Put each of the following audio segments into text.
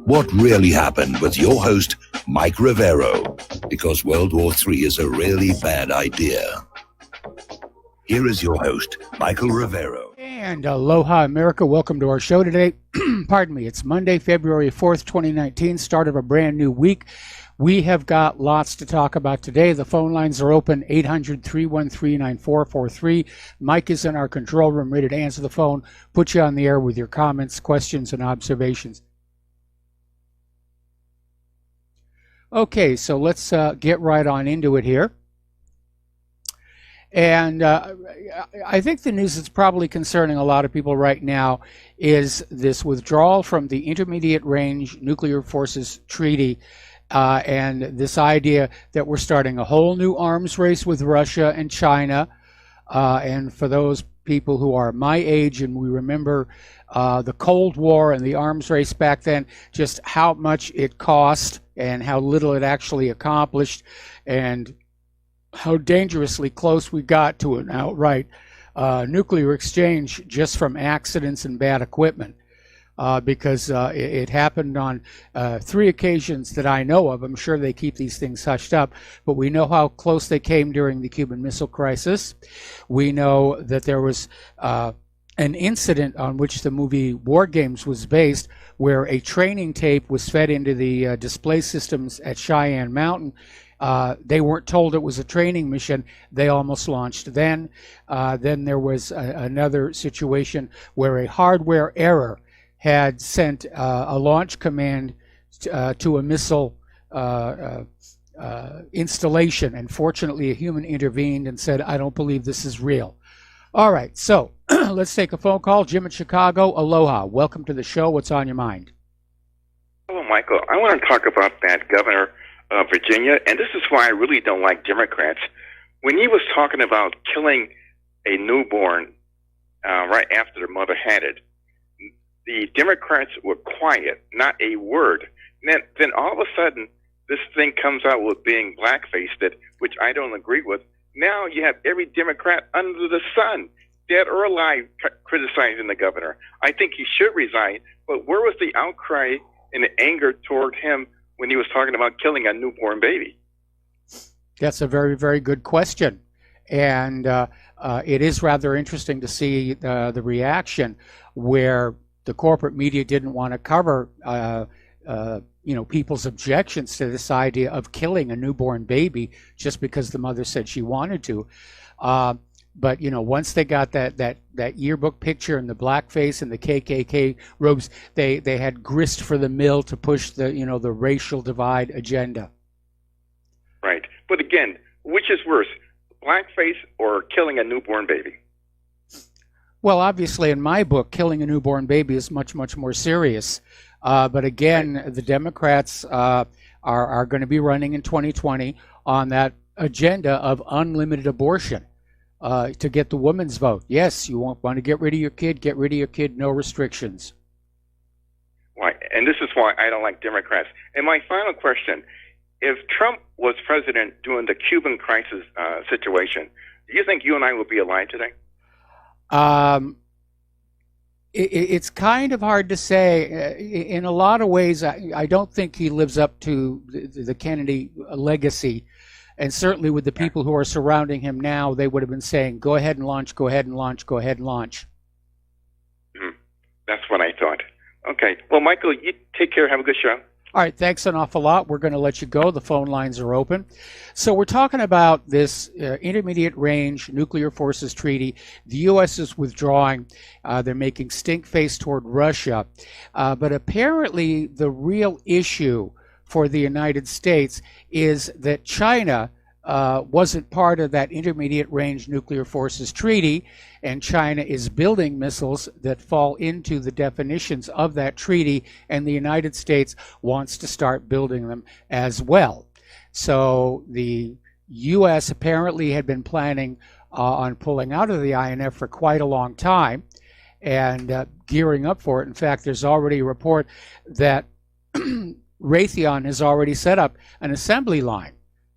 What really happened with your host, Mike Rivero, because World War III is a really bad idea. Here is your host, Michael Rivero. And aloha, America. Welcome to our show today. Pardon me. It's Monday, February 4th, 2019, start of a brand new week. We have got lots to talk about today. The phone lines are open, 800-313-9443. Mike is in our control room, ready to answer the phone, put you on the air with your comments, questions, and observations. Okay, so let's get right on into it here. And I think the news that's probably concerning a lot of people right now is this withdrawal from the Intermediate Range Nuclear Forces Treaty and this idea that we're starting a whole new arms race with Russia and China. And for those people who are my age and we remember the Cold War and the arms race back then, just how much it cost and how little it actually accomplished, and how dangerously close we got to an outright nuclear exchange just from accidents and bad equipment. Because it happened on 3 occasions that I know of. I'm sure they keep these things hushed up, but we know how close they came during the Cuban Missile Crisis. We know that there was an incident on which the movie War Games was based, where a training tape was fed into the display systems at Cheyenne Mountain. They weren't told it was a training mission. They almost launched then. Then there was another situation where a hardware error had sent a launch command to a missile installation, and fortunately a human intervened and said, I don't believe this is real. All right, so let's take a phone call. Jim in Chicago, aloha. Welcome to the show. What's on your mind? Hello, Michael. I want to talk about that governor of Virginia, and this is why I really don't like Democrats. When he was talking about killing a newborn right after the mother had it, the Democrats were quiet, not a word. And then all of a sudden, this thing comes out with being blackfaced, which I don't agree with. Now you have every Democrat under the sun, dead or alive, criticizing the governor. I think he should resign, but where was the outcry and the anger toward him when he was talking about killing a newborn baby? That's a very, very good question. And it is rather interesting to see the reaction where the corporate media didn't want to cover people's objections to this idea of killing a newborn baby just because the mother said she wanted to. But once they got that yearbook picture and the blackface and the KKK robes, they had grist for the mill to push the the racial divide agenda. Right, but again, which is worse, blackface or killing a newborn baby? Well, obviously, in my book, killing a newborn baby is much, much more serious. But again, the Democrats are going to be running in 2020 on that agenda of unlimited abortion to get the women's vote. Yes, you want to get rid of your kid, no restrictions. Right, and this is why I don't like Democrats. And my final question, if Trump was president during the Cuban crisis situation, do you think you and I would be alive today? It's kind of hard to say. In a lot of ways, I don't think he lives up to the Kennedy legacy. And certainly with the people who are surrounding him now, they would have been saying, go ahead and launch, go ahead and launch, go ahead and launch. Mm-hmm. That's what I thought. Okay. Well, Michael, you take care. Have a good show. All right, thanks an awful lot. We're going to let you go. The phone lines are open. So we're talking about this Intermediate Range Nuclear Forces Treaty. The U.S. is withdrawing. They're making stink face toward Russia. But apparently the real issue for the United States is that China wasn't part of that Intermediate Range Nuclear Forces Treaty, and China is building missiles that fall into the definitions of that treaty, and the United States wants to start building them as well. So the U.S. apparently had been planning on pulling out of the INF for quite a long time and gearing up for it. In fact, there's already a report that Raytheon has already set up an assembly line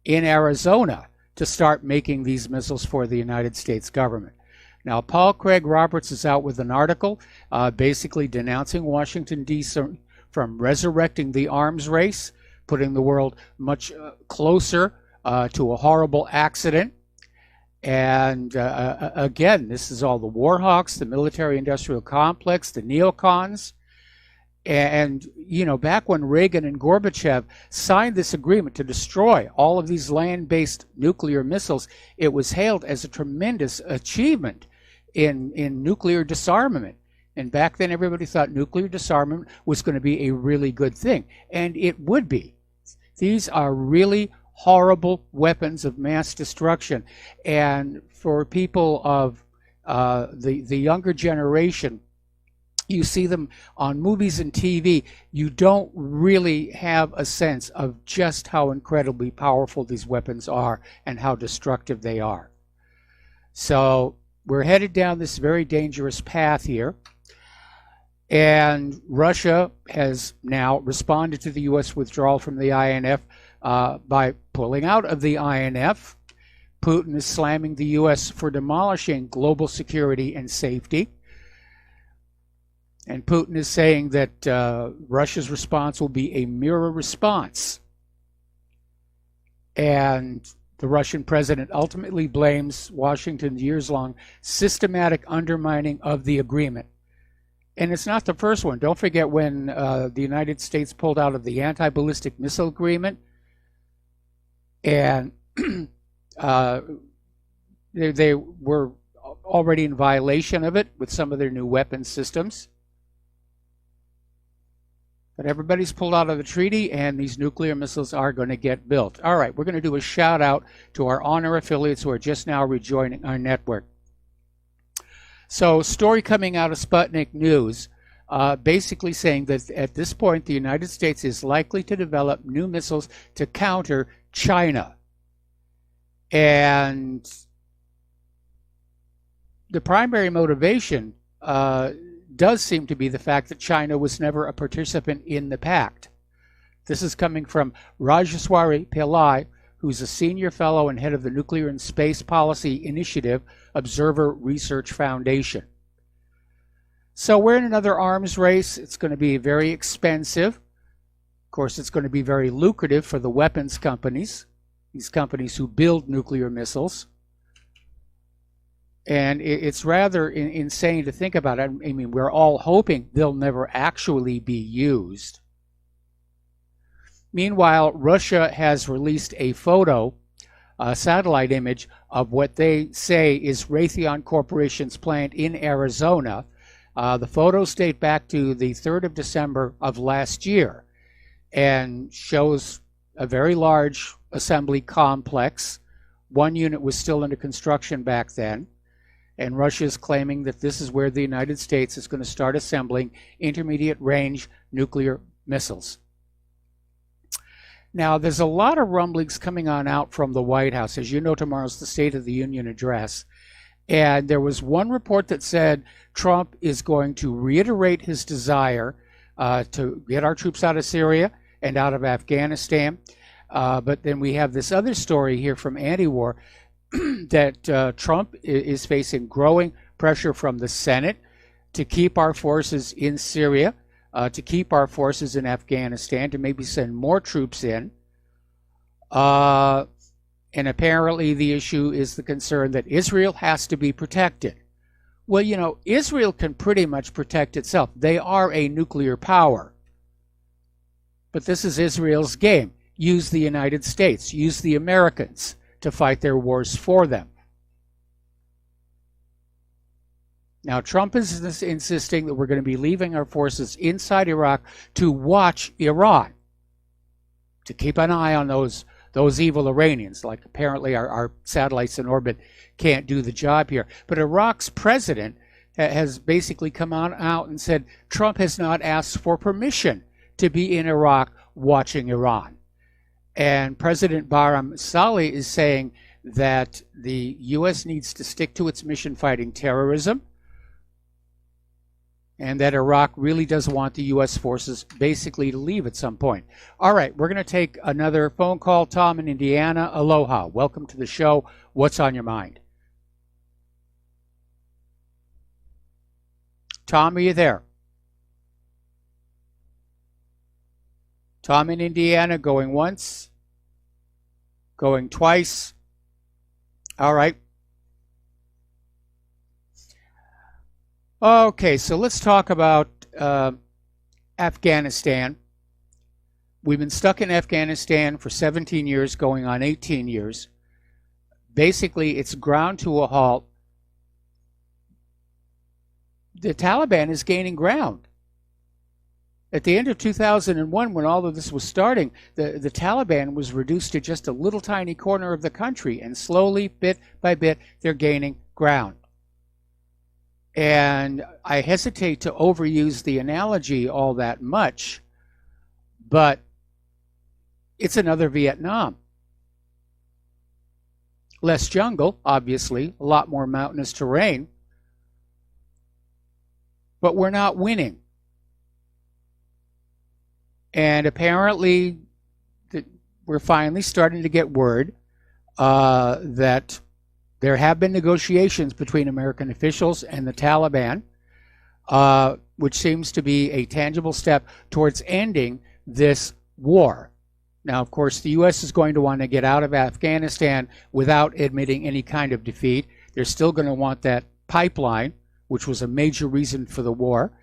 in Arizona to start making these missiles for the United States government. Now, Paul Craig Roberts is out with an article basically denouncing Washington, D.C. from resurrecting the arms race, putting the world much closer to a horrible accident. And again, this is all the war hawks, the military-industrial complex, the neocons. And, you know, back when Reagan and Gorbachev signed this agreement to destroy all of these land-based nuclear missiles, it was hailed as a tremendous achievement in nuclear disarmament. And back then, everybody thought nuclear disarmament was going to be a really good thing. And it would be. These are really horrible weapons of mass destruction. And for people of the younger generation, you see them on movies and TV, you don't really have a sense of just how incredibly powerful these weapons are and how destructive they are. So we're headed down this very dangerous path here. And Russia has now responded to the U.S. withdrawal from the INF by pulling out of the INF. Putin is slamming the U.S. for demolishing global security and safety. And Putin is saying that Russia's response will be a mirror response. And the Russian president ultimately blames Washington's years-long systematic undermining of the agreement. And it's not the first one. Don't forget when the United States pulled out of the anti-ballistic missile agreement, and they were already in violation of it with some of their new weapons systems. But everybody's pulled out of the treaty, and these nuclear missiles are going to get built. All right, we're going to do a shout out to our honor affiliates who are just now rejoining our network. So, story coming out of Sputnik News, basically saying that at this point the United States is likely to develop new missiles to counter China. And the primary motivation does seem to be the fact that China was never a participant in the pact. This is coming from Rajeshwari Pillai, who's a senior fellow and head of the Nuclear and Space Policy Initiative Observer Research Foundation. So we're in another arms race. It's going to be very expensive. Of course, it's going to be very lucrative for the weapons companies, these companies who build nuclear missiles. And it's rather insane to think about it. I mean, we're all hoping they'll never actually be used. Meanwhile, Russia has released a photo, a satellite image, of what they say is Raytheon Corporation's plant in Arizona. The photos date back to the 3rd of December of last year and shows a very large assembly complex. One unit was still under construction back then. And Russia is claiming that this is where the United States is going to start assembling intermediate-range nuclear missiles. Now, there's a lot of rumblings coming on out from the White House. As you know, tomorrow's the State of the Union address. And there was one report that said Trump is going to reiterate his desire to get our troops out of Syria and out of Afghanistan. But then we have this other story here from Anti-War that Trump is facing growing pressure from the Senate to keep our forces in Syria, to keep our forces in Afghanistan, to maybe send more troops in. And apparently the issue is the concern that Israel has to be protected. Well, you know, Israel can pretty much protect itself. They are a nuclear power. But this is Israel's game. Use the United States, use the Americans to fight their wars for them. Now, Trump is insisting that we're going to be leaving our forces inside Iraq to watch Iran, to keep an eye on those evil Iranians. Like apparently our satellites in orbit can't do the job here. But Iraq's president has basically come out and said Trump has not asked for permission to be in Iraq watching Iran. And President Barham Salih is saying that the U.S. needs to stick to its mission fighting terrorism, and that Iraq really does want the U.S. forces basically to leave at some point. All right, we're going to take another phone call. Tom in Indiana, aloha. Welcome to the show. What's on your mind? Tom, are you there? Tom in Indiana, going once, going twice. All right. Okay, so let's talk about Afghanistan. We've been stuck in Afghanistan for 17 years, going on 18 years. Basically, it's ground to a halt. The Taliban is gaining ground. At the end of 2001, when all of this was starting, the Taliban was reduced to just a little tiny corner of the country, and slowly, bit by bit, they're gaining ground. And I hesitate to overuse the analogy all that much, but it's another Vietnam. Less jungle, obviously, a lot more mountainous terrain, but we're not winning. And apparently, we're finally starting to get word that there have been negotiations between American officials and the Taliban, which seems to be a tangible step towards ending this war. Now, of course, the U.S. is going to want to get out of Afghanistan without admitting any kind of defeat. They're still going to want that pipeline, which was a major reason for the war.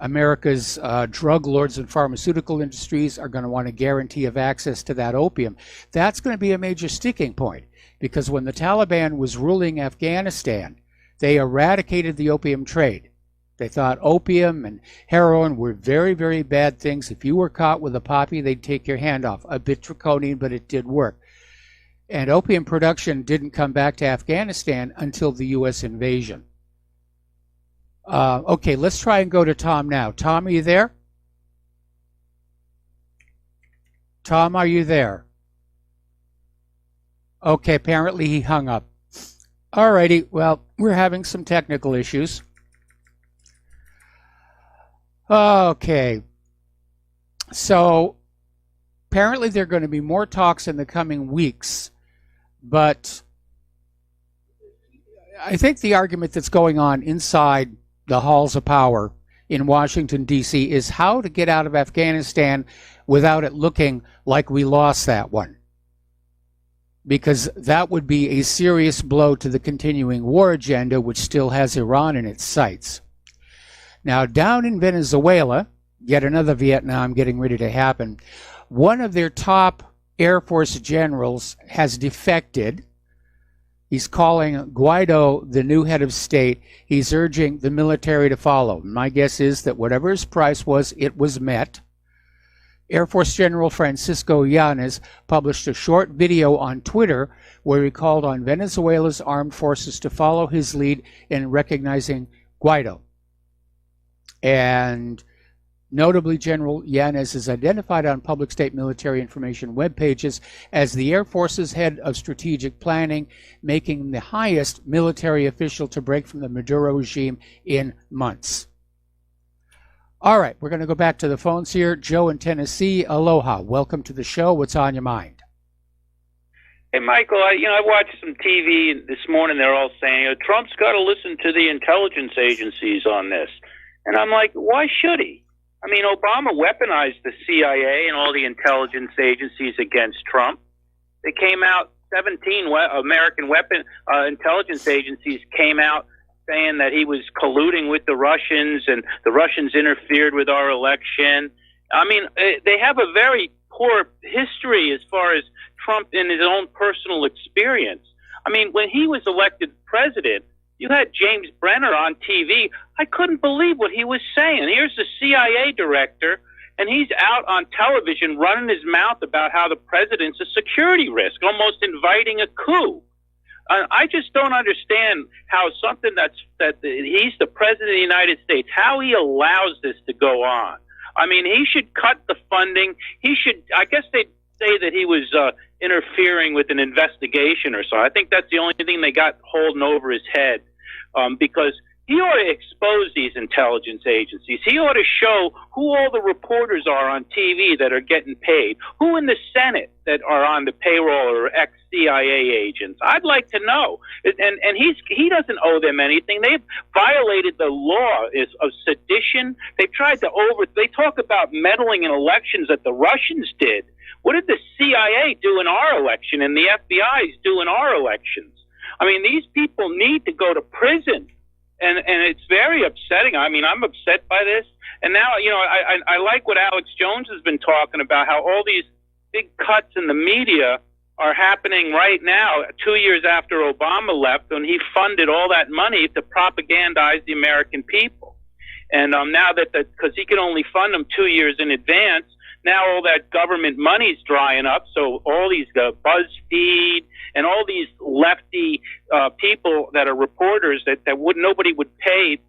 America's drug lords and pharmaceutical industries are going to want a guarantee of access to that opium. That's going to be a major sticking point, because when the Taliban was ruling Afghanistan, they eradicated the opium trade. They thought opium and heroin were very, very bad things. If you were caught with a poppy, they'd take your hand off. A bit draconian, but it did work. And opium production didn't come back to Afghanistan until the U.S. invasion. Okay, let's try and go to Tom now. Tom, are you there? Tom, are you there? Okay, apparently he hung up. Alrighty, well, we're having some technical issues. Okay, so apparently there are going to be more talks in the coming weeks, but I think the argument that's going on inside the halls of power in Washington, D.C. is how to get out of Afghanistan without it looking like we lost that one. Because that would be a serious blow to the continuing war agenda, which still has Iran in its sights. Now, down in Venezuela, yet another Vietnam getting ready to happen, one of their top Air Force generals has defected. He's calling Guaido the new head of state. He's urging the military to follow. My guess is that whatever his price was, it was met. Air Force General Francisco Yanez published a short video on Twitter where he called on Venezuela's armed forces to follow his lead in recognizing Guaido. And notably, General Yanez is identified on public state military information web pages as the Air Force's head of strategic planning, making him the highest military official to break from the Maduro regime in months. All right, we're going to go back to the phones here. Joe in Tennessee, aloha. Welcome to the show. What's on your mind? Hey, Michael, I watched some TV this morning. They're all saying, Trump's got to listen to the intelligence agencies on this. And I'm like, why should he? I mean, Obama weaponized the CIA and all the intelligence agencies against Trump. They came out, 17 American intelligence agencies came out saying that he was colluding with the Russians and the Russians interfered with our election. I mean, they have a very poor history as far as Trump in his own personal experience. I mean, when he was elected president, you had James Brenner on TV. I couldn't believe what he was saying. Here's the CIA director, and he's out on television running his mouth about how the president's a security risk, almost inviting a coup. I just don't understand how something that he's the president of the United States, how he allows this to go on. I mean, he should cut the funding. He should, I guess they'd say that he was interfering with an investigation or so. I think that's the only thing they got holding over his head, because he ought to expose these intelligence agencies. He ought to show who all the reporters are on TV that are getting paid, who in the Senate that are on the payroll or ex-CIA agents. I'd like to know. And he doesn't owe them anything. They've violated the law of sedition. They've tried to they talk about meddling in elections that the Russians did. What did the CIA do in our election and the FBI is doing our elections? I mean, these people need to go to prison. And it's very upsetting. I mean, I'm upset by this. And now, you know, I like what Alex Jones has been talking about, how all these big cuts in the media are happening right now, 2 years after Obama left, when he funded all that money to propagandize the American people. And now because he can only fund them 2 years in advance, now all that government money's drying up. So all these BuzzFeed and all these lefty people that are reporters that nobody would pay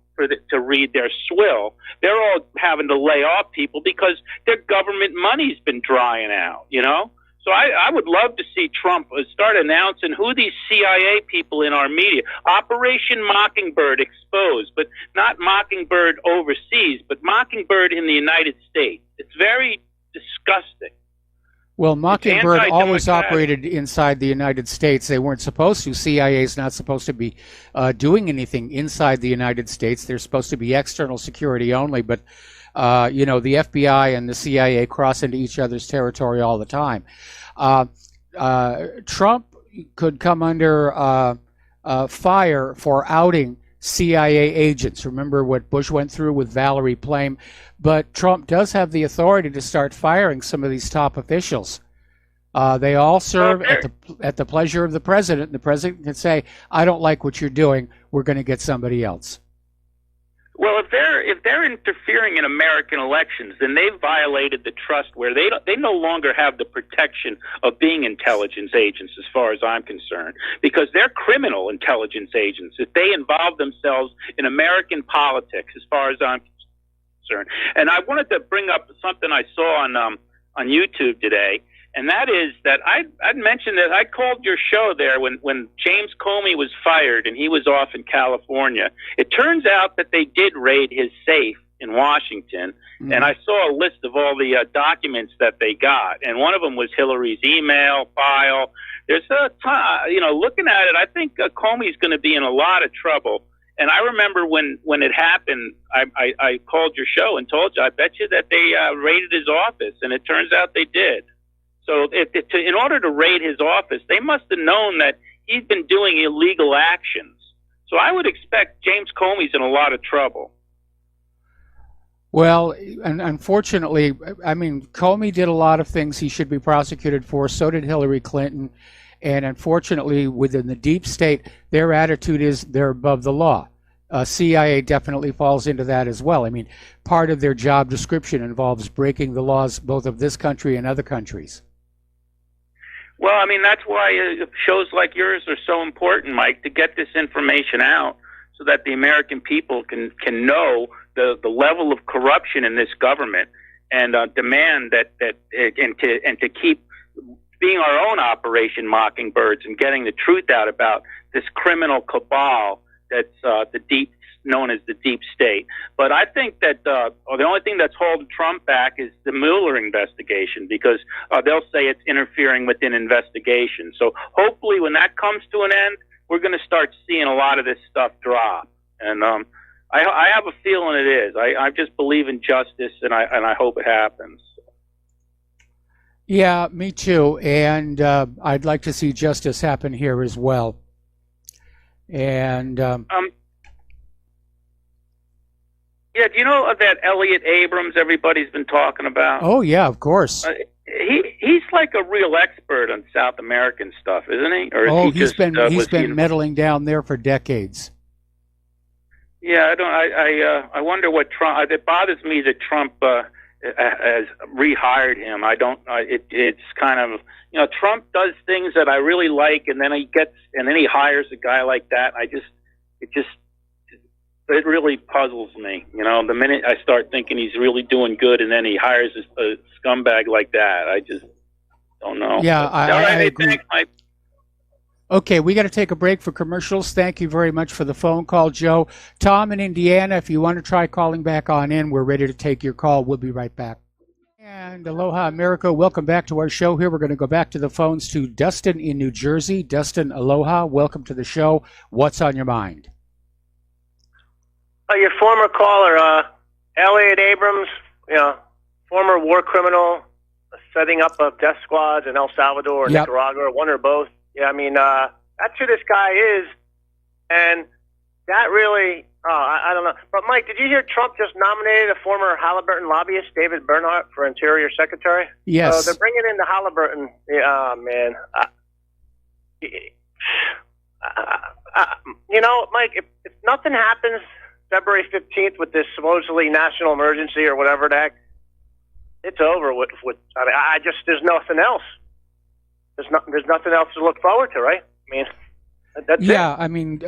to read their swill, they're all having to lay off people because their government money's been drying out, you know? So I would love to see Trump start announcing who these CIA people in our media, Operation Mockingbird exposed, but not Mockingbird overseas, but Mockingbird in the United States. It's very disgusting. Well, Mockingbird always operated inside the United States. They weren't supposed to. CIA is not supposed to be doing anything inside the United States. They're supposed to be external security only. But, you know, the FBI and the CIA cross into each other's territory all the time. Trump could come under fire for outing CIA agents. Remember what Bush went through with Valerie Plame? But Trump does have the authority to start firing some of these top officials. They all serve at the pleasure of the president. The president can say, "I don't like what you're doing. We're going to get somebody else." Well, if they're interfering in American elections, then they've violated the trust where they no longer have the protection of being intelligence agents, as far as I'm concerned, because they're criminal intelligence agents. If they involve themselves in American politics, as far as I'm concerned. And I wanted to bring up something I saw on YouTube today. And that is that I'd mentioned that I called your show there when James Comey was fired and he was off in California. It turns out that they did raid his safe in Washington, and I saw a list of all the documents that they got, and one of them was Hillary's email file. There's a ton, you know, looking at it, I think Comey's going to be in a lot of trouble. And I remember when it happened, I called your show and told you, I bet you that they raided his office, and it turns out they did. So in order to raid his office, they must have known that he's been doing illegal actions. So I would expect James Comey's in a lot of trouble. Well, and unfortunately, I mean, Comey did a lot of things he should be prosecuted for. So did Hillary Clinton. And unfortunately, within the deep state, their attitude is they're above the law. CIA definitely falls into that as well. I mean, part of their job description involves breaking the laws both of this country and other countries. Well, I mean, that's why shows like yours are so important, Mike, to get this information out so that the American people can know the level of corruption in this government and demand that and to keep being our own Operation Mockingbirds and getting the truth out about this criminal cabal that's known as the deep state. But I think that the only thing that's holding Trump back is the Mueller investigation, because they'll say it's interfering with an investigation. So hopefully when that comes to an end, we're going to start seeing a lot of this stuff drop. And I have a feeling it is. I just believe in justice, and I hope it happens. Yeah, me too. And I'd like to see justice happen here as well. And yeah, do you know that Elliot Abrams everybody's been talking about? Oh yeah, of course. He's like a real expert on South American stuff, isn't he? Or is he's been meddling down there for decades. Yeah, I wonder what Trump. It bothers me that Trump has rehired him. It's kind of, you know, Trump does things that I really like, and then he hires a guy like that. It really puzzles me. You know, the minute I start thinking he's really doing good, and then he hires a scumbag like that, I just don't know. Yeah, I agree. Okay, we got to take a break for commercials. Thank you very much for the phone call, Joe. Tom in Indiana, if you want to try calling back on in, we're ready to take your call. We'll be right back. And aloha, America. Welcome back to our show here. We're going to go back to the phones to Dustin in New Jersey. Dustin, aloha. Welcome to the show. What's on your mind? Your former caller, Elliot Abrams, former war criminal, setting up of death squads in El Salvador or Nicaragua, one or both. Yeah, I mean, that's who this guy is, and that really, I don't know. But, Mike, did you hear Trump just nominated a former Halliburton lobbyist, David Bernhardt, for Interior Secretary? Yes. So they're bringing in the Halliburton. Yeah, man. Mike, if nothing happens February 15th with this supposedly national emergency or whatever the heck, it's over with there's nothing else. There's nothing else to look forward to, right? I mean, that's it. I mean,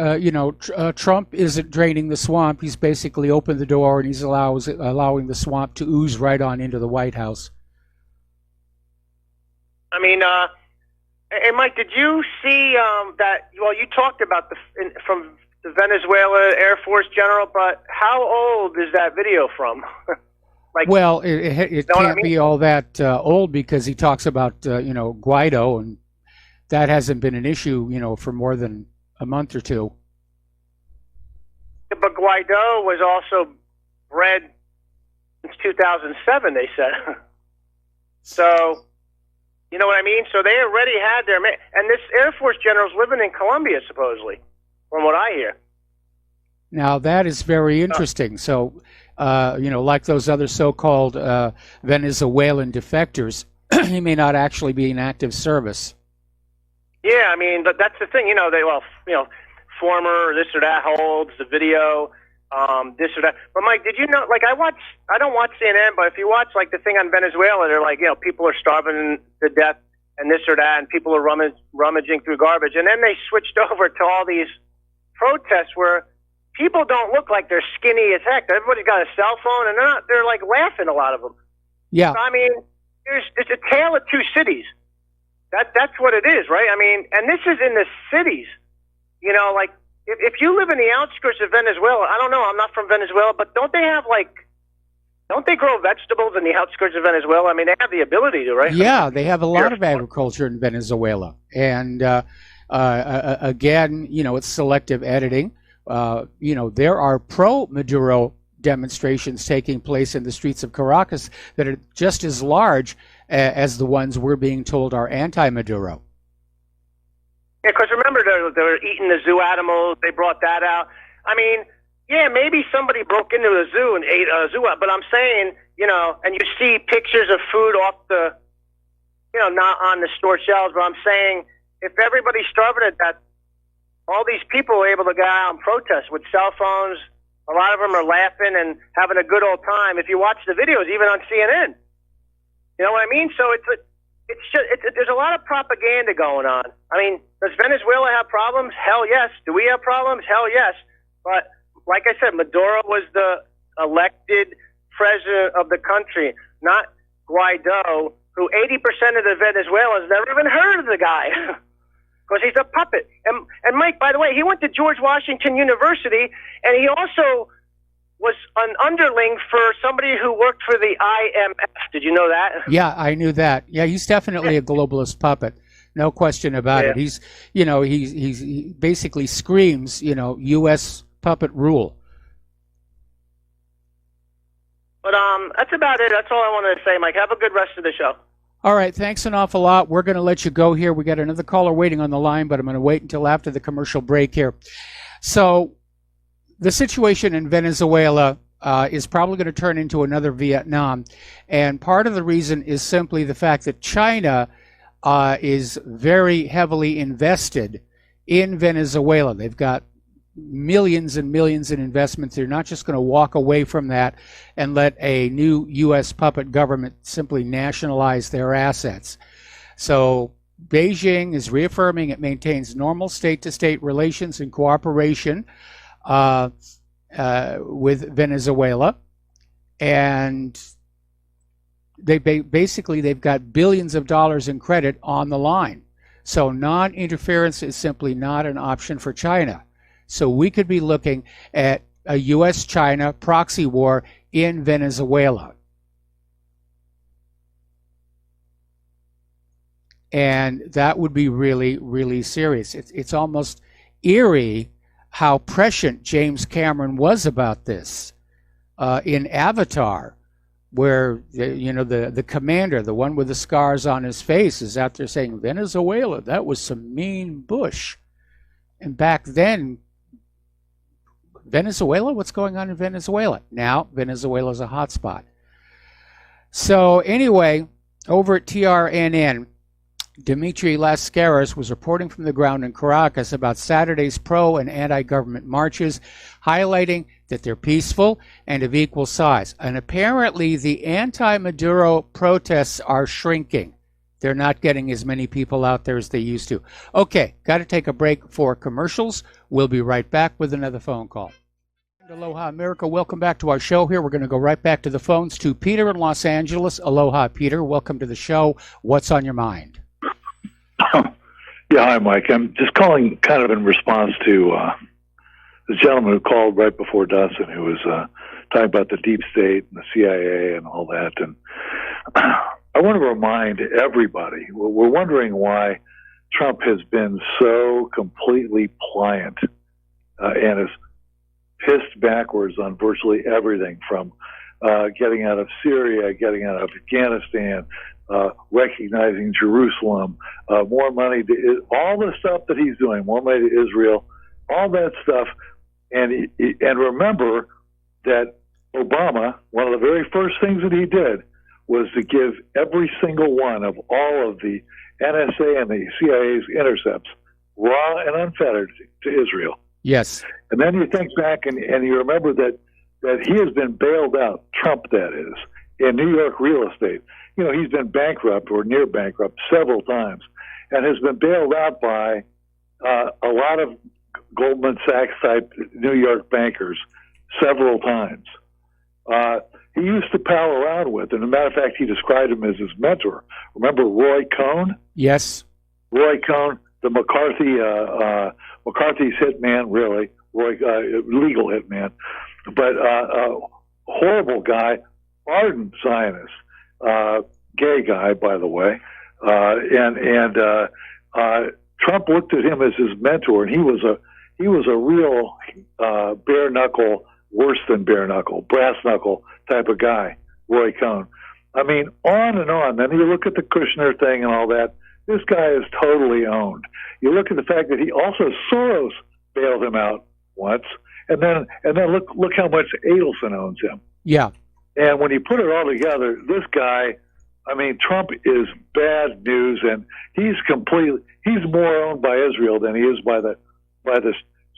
Trump isn't draining the swamp. He's basically opened the door and he's allowing the swamp to ooze right on into the White House. I mean, hey, Mike, did you see that? Well, you talked about from the Venezuela Air Force general, but how old is that video from? Well, it can't be all that old because he talks about, Guaido, and that hasn't been an issue, for more than a month or two. But Guaido was also bred since 2007, they said. So, you know what I mean? So they already had their man. And this Air Force general's living in Colombia, supposedly, from what I hear. Now, that is very interesting. So, like those other so-called Venezuelan defectors, he may not actually be in active service. Yeah, I mean, but that's the thing. Former this or that. How old's the video? This or that. But Mike, did you know? Like, I don't watch CNN, but if you watch like the thing on Venezuela, they're like, people are starving to death and this or that, and people are rummaging through garbage, and then they switched over to all these protests where people don't look like they're skinny as heck. Everybody's got a cell phone, and they're like laughing, a lot of them. Yeah. So, I mean, it's a tale of two cities. That's what it is, right? I mean, and this is in the cities. Like, if you live in the outskirts of Venezuela, I don't know, I'm not from Venezuela, but don't they grow vegetables in the outskirts of Venezuela? I mean, they have the ability to, right? Yeah, they have a lot of agriculture in Venezuela. And, again, it's selective editing. There are pro-Maduro demonstrations taking place in the streets of Caracas that are just as large as the ones we're being told are anti-Maduro. Yeah, because remember, they were eating the zoo animals. They brought that out. I mean, yeah, maybe somebody broke into a zoo and ate a zoo, but I'm saying, and you see pictures of food off the, not on the store shelves, but I'm saying if everybody's starving to death, all these people are able to go out and protest with cell phones. A lot of them are laughing and having a good old time. If you watch the videos, even on CNN, you know what I mean? So there's a lot of propaganda going on. I mean, does Venezuela have problems? Hell yes. Do we have problems? Hell yes. But like I said, Maduro was the elected president of the country, not Guaido, who 80% of the Venezuelans never even heard of the guy. Because he's a puppet. And Mike, by the way, he went to George Washington University, and he also was an underling for somebody who worked for the IMF. Did you know that? Yeah, I knew that. Yeah, he's definitely a globalist puppet. No question about it. He's, he basically screams, U.S. puppet rule. But that's about it. That's all I wanted to say, Mike. Have a good rest of the show. All right, thanks an awful lot. We're going to let you go here. We got another caller waiting on the line, but I'm going to wait until after the commercial break here. So the situation in Venezuela is probably going to turn into another Vietnam. And part of the reason is simply the fact that China is very heavily invested in Venezuela. They've got millions and millions in investments. They're not just going to walk away from that and let a new U.S. puppet government simply nationalize their assets. So Beijing is reaffirming it maintains normal state-to-state relations and cooperation with Venezuela, and they've got billions of dollars in credit on the line. So non-interference is simply not an option for China. So we could be looking at a U.S.-China proxy war in Venezuela. And that would be really, really serious. It's almost eerie how prescient James Cameron was about this in Avatar, where the commander, the one with the scars on his face, is out there saying, Venezuela, that was some mean bush. And back then, Venezuela? What's going on in Venezuela? Now, Venezuela's a hotspot. So anyway, over at TRNN, Dimitri Lascaris was reporting from the ground in Caracas about Saturday's pro and anti-government marches, highlighting that they're peaceful and of equal size. And apparently the anti-Maduro protests are shrinking. They're not getting as many people out there as they used to. Okay, got to take a break for commercials. We'll be right back with another phone call. Aloha, America. Welcome back to our show here. We're going to go right back to the phones to Peter in Los Angeles. Aloha, Peter. Welcome to the show. What's on your mind? Yeah, hi, Mike. I'm just calling kind of in response to the gentleman who called right before Dustin, who was talking about the deep state and the CIA and all that. And I want to remind everybody, we're wondering why Trump has been so completely pliant and has pissed backwards on virtually everything from getting out of Syria, getting out of Afghanistan, recognizing Jerusalem, more money to all the stuff that he's doing, more money to Israel, all that stuff. And remember that Obama, one of the very first things that he did was to give every single one of all of the NSA and the CIA's intercepts, raw and unfettered, to Israel. Yes. And then you think back and you remember that he has been bailed out, Trump that is, in New York real estate. You know, he's been bankrupt or near bankrupt several times and has been bailed out by a lot of Goldman Sachs type New York bankers several times. He used to pal around with, and as a matter of fact, he described him as his mentor. Remember Roy Cohn? Yes. Roy Cohn, the McCarthy's hitman, really, legal hitman, but horrible guy, ardent Zionist, gay guy, by the way, and Trump looked at him as his mentor, and he was a real bare knuckle, worse than bare knuckle, brass knuckle type of guy, Roy Cohn. I mean, on and on. Then you look at the Kushner thing and all that. This guy is totally owned. You look at the fact that he also Soros bailed him out once, and then look how much Adelson owns him. Yeah. And when you put it all together, this guy, I mean, Trump is bad news, and he's more owned by Israel than he is by the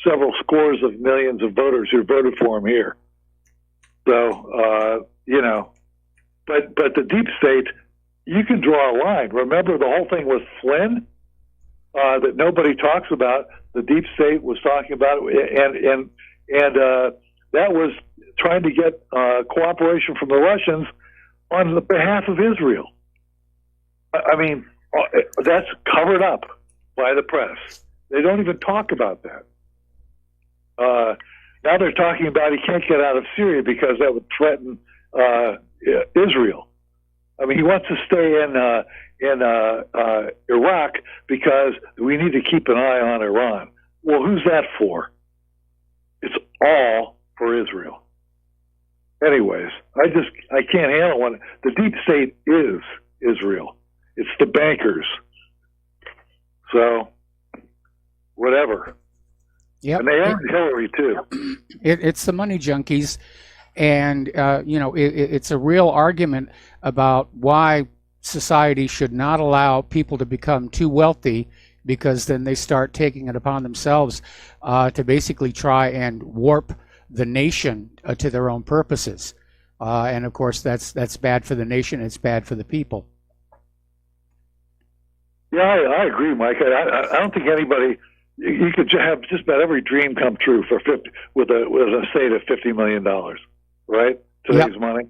several scores of millions of voters who voted for him here. So, but the deep state, you can draw a line. Remember the whole thing with Flynn that nobody talks about. The deep state was talking about it, and that was trying to get cooperation from the Russians on the behalf of Israel. I mean, that's covered up by the press. They don't even talk about that. Now they're talking about he can't get out of Syria because that would threaten Israel. I mean, he wants to stay in Iraq because we need to keep an eye on Iran. Well, who's that for? It's all for Israel. Anyways, I can't handle one. The deep state is Israel. It's the bankers. So, whatever. Yep. And they own Hillary too. It's the money junkies, and it's a real argument about why society should not allow people to become too wealthy, because then they start taking it upon themselves to basically try and warp the nation to their own purposes. And of course, that's bad for the nation. It's bad for the people. Yeah, I agree, Mike. I don't think anybody. You could have just about every dream come true for with a state of $50 million, right? Today's money.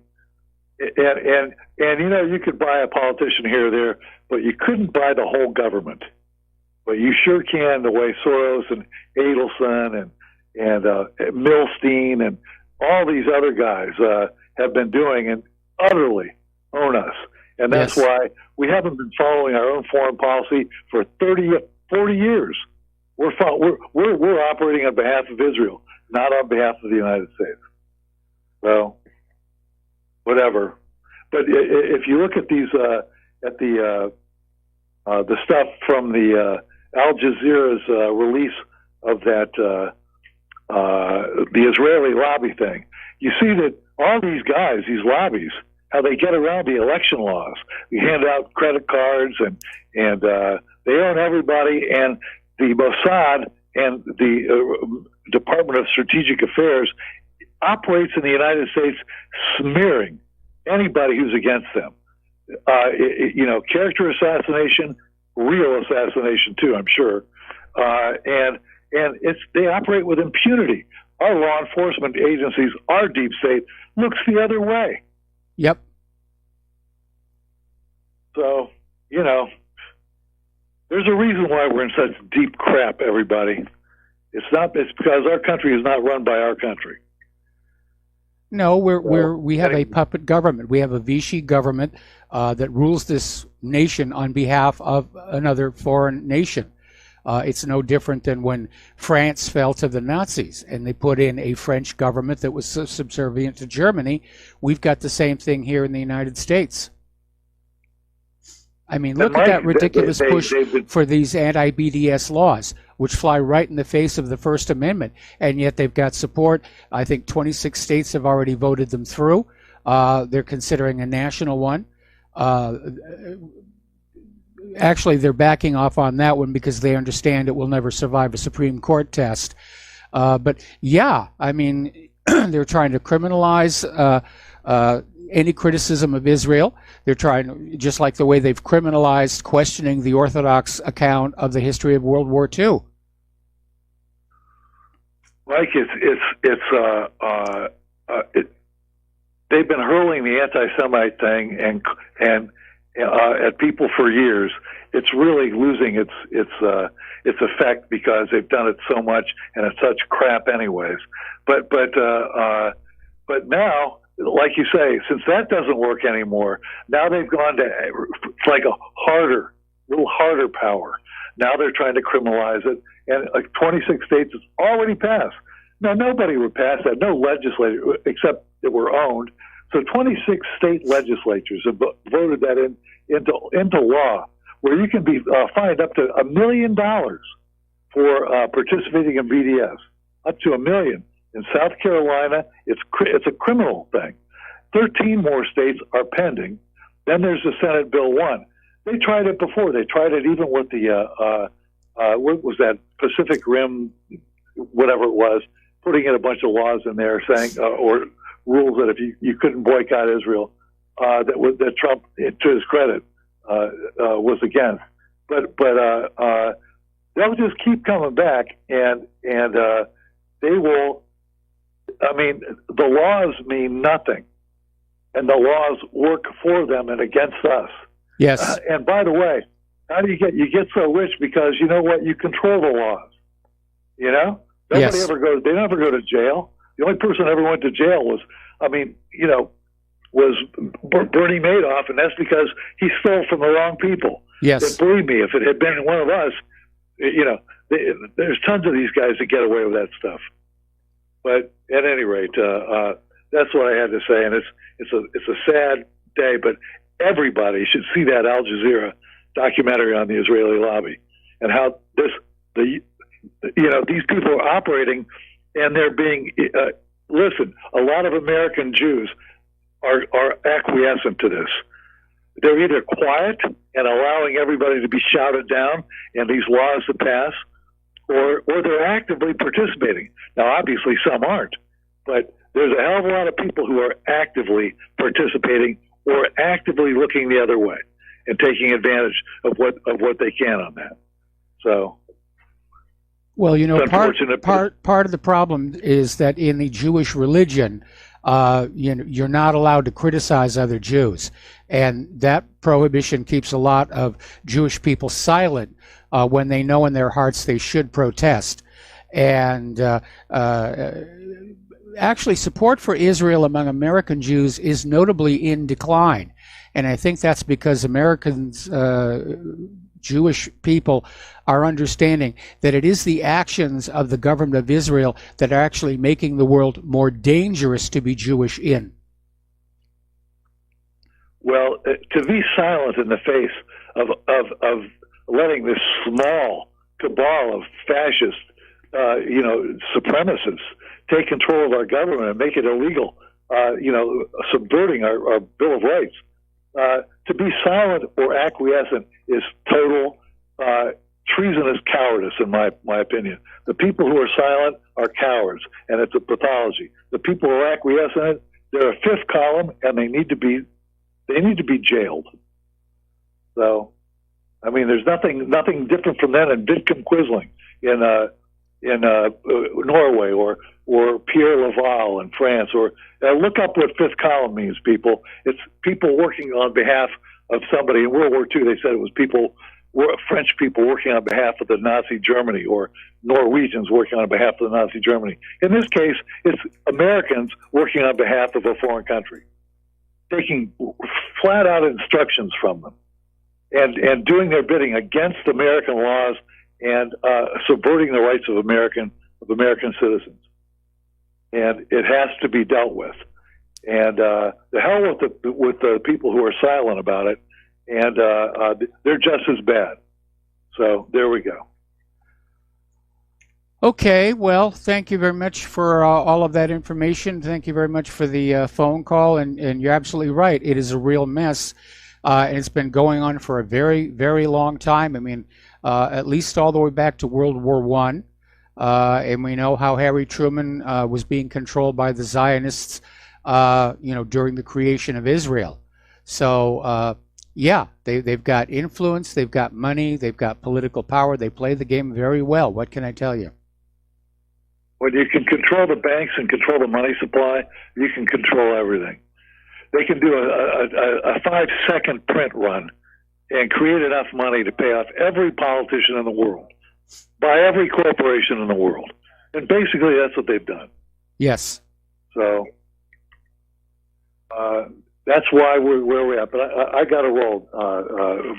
And you could buy a politician here or there, but you couldn't buy the whole government. but you sure can the way Soros and Adelson and Milstein and all these other guys have been doing and utterly own us. And that's why we haven't been following our own foreign policy for 30, 40 years. We're operating on behalf of Israel, not on behalf of the United States. So, whatever. But if you look at these, at the stuff from the Al Jazeera's release of that the Israeli lobby thing, you see that all these guys, these lobbies, how they get around the election laws. We hand out credit cards and they own everybody, and the Mossad and the Department of Strategic Affairs operates in the United States smearing anybody who's against them. Character assassination, real assassination too, I'm sure. And they operate with impunity. Our law enforcement agencies, our deep state, looks the other way. Yep. So, there's a reason why we're in such deep crap, everybody. It's because our country is not run by our country. No, we have a puppet government. We have a Vichy government that rules this nation on behalf of another foreign nation. It's no different than when France fell to the Nazis and they put in a French government that was subservient to Germany. We've got the same thing here in the United States. I mean, look at that ridiculous push for these anti-BDS laws, which fly right in the face of the First Amendment, and yet they've got support. I think 26 states have already voted them through. They're considering a national one. Actually, they're backing off on that one because they understand it will never survive a Supreme Court test. But yeah, I mean, they're trying to criminalize any criticism of Israel. They're trying, just like the way they've criminalized questioning the Orthodox account of the history of World War II. Mike, they've been hurling the anti-Semite thing and at people for years. It's really losing its effect because they've done it so much and it's such crap anyways. But now, like you say, since that doesn't work anymore, now they've gone to like a little harder power. Now they're trying to criminalize it, and 26 states has already passed. Now nobody would pass that, no legislator except that were owned. So 26 state legislatures have voted that into law, where you can be fined up to $1 million for participating in BDS, up to $1 million. In South Carolina, it's a criminal thing. 13 more states are pending. Then there's the Senate Bill 1. They tried it before. They tried it even with the what was that, Pacific Rim, whatever it was, putting in a bunch of laws in there saying or rules that if you couldn't boycott Israel, that Trump, to his credit, was against. But they'll just keep coming back, and they will. I mean, the laws mean nothing, and the laws work for them and against us. Yes. And by the way, how do you get so rich? Because you know what? You control the laws. Nobody ever goes. They never go to jail. The only person that ever went to jail was Bernie Madoff, and that's because he stole from the wrong people. Yes. And believe me, if it had been one of us, there's tons of these guys that get away with that stuff. But at any rate, that's what I had to say, and it's a sad day. But everybody should see that Al Jazeera documentary on the Israeli lobby and how these people are operating, and they're being listen. A lot of American Jews are acquiescent to this. They're either quiet and allowing everybody to be shouted down and these laws to pass, or they're actively participating. Now, obviously, some aren't, but there's a hell of a lot of people who are actively participating or actively looking the other way and taking advantage of what they can on that. So, well, part of the problem is that in the Jewish religion, you're not allowed to criticize other Jews, And that prohibition keeps a lot of Jewish people silent when they know in their hearts they should protest. And actually, support for Israel among American Jews is notably in decline. And I think that's because Americans, Jewish people, are understanding that it is the actions of the government of Israel that are actually making the world more dangerous to be Jewish in. Well, to be silent in the face of letting this small cabal of fascist, supremacists take control of our government and make it illegal, subverting our Bill of Rights. To be silent or acquiescent is total treasonous cowardice, in my opinion. The people who are silent are cowards, and it's a pathology. The people who are acquiescent, they're a fifth column, and they need to be jailed. So, I mean, there's nothing different from that in Vidcom Quisling in Norway or Pierre Laval in France, or look up what fifth column means, people. It's people working on behalf of somebody. In World War II, they said it was French people working on behalf of the Nazi Germany, or Norwegians working on behalf of the Nazi Germany. In this case, it's Americans working on behalf of a foreign country, taking flat out instructions from them and doing their bidding against American laws and subverting the rights of American citizens. And it has to be dealt with. And the hell with the people who are silent about it, and they're just as bad. So there we go. Okay, well, thank you very much for all of that information. Thank you very much for the phone call, and you're absolutely right. It is a real mess, and it's been going on for a very, very long time. I mean, at least all the way back to World War I, and we know how Harry Truman was being controlled by the Zionists, during the creation of Israel. So, yeah, they've got influence, they've got money, they've got political power. They play the game very well. What can I tell you? When you can control the banks and control the money supply, you can control everything. They can do a 5-second print run and create enough money to pay off every politician in the world, buy every corporation in the world. And basically that's what they've done. Yes. So that's why we're where we're at. But I got to roll,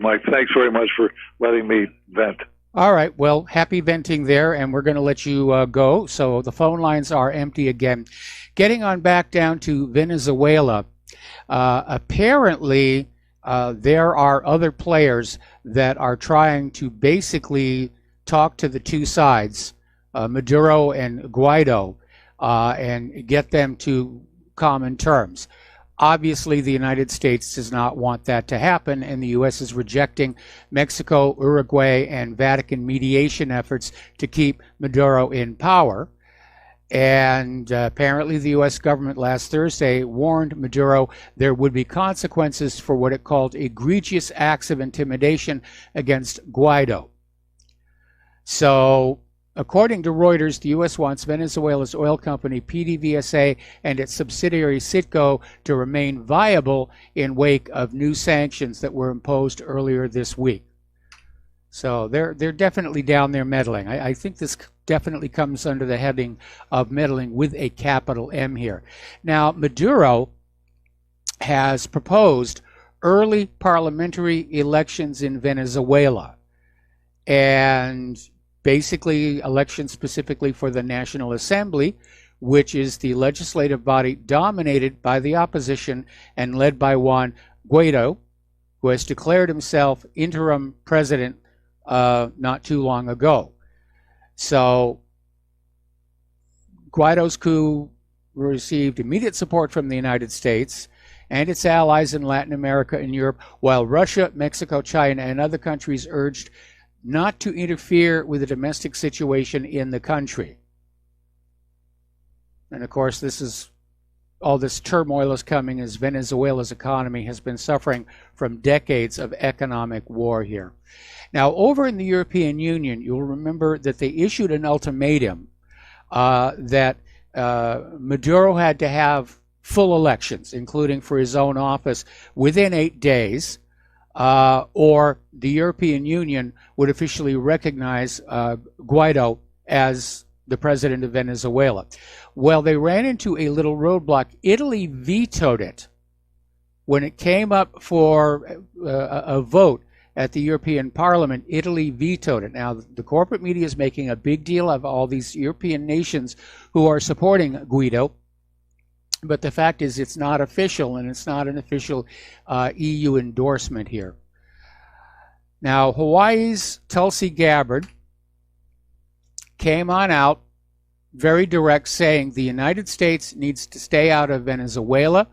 Mike. Thanks very much for letting me vent. All right. Well, happy venting there, and we're going to let you go. So the phone lines are empty again. Getting on back down to Venezuela, apparently there are other players that are trying to basically talk to the two sides, Maduro and Guaido, and get them to common terms. Obviously, the United States does not want that to happen, and the U.S. is rejecting Mexico, Uruguay, and Vatican mediation efforts to keep Maduro in power. And apparently the U.S. government last Thursday warned Maduro there would be consequences for what it called egregious acts of intimidation against Guaido. So, according to Reuters, the U.S. wants Venezuela's oil company PDVSA and its subsidiary Citgo to remain viable in wake of new sanctions that were imposed earlier this week. So they're definitely down there meddling. I think this definitely comes under the heading of meddling with a capital M here. Now, Maduro has proposed early parliamentary elections in Venezuela, and basically elections specifically for the National Assembly, which is the legislative body dominated by the opposition and led by Juan Guaido, who has declared himself interim president not too long ago. So Guaido's coup received immediate support from the United States and its allies in Latin America and Europe, while Russia, Mexico, China, and other countries urged not to interfere with the domestic situation in the country. And of course, all this turmoil is coming as Venezuela's economy has been suffering from decades of economic war here. Now, over in the European Union, you'll remember that they issued an ultimatum that Maduro had to have full elections, including for his own office, within 8 days, or the European Union would officially recognize Guaido as the president of Venezuela. Well, they ran into a little roadblock. Italy vetoed it. When it came up for a vote at the European Parliament, Italy vetoed it. Now, the corporate media is making a big deal of all these European nations who are supporting Guaido, but the fact is it's not official, and it's not an official EU endorsement here. Now, Hawaii's Tulsi Gabbard came on out very direct, saying the United States needs to stay out of Venezuela.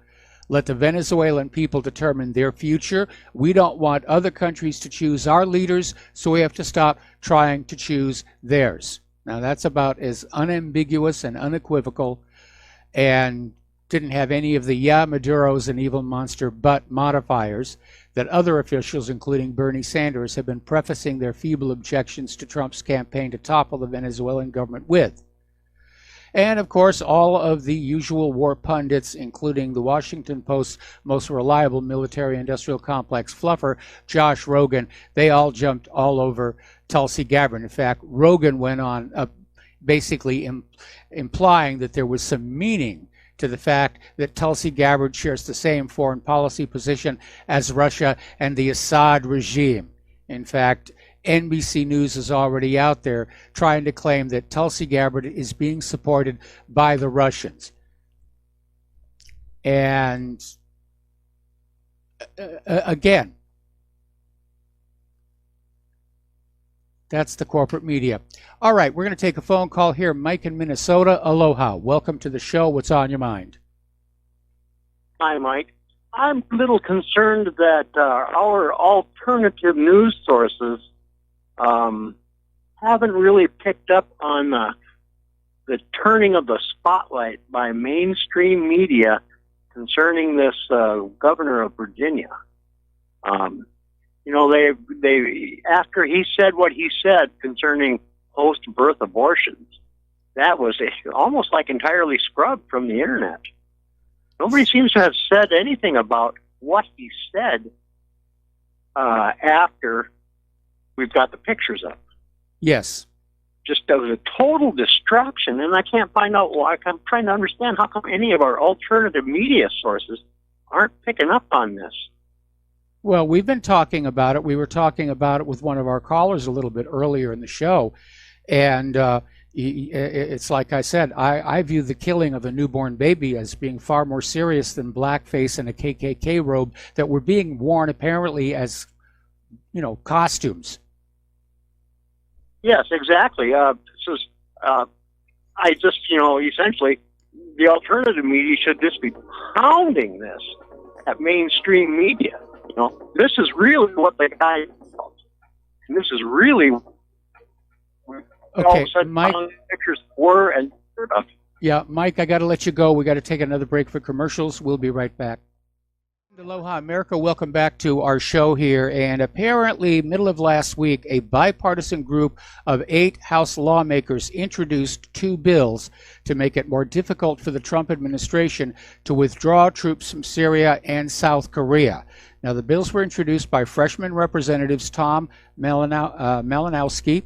Let the Venezuelan people determine their future. We don't want other countries to choose our leaders, so we have to stop trying to choose theirs. Now, that's about as unambiguous and unequivocal, and didn't have any of the "yeah, Maduro's an evil monster," but modifiers that other officials, including Bernie Sanders, have been prefacing their feeble objections to Trump's campaign to topple the Venezuelan government with. And, of course, all of the usual war pundits, including the Washington Post's most reliable military-industrial complex fluffer, Josh Rogan, they all jumped all over Tulsi Gabbard. In fact, Rogan went on basically implying that there was some meaning to the fact that Tulsi Gabbard shares the same foreign policy position as Russia and the Assad regime. In fact, NBC News is already out there trying to claim that Tulsi Gabbard is being supported by the Russians. And again, that's the corporate media. All right, we're going to take a phone call here. Mike in Minnesota. Aloha. Welcome to the show. What's on your mind? Hi, Mike. I'm a little concerned that our alternative news sources haven't really picked up on the turning of the spotlight by mainstream media concerning this governor of Virginia. You know, they after he said what he said concerning post-birth abortions, that was almost like entirely scrubbed from the internet. Nobody seems to have said anything about what he said after we've got the pictures up. Yes. Just that was a total distraction, and I can't find out why. I'm trying to understand how come any of our alternative media sources aren't picking up on this. Well, we've been talking about it. We were talking about it with one of our callers a little bit earlier in the show, and it's like I said, I view the killing of a newborn baby as being far more serious than blackface and a KKK robe that were being worn apparently as, you know, costumes. Yes, exactly. I just, you know, essentially, the alternative media should just be pounding this at mainstream media. You know, this is really what the guy felt. And this is really okay, all of a sudden Mike. how the pictures were and stuff. Yeah, Mike, I got to let you go. We got to take another break for commercials. We'll be right back. Aloha, America. Welcome back to our show here. And apparently, middle of last week, a bipartisan group of 8 House lawmakers introduced 2 bills to make it more difficult for the Trump administration to withdraw troops from Syria and South Korea. Now, the bills were introduced by freshman representatives Tom Malinowski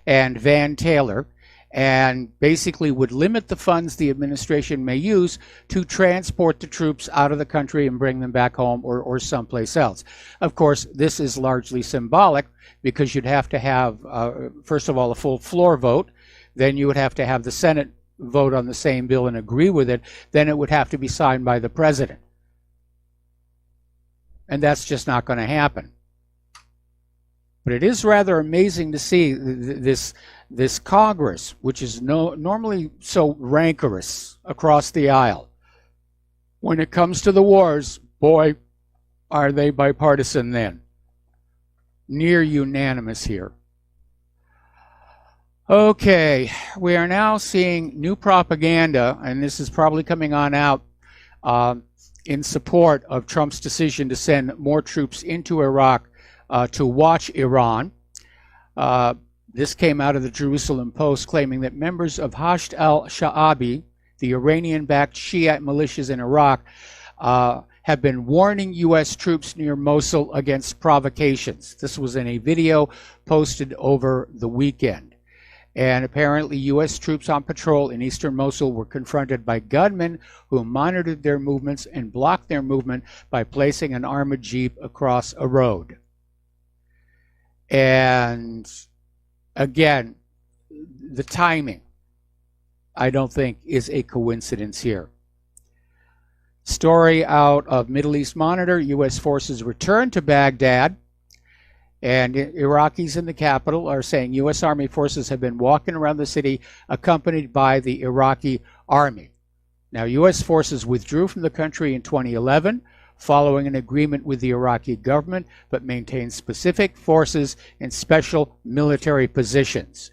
and Van Taylor, and basically would limit the funds the administration may use to transport the troops out of the country and bring them back home or someplace else. Of course, this is largely symbolic because you'd have to have, first of all, a full floor vote. Then you would have to have the Senate vote on the same bill and agree with it. Then it would have to be signed by the president. And that's just not going to happen. But it is rather amazing to see this Congress, which is normally so rancorous across the aisle. When it comes to the wars, boy, are they bipartisan then. Near unanimous here. Okay, we are now seeing new propaganda, and this is probably coming on out in support of Trump's decision to send more troops into Iraq to watch Iran. This came out of the Jerusalem Post, claiming that members of Hashd al-Sha'abi, the Iranian-backed Shiite militias in Iraq have been warning U.S. troops near Mosul against provocations. This was in a video posted over the weekend. And apparently U.S. troops on patrol in eastern Mosul were confronted by gunmen who monitored their movements and blocked their movement by placing an armored jeep across a road. And again, the timing, I don't think, is a coincidence here. Story out of Middle East Monitor: U.S. forces returned to Baghdad. And Iraqis in the capital are saying U.S. Army forces have been walking around the city accompanied by the Iraqi army. Now, U.S. forces withdrew from the country in 2011 following an agreement with the Iraqi government, but maintained specific forces in special military positions.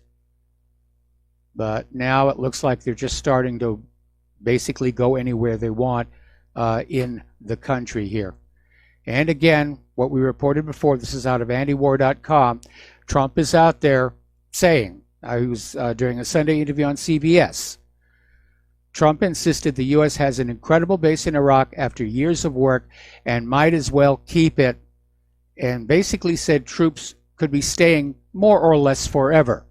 But now it looks like they're just starting to basically go anywhere they want in the country here. And again, what we reported before, this is out of antiwar.com, Trump is out there saying, he was during a Sunday interview on CBS, Trump insisted the U.S. has an incredible base in Iraq after years of work and might as well keep it, and basically said troops could be staying more or less forever,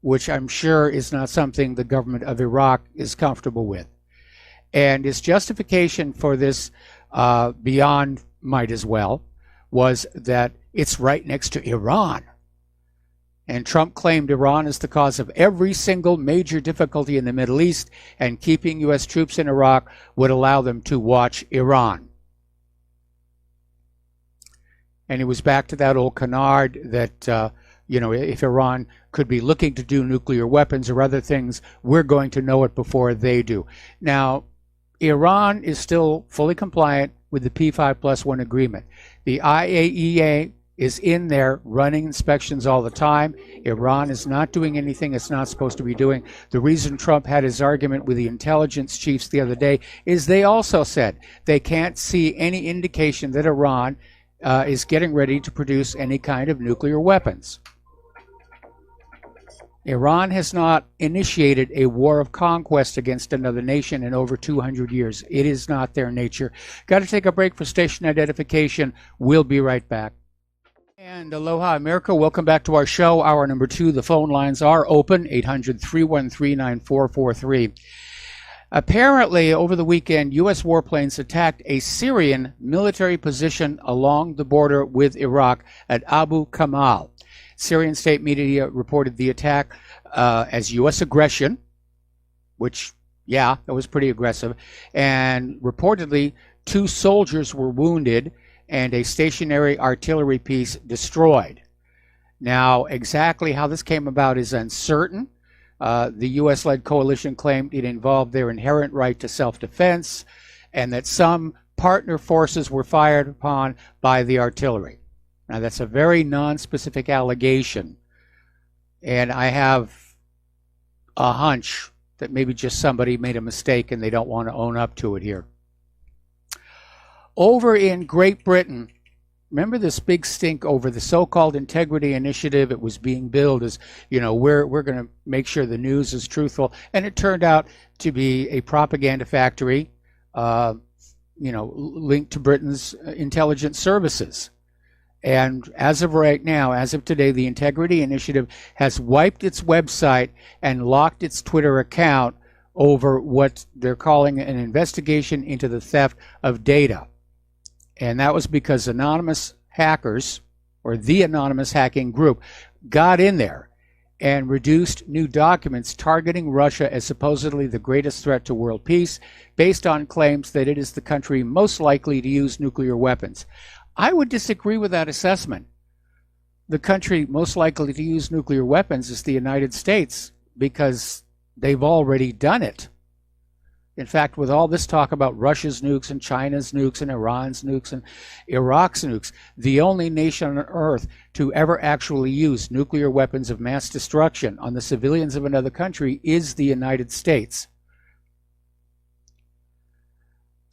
which I'm sure is not something the government of Iraq is comfortable with. And his justification for this, beyond might as well, was that it's right next to Iran. And Trump claimed Iran is the cause of every single major difficulty in the Middle East, and keeping U.S. troops in Iraq would allow them to watch Iran. And it was back to that old canard that, if Iran could be looking to do nuclear weapons or other things, we're going to know it before they do. Now, Iran is still fully compliant with the P5+1 agreement. The IAEA is in there running inspections all the time. Iran is not doing anything it's not supposed to be doing. The reason Trump had his argument with the intelligence chiefs the other day is they also said they can't see any indication that Iran is getting ready to produce any kind of nuclear weapons. Iran has not initiated a war of conquest against another nation in over 200 years. It is not their nature. Got to take a break for station identification. We'll be right back. And aloha, America. Welcome back to our show. Hour number 2. The phone lines are open, 800-313-9443. Apparently, over the weekend, U.S. warplanes attacked a Syrian military position along the border with Iraq at Abu Kamal. Syrian state media reported the attack as U.S. aggression, which, yeah, that was pretty aggressive. And reportedly, 2 soldiers were wounded and a stationary artillery piece destroyed. Now, exactly how this came about is uncertain. The U.S.-led coalition claimed it involved their inherent right to self-defense and that some partner forces were fired upon by the artillery. Now, that's a very non-specific allegation, and I have a hunch that maybe just somebody made a mistake and they don't want to own up to it here. Over in Great Britain, remember this big stink over the so-called integrity initiative? It was being billed as, we're going to make sure the news is truthful, and it turned out to be a propaganda factory, linked to Britain's intelligence services. And as of right now, as of today, the Integrity Initiative has wiped its website and locked its Twitter account over what they're calling an investigation into the theft of data. And that was because anonymous hackers, or the anonymous hacking group, got in there and reduced new documents targeting Russia as supposedly the greatest threat to world peace, based on claims that it is the country most likely to use nuclear weapons. I would disagree with that assessment. The country most likely to use nuclear weapons is the United States, because they've already done it. In fact, with all this talk about Russia's nukes and China's nukes and Iran's nukes and Iraq's nukes, the only nation on earth to ever actually use nuclear weapons of mass destruction on the civilians of another country is the United States.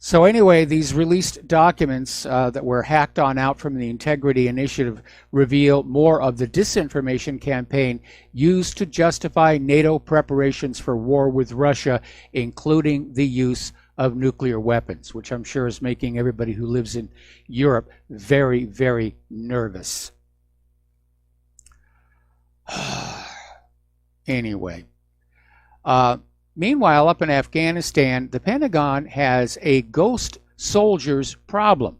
So anyway, these released documents that were hacked on out from the Integrity Initiative reveal more of the disinformation campaign used to justify NATO preparations for war with Russia, including the use of nuclear weapons, which I'm sure is making everybody who lives in Europe very, very nervous. Anyway. Meanwhile, up in Afghanistan, the Pentagon has a ghost soldiers problem.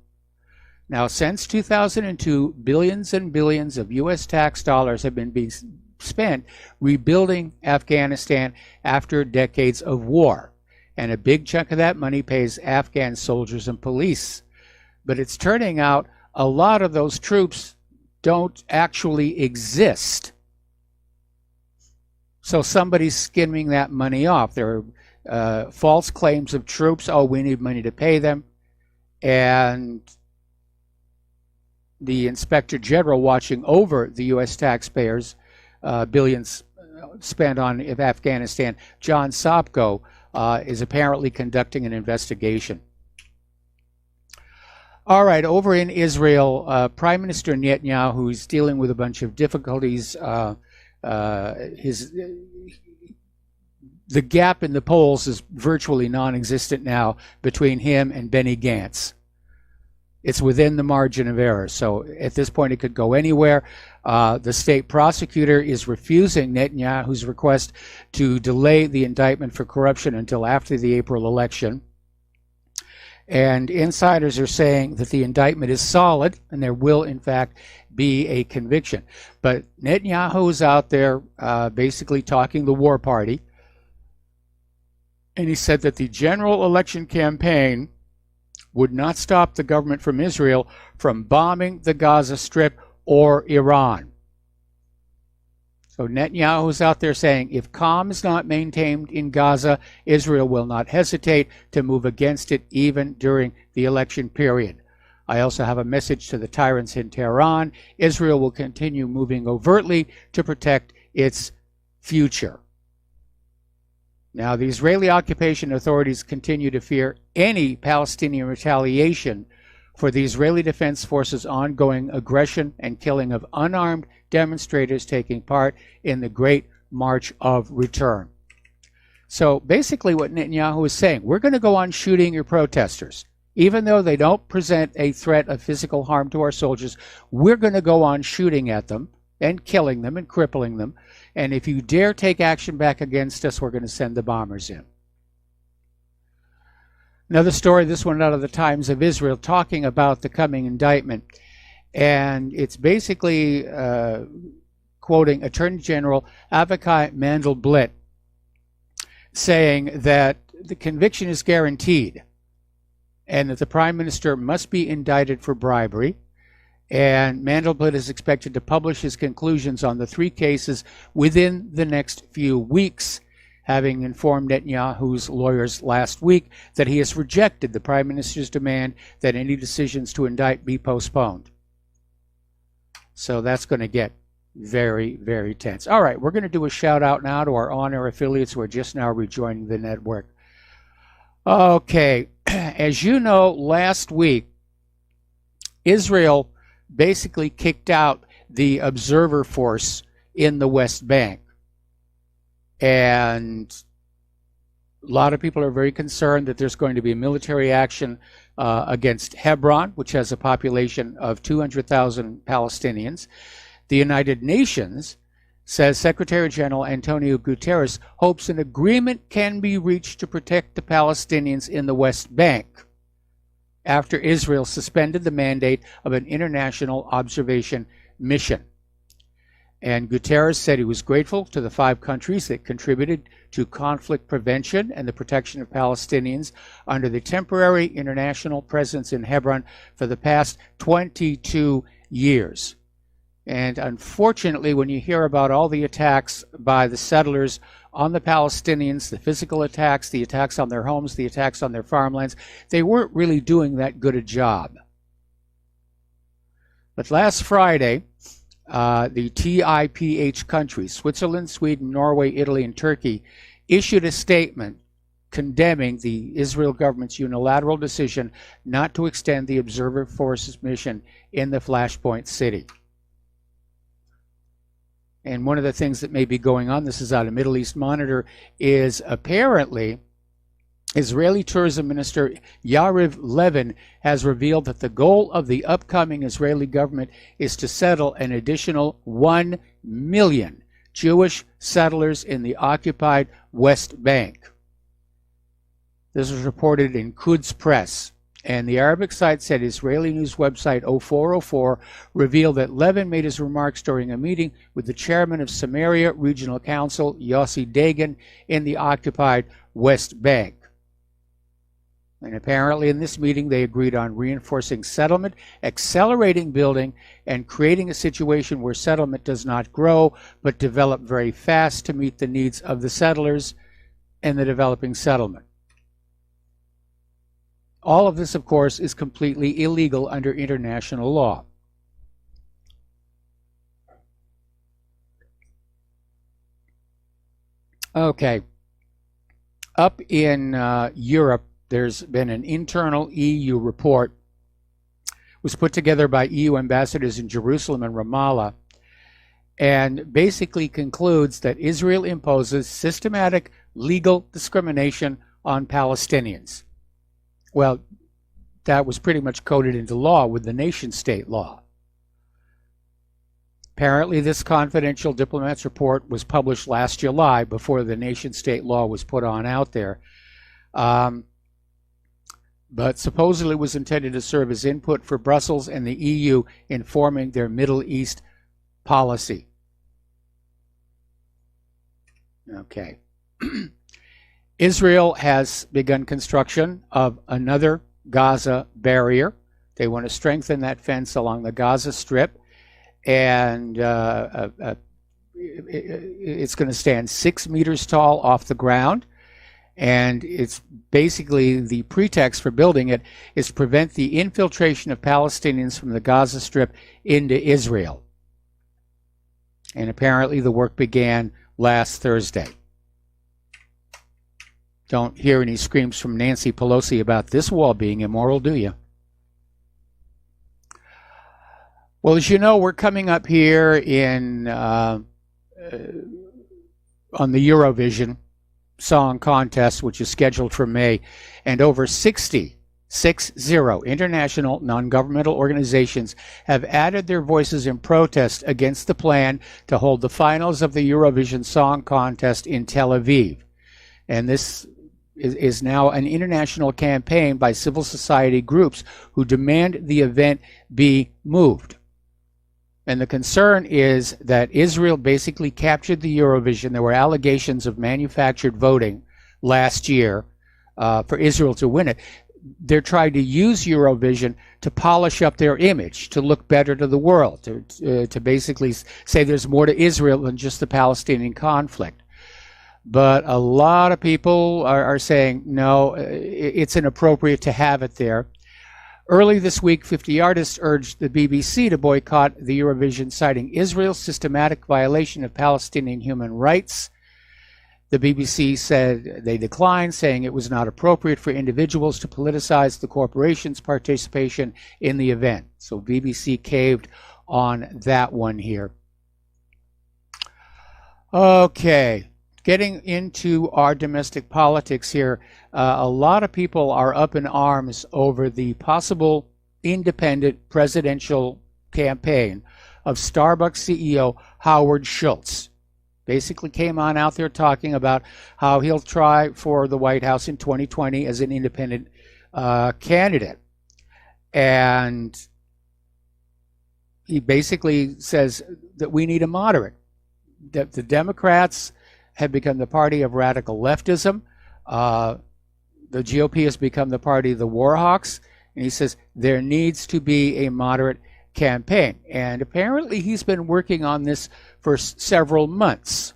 Now, since 2002, billions and billions of U.S. tax dollars have been being spent rebuilding Afghanistan after decades of war. And a big chunk of that money pays Afghan soldiers and police. But it's turning out a lot of those troops don't actually exist. So somebody's skimming that money off. There are false claims of troops. Oh, we need money to pay them. And the Inspector General watching over the U.S. taxpayers, billions spent on Afghanistan, John Sopko, is apparently conducting an investigation. All right, over in Israel, Prime Minister Netanyahu, who's dealing with a bunch of difficulties, the gap in the polls is virtually non-existent now between him and Benny Gantz. It's within the margin of error, so at this point it could go anywhere. The state prosecutor is refusing Netanyahu's request to delay the indictment for corruption until after the April election. And insiders are saying that the indictment is solid and there will, in fact, be a conviction. But Netanyahu is out there basically talking the war party. And he said that the general election campaign would not stop the government from Israel from bombing the Gaza Strip or Iran. So Netanyahu is out there saying if calm is not maintained in Gaza, Israel will not hesitate to move against it even during the election period. I also have a message to the tyrants in Tehran. Israel will continue moving overtly to protect its future. Now, the Israeli occupation authorities continue to fear any Palestinian retaliation for the Israeli Defense Forces' ongoing aggression and killing of unarmed demonstrators taking part in the Great March of Return. So basically what Netanyahu is saying, we're going to go on shooting your protesters. Even though they don't present a threat of physical harm to our soldiers, we're going to go on shooting at them and killing them and crippling them. And if you dare take action back against us, we're going to send the bombers in. Another story, this one out of the Times of Israel, talking about the coming indictment. And it's basically quoting Attorney General Avichai Mandelblit, saying that the conviction is guaranteed and that the Prime Minister must be indicted for bribery. And Mandelblit is expected to publish his conclusions on the three cases within the next few weeks, having informed Netanyahu's lawyers last week that he has rejected the Prime Minister's demand that any decisions to indict be postponed. So that's going to get very, very tense. All right, we're going to do a shout out now to our on-air affiliates who are just now rejoining the network. Okay, as you know, last week, Israel basically kicked out the observer force in the West Bank. And a lot of people are very concerned that there's going to be military action against Hebron, which has a population of 200,000 Palestinians. The United Nations says Secretary General Antonio Guterres hopes an agreement can be reached to protect the Palestinians in the West Bank after Israel suspended the mandate of an international observation mission. And Guterres said he was grateful to the 5 countries that contributed to conflict prevention and the protection of Palestinians under the temporary international presence in Hebron for the past 22 years. And unfortunately, when you hear about all the attacks by the settlers on the Palestinians, the physical attacks, the attacks on their homes, the attacks on their farmlands, they weren't really doing that good a job. But last Friday, the TIPH countries, Switzerland, Sweden, Norway, Italy, and Turkey, issued a statement condemning the Israel government's unilateral decision not to extend the observer forces mission in the Flashpoint city. And one of the things that may be going on, this is out of Middle East Monitor, is apparently Israeli Tourism Minister Yariv Levin has revealed that the goal of the upcoming Israeli government is to settle an additional 1 million Jewish settlers in the occupied West Bank. This was reported in Quds Press. And the Arabic site said Israeli news website 0404 revealed that Levin made his remarks during a meeting with the chairman of Samaria Regional Council, Yossi Dagan, in the occupied West Bank. And apparently in this meeting they agreed on reinforcing settlement, accelerating building, and creating a situation where settlement does not grow but develop very fast to meet the needs of the settlers and the developing settlement. All of this, of course, is completely illegal under international law. Okay. Up in Europe, there's been an internal EU report. It was put together by EU ambassadors in Jerusalem and Ramallah, and basically concludes that Israel imposes systematic legal discrimination on Palestinians. Well, that was pretty much coded into law with the nation-state law. Apparently, this confidential diplomat's report was published last July before the nation-state law was put on out there. But supposedly was intended to serve as input for Brussels and the EU in forming their Middle East policy. Okay. Israel has begun construction of another Gaza barrier. They want to strengthen that fence along the Gaza Strip, and it's going to stand 6 meters tall off the ground, and it's basically the pretext for building it is to prevent the infiltration of Palestinians from the Gaza Strip into Israel. And apparently the work began last Thursday. Don't hear any screams from Nancy Pelosi about this wall being immoral, do you? Well, as you know, we're coming up here in on the Eurovision Song Contest, which is scheduled for May, and over 60 international non-governmental organizations have added their voices in protest against the plan to hold the finals of the Eurovision Song Contest in Tel Aviv. And this is now an international campaign by civil society groups who demand the event be moved. And the concern is that Israel basically captured the Eurovision. There were allegations of manufactured voting last year for Israel to win it. They're trying to use Eurovision to polish up their image, to look better to the world, to basically say there's more to Israel than just the Palestinian conflict. But a lot of people are saying, no, it's inappropriate to have it there. Early this week, 50 artists urged the BBC to boycott the Eurovision, citing Israel's systematic violation of Palestinian human rights. The BBC said they declined, saying it was not appropriate for individuals to politicize the corporation's participation in the event. So BBC caved on that one here. Okay. Getting into our domestic politics here, a lot of people are up in arms over the possible independent presidential campaign of Starbucks CEO Howard Schultz. Basically came on out there talking about how he'll try for the White House in 2020 as an independent candidate. And he basically says that we need a moderate, that the Democrats have become the party of radical leftism. The GOP has become the party of the war hawks. And he says there needs to be a moderate campaign. And apparently he's been working on this for several months,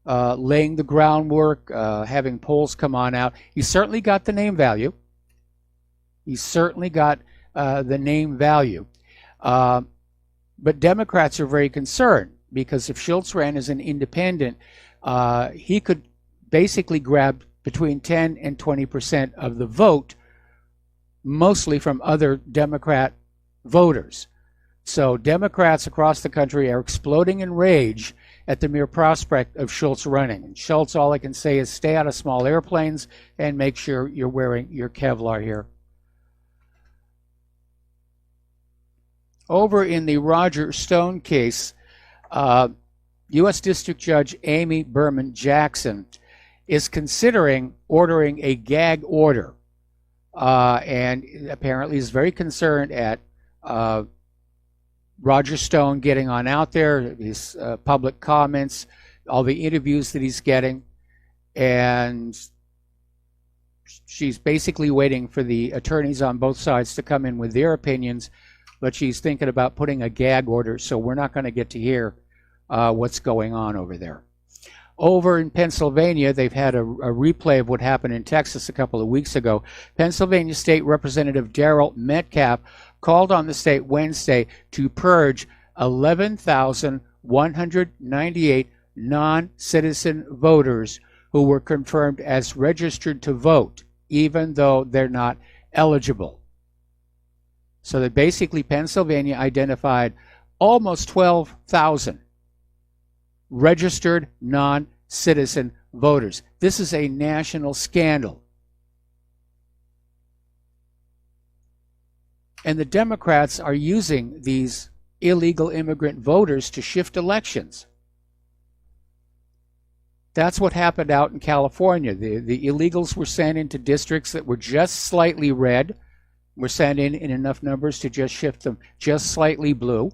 laying the groundwork, having polls come on out. He's certainly got the name value. He's certainly got the name value. But Democrats are very concerned because if Schultz ran as an independent, he could basically grab between 10 and 20% of the vote, mostly from other Democrat voters. So Democrats across the country are exploding in rage at the mere prospect of Schultz running. And Schultz, all I can say is stay out of small airplanes and make sure you're wearing your Kevlar here. Over in the Roger Stone case, U.S. District Judge Amy Berman Jackson is considering ordering a gag order, and apparently is very concerned at Roger Stone getting on out there, his public comments, all the interviews that he's getting, and she's basically waiting for the attorneys on both sides to come in with their opinions, but she's thinking about putting a gag order, so we're not going to get to hear what's going on over there. Over in Pennsylvania, they've had a replay of what happened in Texas a couple of weeks ago. Pennsylvania State Representative Daryl Metcalf called on the state Wednesday to purge 11,198 non-citizen voters who were confirmed as registered to vote, even though they're not eligible. So that basically Pennsylvania identified almost 12,000 registered non-citizen voters. This is a national scandal. And the Democrats are using these illegal immigrant voters to shift elections. That's what happened out in California. The illegals were sent into districts that were just slightly red, were sent in enough numbers to just shift them just slightly blue.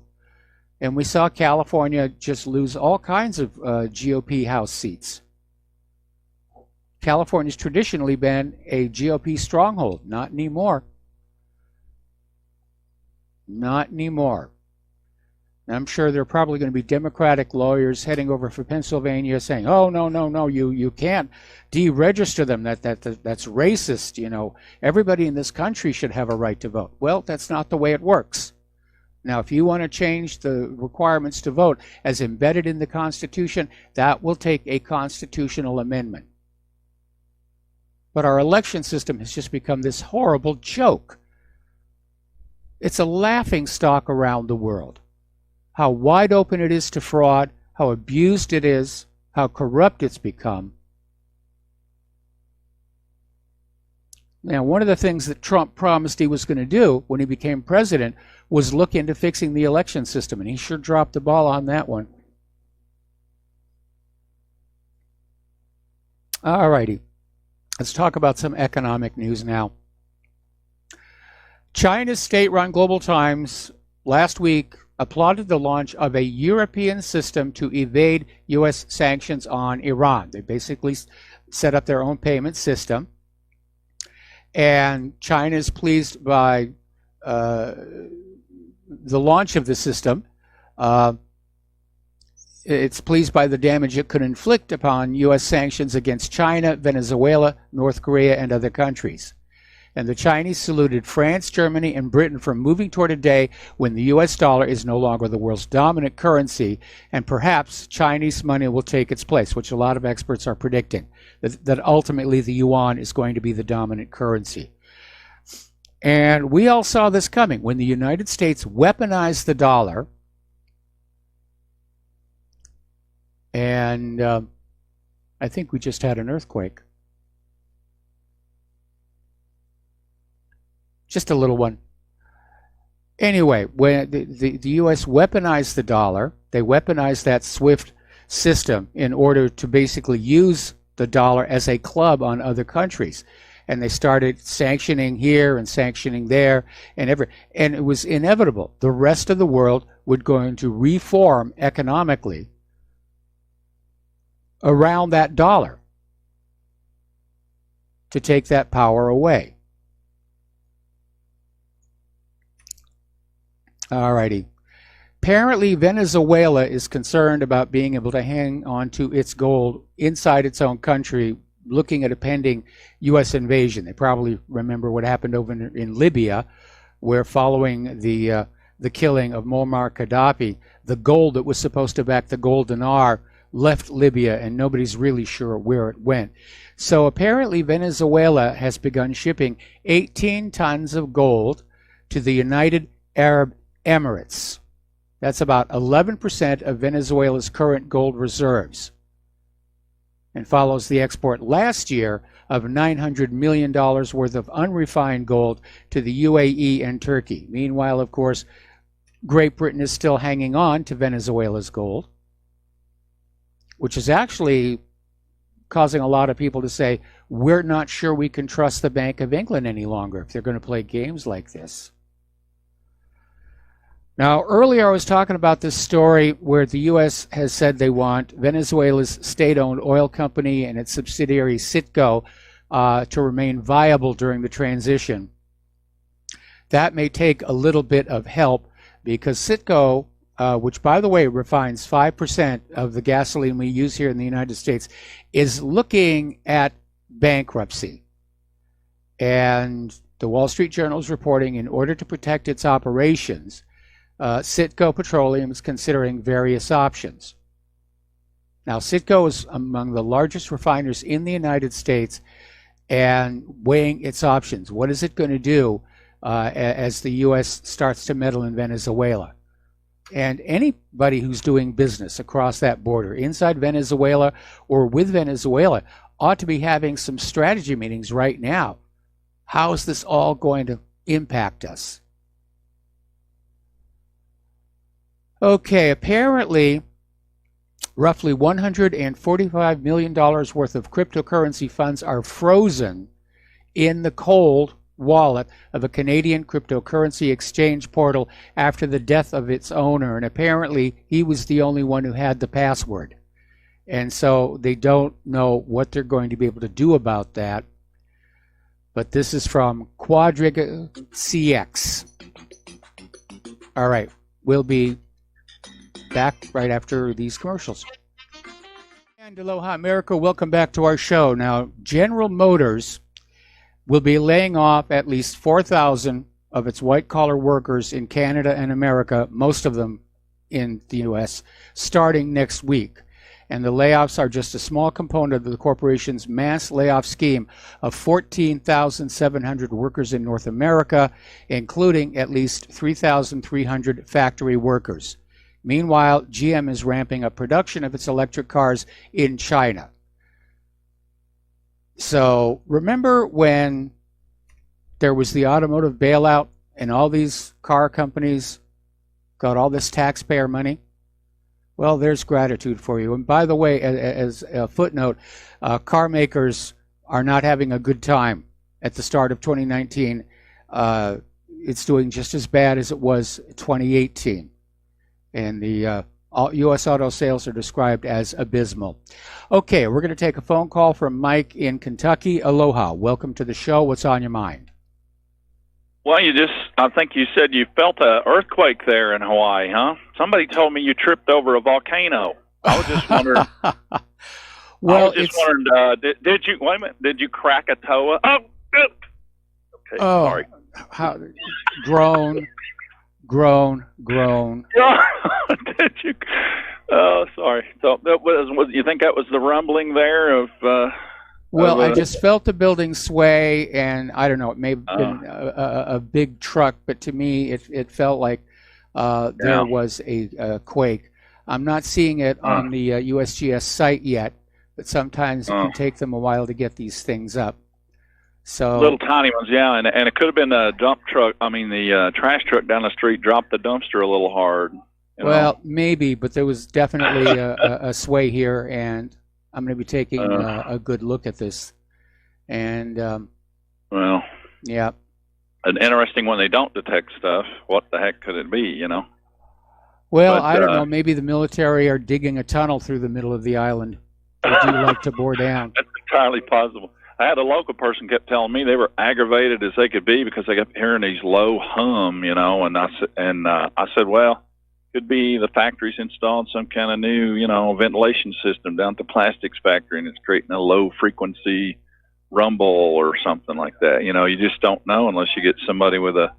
And we saw California just lose all kinds of GOP House seats. California's traditionally been a GOP stronghold. Not anymore. Not anymore. I'm sure there are probably going to be Democratic lawyers heading over for Pennsylvania saying, "Oh, no, you can't deregister them. That's racist. You know, everybody in this country should have a right to vote." Well, that's not the way it works. Now, if you want to change the requirements to vote as embedded in the Constitution, that will take a constitutional amendment. But our election system has just become this horrible joke. It's a laughingstock around the world. How wide open it is to fraud, how abused it is, how corrupt it's become. Now, one of the things that Trump promised he was going to do when he became president was look into fixing the election system, and he sure dropped the ball on that one. All righty. Let's talk about some economic news now. China's state-run Global Times last week applauded the launch of a European system to evade U.S. sanctions on Iran. They basically set up their own payment system. And China is pleased by the launch of the system. It's pleased by the damage it could inflict upon U.S. sanctions against China, Venezuela, North Korea, and other countries. And the Chinese saluted France, Germany, and Britain for moving toward a day when the U.S. dollar is no longer the world's dominant currency, and perhaps Chinese money will take its place, which a lot of experts are predicting, that ultimately the yuan is going to be the dominant currency. And we all saw this coming when the United States weaponized the dollar, and I think we just had an earthquake. Just a little one. Anyway, when the U.S. weaponized the dollar, they weaponized that SWIFT system in order to basically use the dollar as a club on other countries. And they started sanctioning here and sanctioning there and it was inevitable. The rest of the world would going to reform economically around that dollar to take that power away. Alrighty. Apparently, Venezuela is concerned about being able to hang on to its gold inside its own country, looking at a pending U.S. invasion. They probably remember what happened over in Libya, where following the killing of Muammar Gaddafi, the gold that was supposed to back the gold dinar left Libya, and nobody's really sure where it went. So apparently Venezuela has begun shipping 18 tons of gold to the United Arab Emirates. That's about 11% of Venezuela's current gold reserves, and follows the export last year of $900 million worth of unrefined gold to the UAE and Turkey. Meanwhile, of course, Great Britain is still hanging on to Venezuela's gold, which is actually causing a lot of people to say, we're not sure we can trust the Bank of England any longer if they're going to play games like this. Now, earlier I was talking about this story where the U.S. has said they want Venezuela's state-owned oil company and its subsidiary Citgo to remain viable during the transition. That may take a little bit of help because Citgo, which, by the way, refines 5% of the gasoline we use here in the United States, is looking at bankruptcy. And the Wall Street Journal is reporting in order to protect its operations, Citgo Petroleum is considering various options. Now, Citgo is among the largest refiners in the United States and weighing its options. What is it going to do as the U.S. starts to meddle in Venezuela? And anybody who's doing business across that border, inside Venezuela or with Venezuela, ought to be having some strategy meetings right now. How is this all going to impact us? Okay, apparently, roughly $145 million worth of cryptocurrency funds are frozen in the cold wallet of a Canadian cryptocurrency exchange portal after the death of its owner. And apparently, he was the only one who had the password. And so they don't know what they're going to be able to do about that. But this is from Quadriga CX. All right, we'll be back right after these commercials. And aloha, America. Welcome back to our show. Now, General Motors will be laying off at least 4,000 of its white-collar workers in Canada and America, most of them in the U.S., starting next week. And the layoffs are just a small component of the corporation's mass layoff scheme of 14,700 workers in North America, including at least 3,300 factory workers. Meanwhile, GM is ramping up production of its electric cars in China. So remember when there was the automotive bailout and all these car companies got all this taxpayer money? Well, there's gratitude for you. And by the way, as a footnote, car makers are not having a good time at the start of 2019. It's doing just as bad as it was 2018. And the U.S. auto sales are described as abysmal. Okay, we're going to take a phone call from Mike in Kentucky. Aloha. Welcome to the show. What's on your mind? Well, I think you said you felt an earthquake there in Hawaii, huh? Somebody told me you tripped over a volcano. I was just wondering. Well, did you, wait a minute, did you crack a toe? Oh, good. Okay, sorry. Groan. Did you? Oh, sorry. So that was you think that was the rumbling there of? Well, I just felt the building sway, and I don't know. It may have been a big truck, but to me, it felt like there was a quake. I'm not seeing it on the USGS site yet, but sometimes it can take them a while to get these things up. So little tiny ones, yeah, and it could have been a dump truck. I mean, the trash truck down the street dropped the dumpster a little hard. Well, maybe, but there was definitely a sway here, and I'm going to be taking a good look at this. And well, yeah, an interesting when they don't detect stuff. What the heck could it be? You know? Well, but, I don't know. Maybe the military are digging a tunnel through the middle of the island. They do like to bore down. That's entirely possible. I had a local person kept telling me they were aggravated as they could be because they kept hearing these low hum, you know. And I said, well, could be the factory's installed some kind of new, you know, ventilation system down at the plastics factory, and it's creating a low frequency rumble or something like that. You know, you just don't know unless you get somebody with a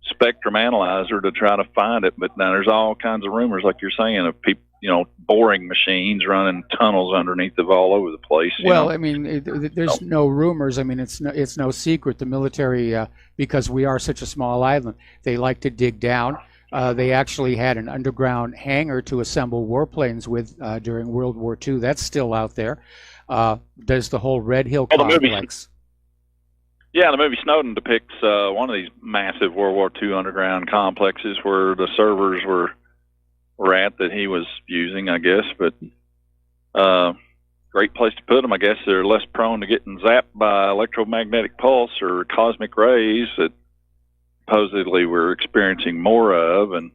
spectrum analyzer to try to find it. But now there's all kinds of rumors, like you're saying, of boring machines running tunnels underneath of all over the place. Well, I mean, there's no rumors. I mean, it's no secret. The military, because we are such a small island, they like to dig down. They actually had an underground hangar to assemble warplanes with during World War II. That's still out there. There's the whole Red Hill complex. Yeah, the movie Snowden depicts one of these massive World War II underground complexes where the servers were at that he was using, I guess. But great place to put them. I guess they're less prone to getting zapped by electromagnetic pulse or cosmic rays that supposedly we're experiencing more of. And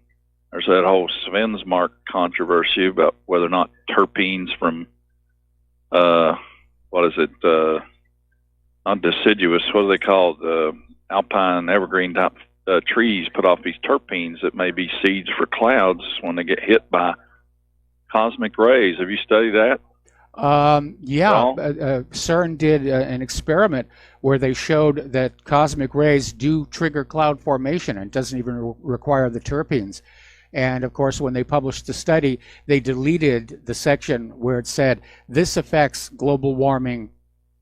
there's that whole Svensmark controversy about whether or not terpenes from not deciduous, what are they called? Alpine evergreen type trees put off these terpenes that may be seeds for clouds when they get hit by cosmic rays. Have you studied that? CERN did an experiment where they showed that cosmic rays do trigger cloud formation and doesn't even require the terpenes. And of course, when they published the study, they deleted the section where it said, this affects global warming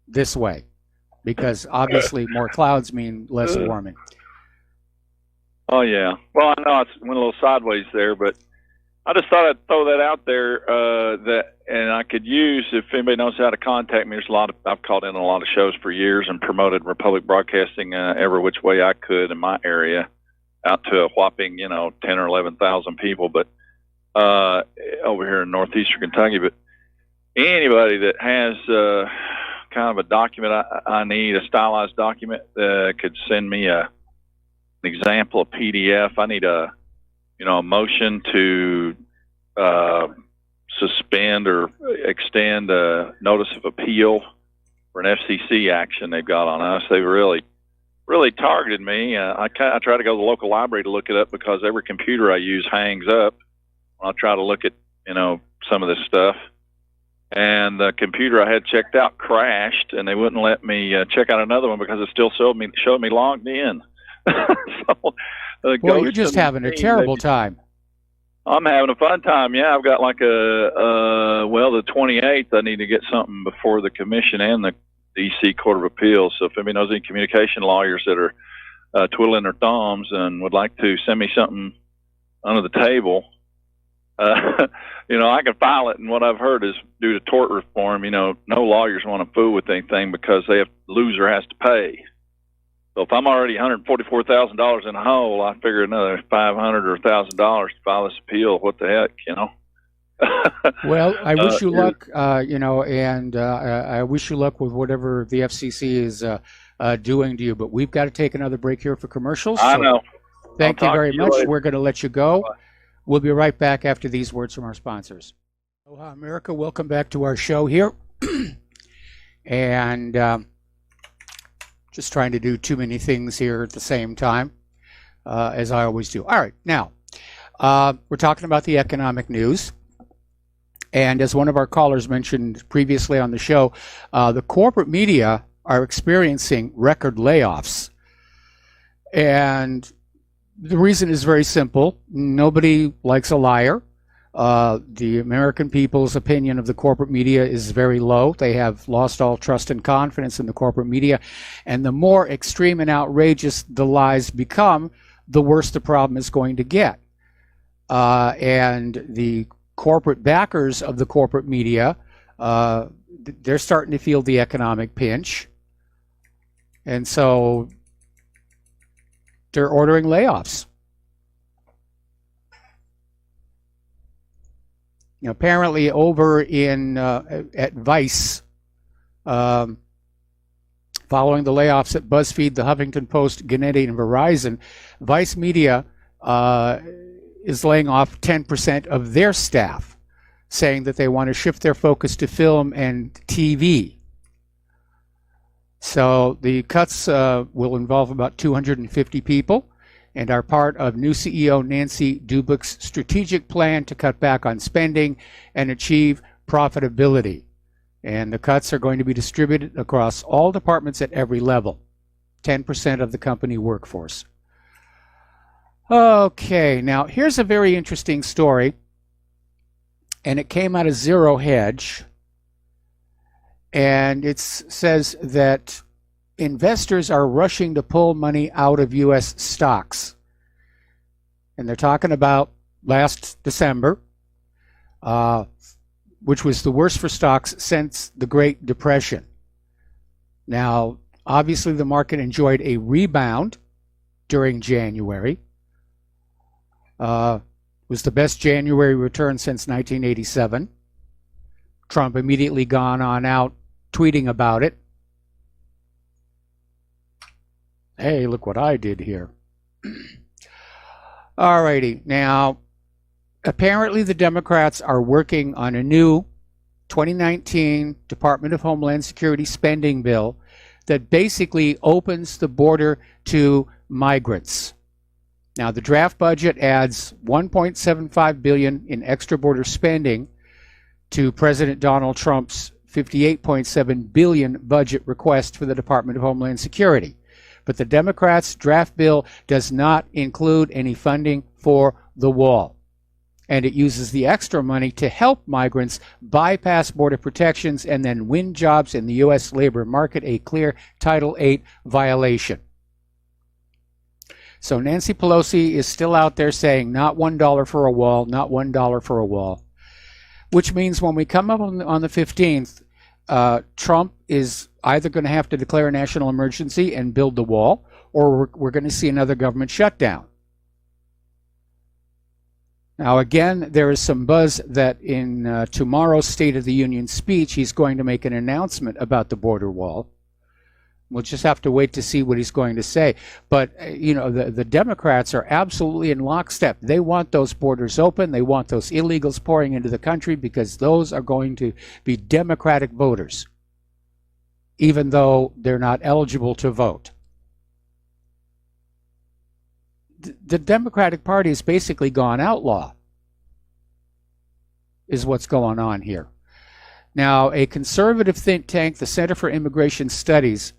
this way, because obviously more clouds mean less warming. Oh, yeah. Well, I know I went a little sideways there, but I just thought I'd throw that out there and I could use, if anybody knows how to contact me, I've called in a lot of shows for years and promoted Republic Broadcasting every which way I could in my area, out to a whopping, 10 or 11,000 people, but over here in northeastern Kentucky. But anybody that has kind of a document I need, a stylized document, could send me an example, a PDF. I need a motion to suspend or extend a notice of appeal for an FCC action they've got on us. They've really targeted me. I try to go to the local library to look it up because every computer I use hangs up when I try to look at, some of this stuff. And the computer I had checked out crashed, and they wouldn't let me check out another one because it still showed me logged in. So, well, you're just having a terrible time. I'm having a fun time. Yeah, I've got like the 28th, I need to get something before the commission and the D.C. Court of Appeals. So if anybody knows any communication lawyers that are twiddling their thumbs and would like to send me something under the table, I can file it. And what I've heard is due to tort reform, no lawyers want to fool with anything because the loser has to pay. So if I'm already $144,000 in a hole, I figure another $500 or $1,000 to file this appeal. What the heck, Well, I wish you luck, and I wish you luck with whatever the FCC is doing to you. But we've got to take another break here for commercials. I know. Thank you very much. We're going to let you go. Bye. We'll be right back after these words from our sponsors. Aloha, America. Welcome back to our show here. And just trying to do too many things here at the same time, as I always do. All right. Now, we're talking about the economic news. And as one of our callers mentioned previously on the show, the corporate media are experiencing record layoffs. And the reason is very simple. Nobody likes a liar. The American people's opinion of the corporate media is very low. They have lost all trust and confidence in the corporate media. And the more extreme and outrageous the lies become, the worse the problem is going to get. And the corporate backers of the corporate media, they're starting to feel the economic pinch. And so they're ordering layoffs. Apparently over at Vice, following the layoffs at BuzzFeed, the Huffington Post, Gannett, and Verizon, Vice Media is laying off 10% of their staff, saying that they want to shift their focus to film and TV. So the cuts will involve about 250 people and are part of new CEO Nancy Dubuc's strategic plan to cut back on spending and achieve profitability. And the cuts are going to be distributed across all departments at every level, 10% of the company workforce. Okay, now here's a very interesting story. and it came out of Zero Hedge, and it says that investors are rushing to pull money out of U.S. stocks. And they're talking about last December, which was the worst for stocks since the Great Depression. Now, obviously, the market enjoyed a rebound during January. It was the best January return since 1987. Trump immediately gone on out tweeting about it. Hey, look what I did here. Alrighty, now, apparently the Democrats are working on a new 2019 Department of Homeland Security spending bill that basically opens the border to migrants. Now, the draft budget adds $1.75 billion in extra border spending to President Donald Trump's $58.7 billion budget request for the Department of Homeland Security. But the Democrats' draft bill does not include any funding for the wall. And it uses the extra money to help migrants bypass border protections and then win jobs in the U.S. labor market, a clear Title VIII violation. So Nancy Pelosi is still out there saying not $1 for a wall, not $1 for a wall, which means when we come up on the 15th, Trump is either going to have to declare a national emergency and build the wall, or we're going to see another government shutdown. Now, again, there is some buzz that in tomorrow's State of the Union speech, he's going to make an announcement about the border wall. We'll just have to wait to see what he's going to say. But, you know, the Democrats are absolutely in lockstep. They want those borders open. They want those illegals pouring into the country because those are going to be Democratic voters, even though they're not eligible to vote. The Democratic Party has basically gone outlaw, is what's going on here. Now, a conservative think tank, the Center for Immigration Studies,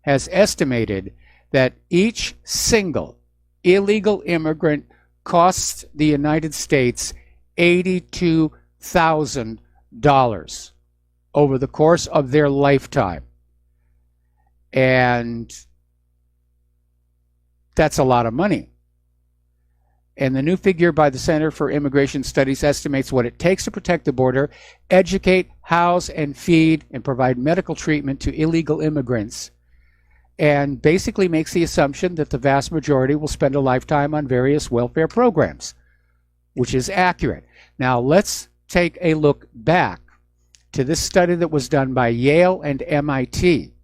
has estimated that each single illegal immigrant costs the United States $82,000 over the course of their lifetime. And that's a lot of money. And the new figure by the Center for Immigration Studies estimates what it takes to protect the border, educate, house, and feed, and provide medical treatment to illegal immigrants, and basically makes the assumption that the vast majority will spend a lifetime on various welfare programs, which is accurate. Now, let's take a look back to this study that was done by Yale and MIT,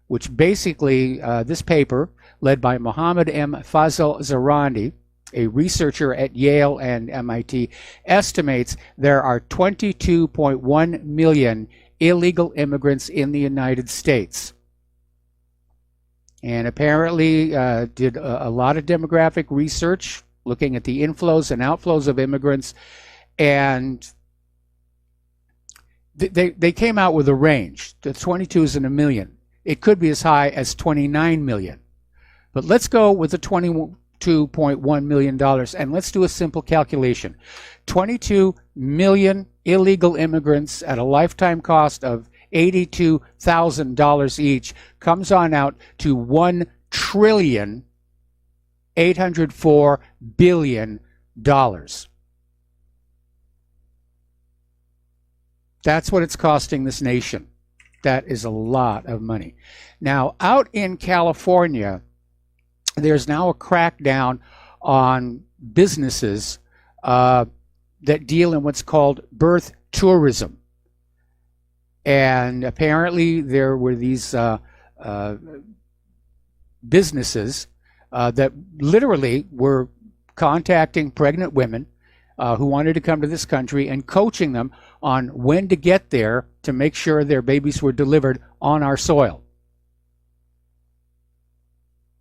which basically, this paper, led by Mohammed M. Fazal Zarandi, a researcher at Yale and MIT, estimates there are 22.1 million illegal immigrants in the United States. And apparently did a lot of demographic research looking at the inflows and outflows of immigrants. And they came out with a range. The 22 isn't a million. It could be as high as 29 million. But let's go with the $22.1 million, and let's do a simple calculation. 22 million illegal immigrants at a lifetime cost of $82,000 each comes on out to $1,804 billion. That's what it's costing this nation. That is a lot of money. Now, out in California, there's now a crackdown on businesses that deal in what's called birth tourism. And apparently there were these businesses that literally were contacting pregnant women who wanted to come to this country and coaching them on when to get there to make sure their babies were delivered on our soil.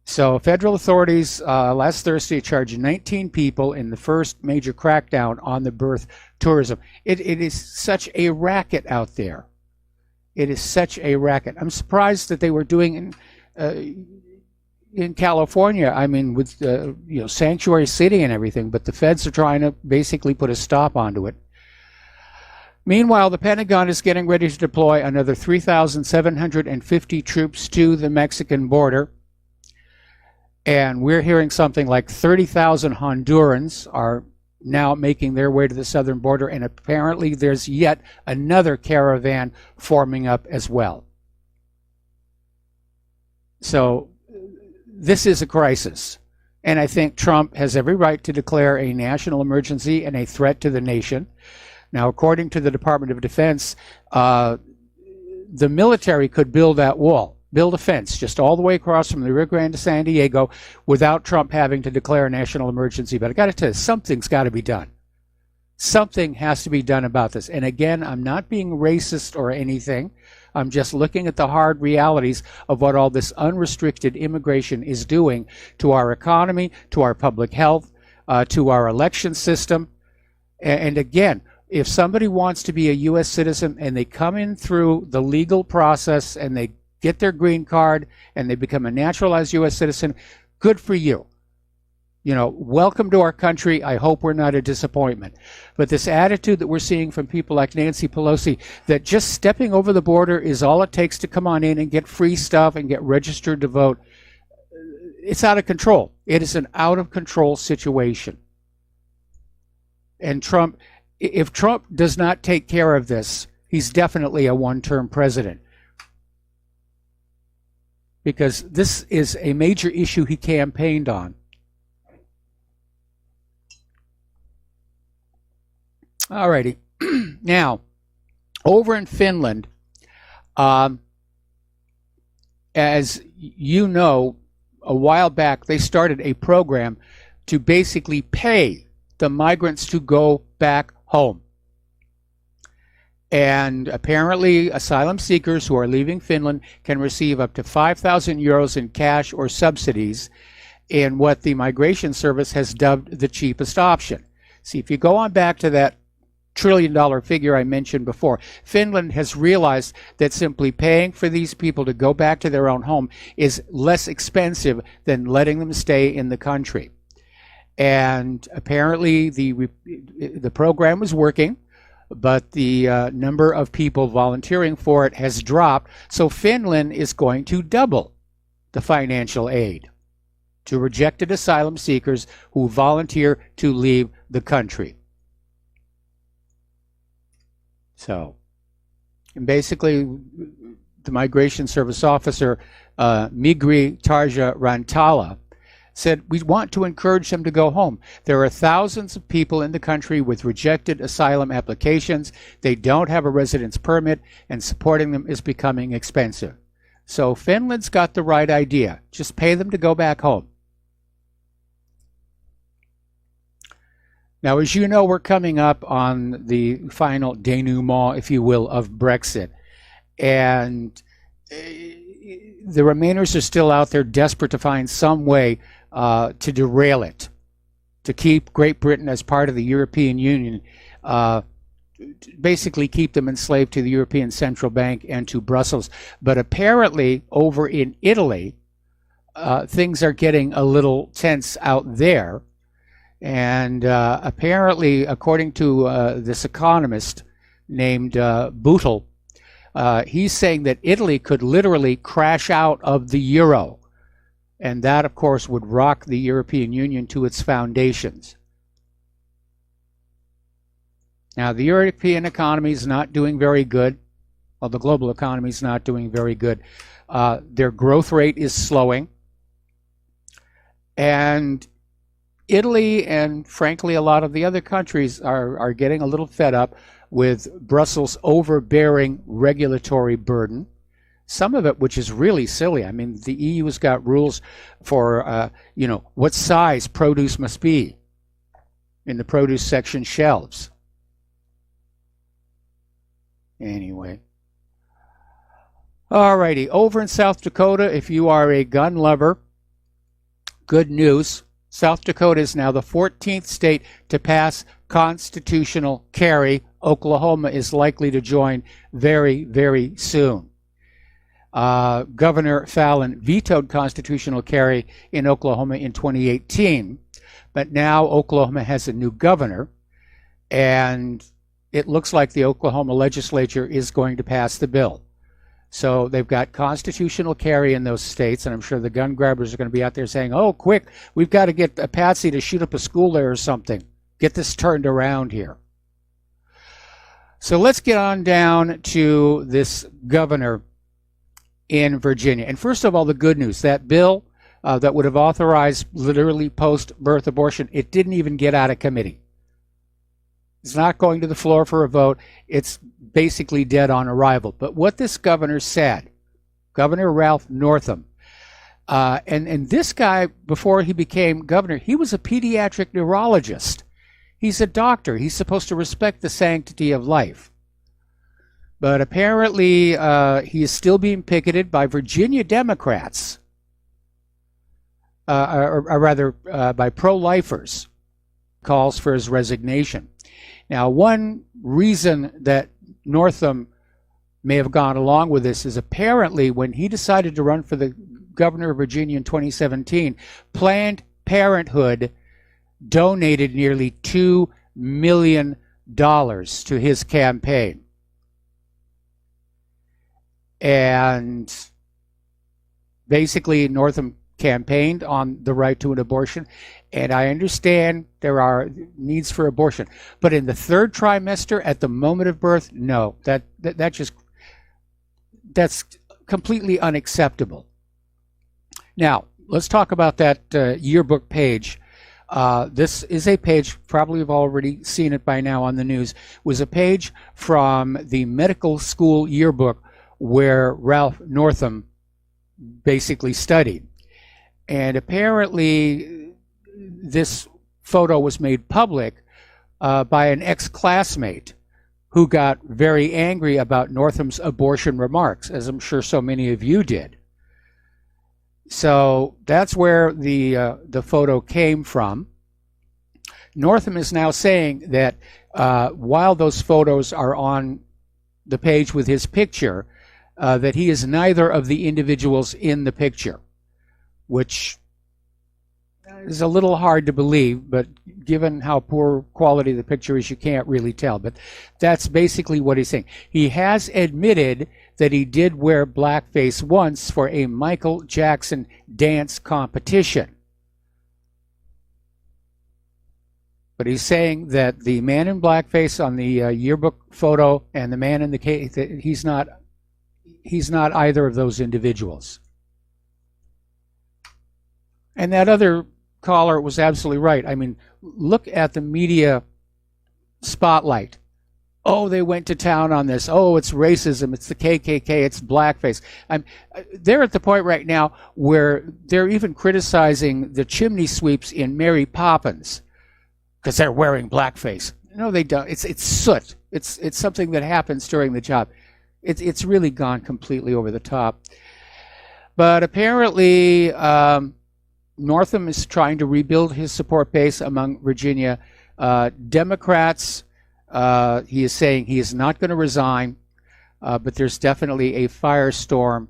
So federal authorities last Thursday charged 19 people in the first major crackdown on the birth tourism. It is such a racket out there. It is such a racket. I'm surprised that they were doing in California. I mean, with Sanctuary City and everything, but the feds are trying to basically put a stop onto it. Meanwhile, the Pentagon is getting ready to deploy another 3,750 troops to the Mexican border. And we're hearing something like 30,000 Hondurans are now making their way to the southern border, and apparently there's yet another caravan forming up as well. So this is a crisis, and I think Trump has every right to declare a national emergency and a threat to the nation. Now, according to the Department of Defense, the military could build that wall, build a fence just all the way across from the Rio Grande to San Diego without Trump having to declare a national emergency. But I got to tell you, something's got to be done. Something has to be done about this. And again, I'm not being racist or anything. I'm just looking at the hard realities of what all this unrestricted immigration is doing to our economy, to our public health, to our election system. And again, if somebody wants to be a U.S. citizen and they come in through the legal process and they get their green card and they become a naturalized U.S. citizen, good for you. You know, welcome to our country. I hope we're not a disappointment. But this attitude that we're seeing from people like Nancy Pelosi, that just stepping over the border is all it takes to come on in and get free stuff and get registered to vote, it's out of control. It is an out of control situation. And Trump, if Trump does not take care of this, he's definitely a one-term president. Because this is a major issue he campaigned on. Alrighty. Now, over in Finland, as you know, a while back they started a program to basically pay the migrants to go back home. And apparently asylum seekers who are leaving Finland can receive up to 5,000 euros in cash or subsidies in what the Migration Service has dubbed the cheapest option. See, if you go on back to that $1 trillion figure I mentioned before, Finland has realized that simply paying for these people to go back to their own home is less expensive than letting them stay in the country. And apparently the program was working, but the number of people volunteering for it has dropped. So Finland is going to double the financial aid to rejected asylum seekers who volunteer to leave the country. So, and basically, the Migration Service officer, Migri Tarja Rantala, said, we want to encourage them to go home. There are thousands of people in the country with rejected asylum applications. They don't have a residence permit, and supporting them is becoming expensive. So Finland's got the right idea. Just pay them to go back home. Now, as you know, we're coming up on the final denouement, if you will, of Brexit. And the Remainers are still out there desperate to find some way to derail it, to keep Great Britain as part of the European Union, basically keep them enslaved to the European Central Bank and to Brussels. But apparently, over in Italy, things are getting a little tense out there. And apparently, according to this economist named Bootle, he's saying that Italy could literally crash out of the euro. And that, of course, would rock the European Union to its foundations. Now, the European economy is not doing very good. Well, the global economy is not doing very good. Their growth rate is slowing. And Italy and, frankly, a lot of the other countries are getting a little fed up with Brussels' overbearing regulatory burden. Some of it which is really silly. I mean, the EU's got rules for, what size produce must be in the produce section shelves. Anyway. Alrighty, over in South Dakota, if you are a gun lover, good news. South Dakota is now the 14th state to pass constitutional carry. Oklahoma is likely to join very, very soon. Governor Fallin vetoed constitutional carry in Oklahoma in 2018, but now Oklahoma has a new governor, and it looks like the Oklahoma legislature is going to pass the bill. So they've got constitutional carry in those states, and I'm sure the gun grabbers are going to be out there saying, oh, quick, we've got to get a patsy to shoot up a school there or something. Get this turned around here. So let's get on down to this governor in Virginia. And first of all, the good news, that bill that would have authorized literally post-birth abortion, it didn't even get out of committee. It's not going to the floor for a vote. It's basically dead on arrival. But what this governor said, Governor Ralph Northam, and this guy, before he became governor, he was a pediatric neurologist. He's a doctor. He's supposed to respect the sanctity of life. But apparently he is still being picketed by Virginia Democrats, or rather by pro-lifers, calls for his resignation. Now, one reason that Northam may have gone along with this is apparently when he decided to run for the governor of Virginia in 2017, Planned Parenthood donated nearly $2 million to his campaign. And basically, Northam campaigned on the right to an abortion, and I understand there are needs for abortion, but in the third trimester at the moment of birth, no, that's completely unacceptable. Now, let's talk about that yearbook page. This is a page, probably you've already seen it by now on the news, was a page from the medical school yearbook where Ralph Northam basically studied. And apparently this photo was made public by an ex-classmate who got very angry about Northam's abortion remarks, as I'm sure so many of you did. So that's where the photo came from. Northam is now saying that while those photos are on the page with his picture, that he is neither of the individuals in the picture, which is a little hard to believe, but given how poor quality the picture is, you can't really tell. But that's basically what he's saying. He has admitted that he did wear blackface once for a Michael Jackson dance competition. But he's saying that the man in blackface on the yearbook photo and the man in the case, he's not either of those individuals. And that other caller was absolutely right. I mean, look at the media spotlight. Oh, they went to town on this. Oh, it's racism. It's the KKK. It's blackface. They're at the point right now where they're even criticizing the chimney sweeps in Mary Poppins because they're wearing blackface. No, they don't. It's soot. It's something that happens during the job. It's really gone completely over the top. But apparently, Northam is trying to rebuild his support base among Virginia Democrats. He is saying he is not going to resign, but there's definitely a firestorm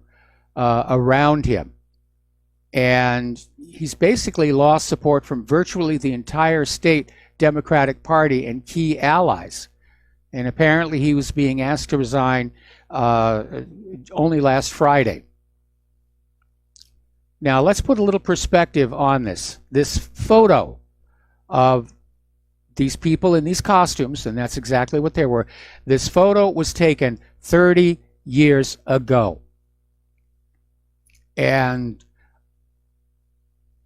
around him. And he's basically lost support from virtually the entire state Democratic Party and key allies. And apparently he was being asked to resign only last Friday. Now, let's put a little perspective on this. This photo of these people in these costumes, and that's exactly what they were. This photo was taken 30 years ago. And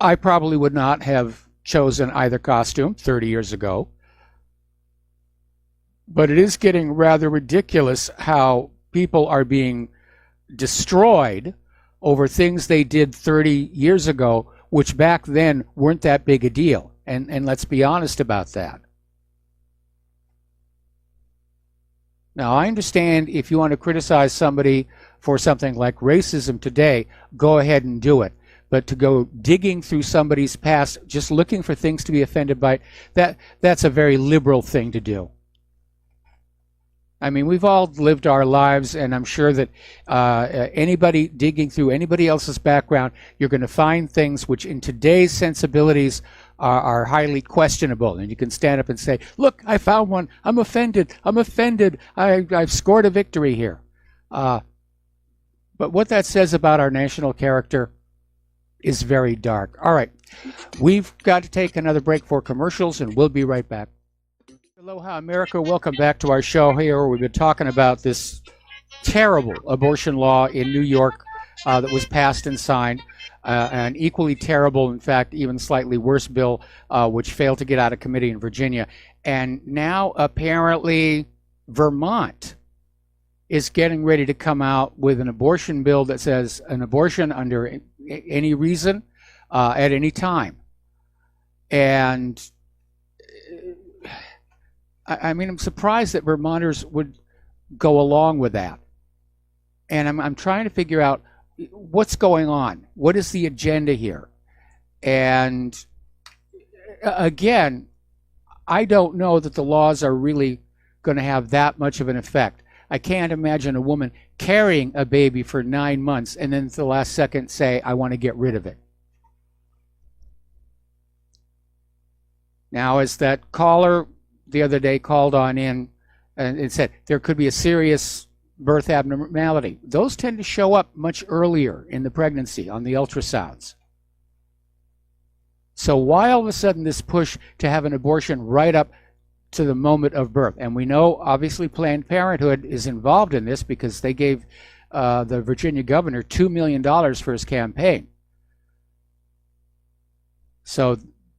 I probably would not have chosen either costume 30 years ago. But it is getting rather ridiculous how people are being destroyed over things they did 30 years ago, which back then weren't that big a deal. And let's be honest about that. Now, I understand if you want to criticize somebody for something like racism today, go ahead and do it. But to go digging through somebody's past, just looking for things to be offended by, that's a very liberal thing to do. I mean, we've all lived our lives, and I'm sure that anybody digging through anybody else's background, you're going to find things which in today's sensibilities are highly questionable. And you can stand up and say, look, I found one. I'm offended. I'm offended. I've scored a victory here. But what that says about our national character is very dark. All right. We've got to take another break for commercials, and we'll be right back. Aloha, America. Welcome back to our show here. We've been talking about this terrible abortion law in New York that was passed and signed. An equally terrible, in fact, even slightly worse bill, which failed to get out of committee in Virginia. And now apparently Vermont is getting ready to come out with an abortion bill that says an abortion under any reason at any time. And I mean, I'm surprised that Vermonters would go along with that. And I'm trying to figure out what's going on. What is the agenda here? And again, I don't know that the laws are really going to have that much of an effect. I can't imagine a woman carrying a baby for 9 months and then at the last second say, I want to get rid of it. Now, as that caller the other day called on in and said there could be a serious birth abnormality, those tend to show up much earlier in the pregnancy on the ultrasounds. So why all of a sudden this push to have an abortion right up to the moment of birth? And we know obviously Planned Parenthood is involved in this because they gave the Virginia governor $2 million for his campaign. So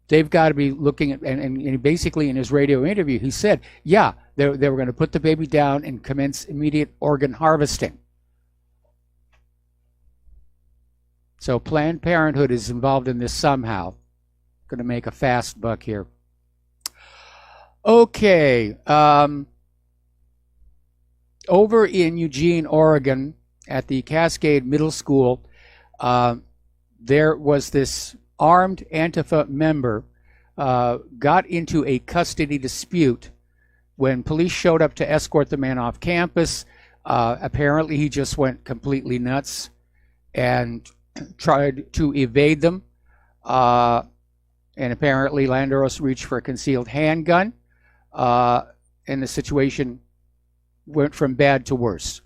they've got to be looking at, and basically in his radio interview, he said, yeah, they were going to put the baby down and commence immediate organ harvesting. So Planned Parenthood is involved in this somehow. Going to make a fast buck here. Okay. Over in Eugene, Oregon, at the Cascade Middle School, there was this armed Antifa member got into a custody dispute when police showed up to escort the man off campus. Apparently he just went completely nuts and tried to evade them. And apparently Landeros reached for a concealed handgun, and the situation went from bad to worse.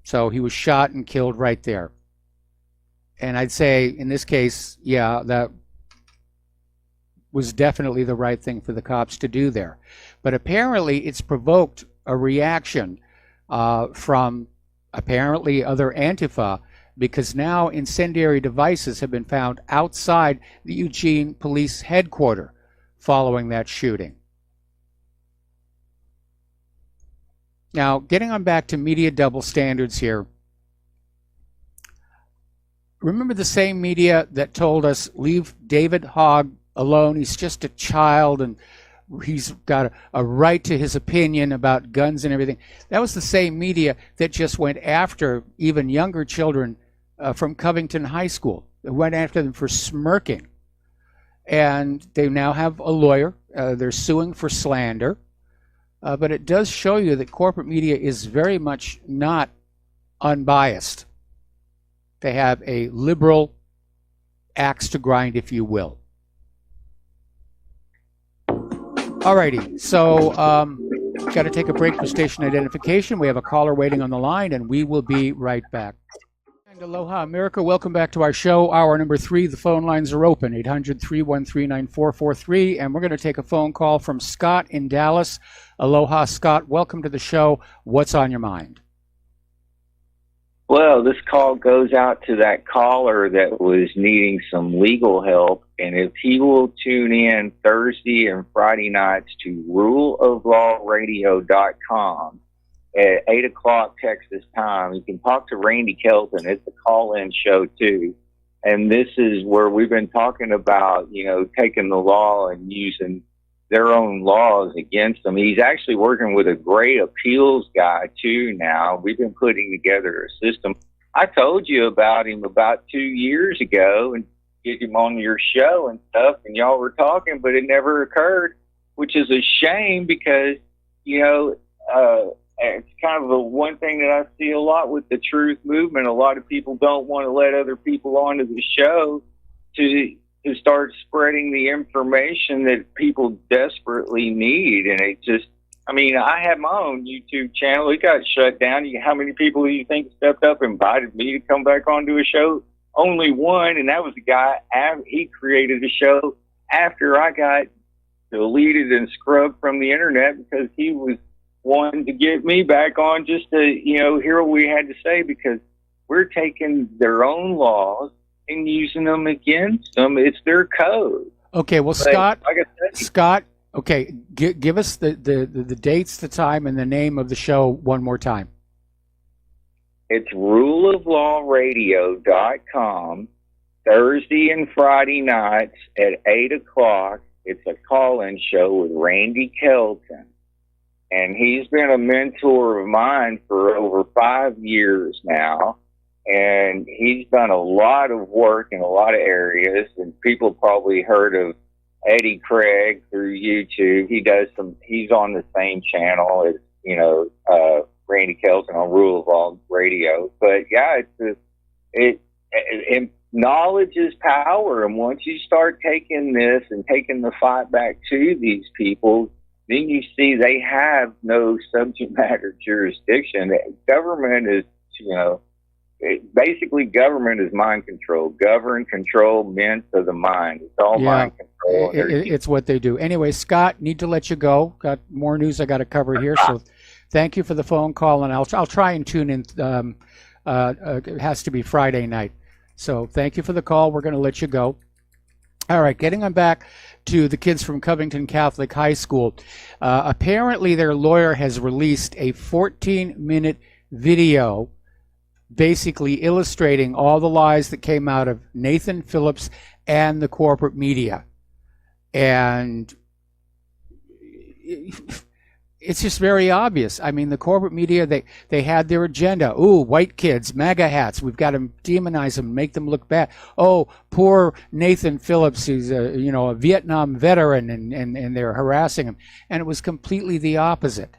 So he was shot and killed right there. And I'd say in this case, yeah, that was definitely the right thing for the cops to do there. But apparently it's provoked a reaction from apparently other Antifa, because now incendiary devices have been found outside the Eugene Police Headquarters following that shooting. Now, getting on back to media double standards here. Remember the same media that told us, leave David Hogg alone, he's just a child and he's got a right to his opinion about guns and everything. That was the same media that just went after even younger children from Covington High School. They went after them for smirking. And they now have a lawyer. They're suing for slander. But it does show you that corporate media is very much not unbiased. They have a liberal axe to grind, if you will. Alrighty, so got to take a break for station identification. We have a caller waiting on the line, and we will be right back. And aloha, America. Welcome back to our show. Hour number 3. The phone lines are open, 800-313-9443. And we're going to take a phone call from Scott in Dallas. Aloha, Scott. Welcome to the show. What's on your mind? Well, this call goes out to that caller that was needing some legal help. And if he will tune in Thursday and Friday nights to ruleoflawradio.com at 8 o'clock Texas time, you can talk to Randy Kelton. It's a call-in show, too. And this is where we've been talking about, taking the law and using their own laws against them. He's actually working with a great appeals guy, too, now. We've been putting together a system. I told you about him about 2 years ago and get him on your show and stuff, and y'all were talking, but it never occurred, which is a shame because it's kind of the one thing that I see a lot with the truth movement. A lot of people don't want to let other people onto the show to start spreading the information that people desperately need. And it just, I mean, I have my own YouTube channel. It got shut down. How many people do you think stepped up and invited me to come back onto a show? Only one, and that was the guy. He created a show after I got deleted and scrubbed from the internet because he was wanting to get me back on just to, hear what we had to say, because we're taking their own laws and using them against them. It's their code. Okay, well, But Scott, like I said, Scott, okay, give us the dates, the time, and the name of the show one more time. it's ruleoflawradio.com, Thursday and Friday nights at 8 o'clock. It's a call-in show with Randy Kelton. And he's been a mentor of mine for over 5 years now. And he's done a lot of work in a lot of areas. And people probably heard of Eddie Craig through YouTube. He's on the same channel as, Randy Kelton on Rule of Law Radio. But yeah, knowledge is power. And once you start taking this and taking the fight back to these people, then you see they have no subject matter jurisdiction. Government is, basically government is mind control. Govern, control, meant of the mind. It's all mind control. It's what they do. Anyway, Scott, need to let you go. Got more news I got to cover here. So thank you for the phone call, and I'll try and tune in. It has to be Friday night. So thank you for the call. We're going to let you go. All right, getting on back to the kids from Covington Catholic High School. Apparently their lawyer has released a 14-minute video basically illustrating all the lies that came out of Nathan Phillips and the corporate media. And it's just very obvious. I mean, the corporate media, they had their agenda. Ooh, white kids, MAGA hats. We've got to demonize them, make them look bad. Oh, poor Nathan Phillips, who's a Vietnam veteran, and they're harassing him. And it was completely the opposite.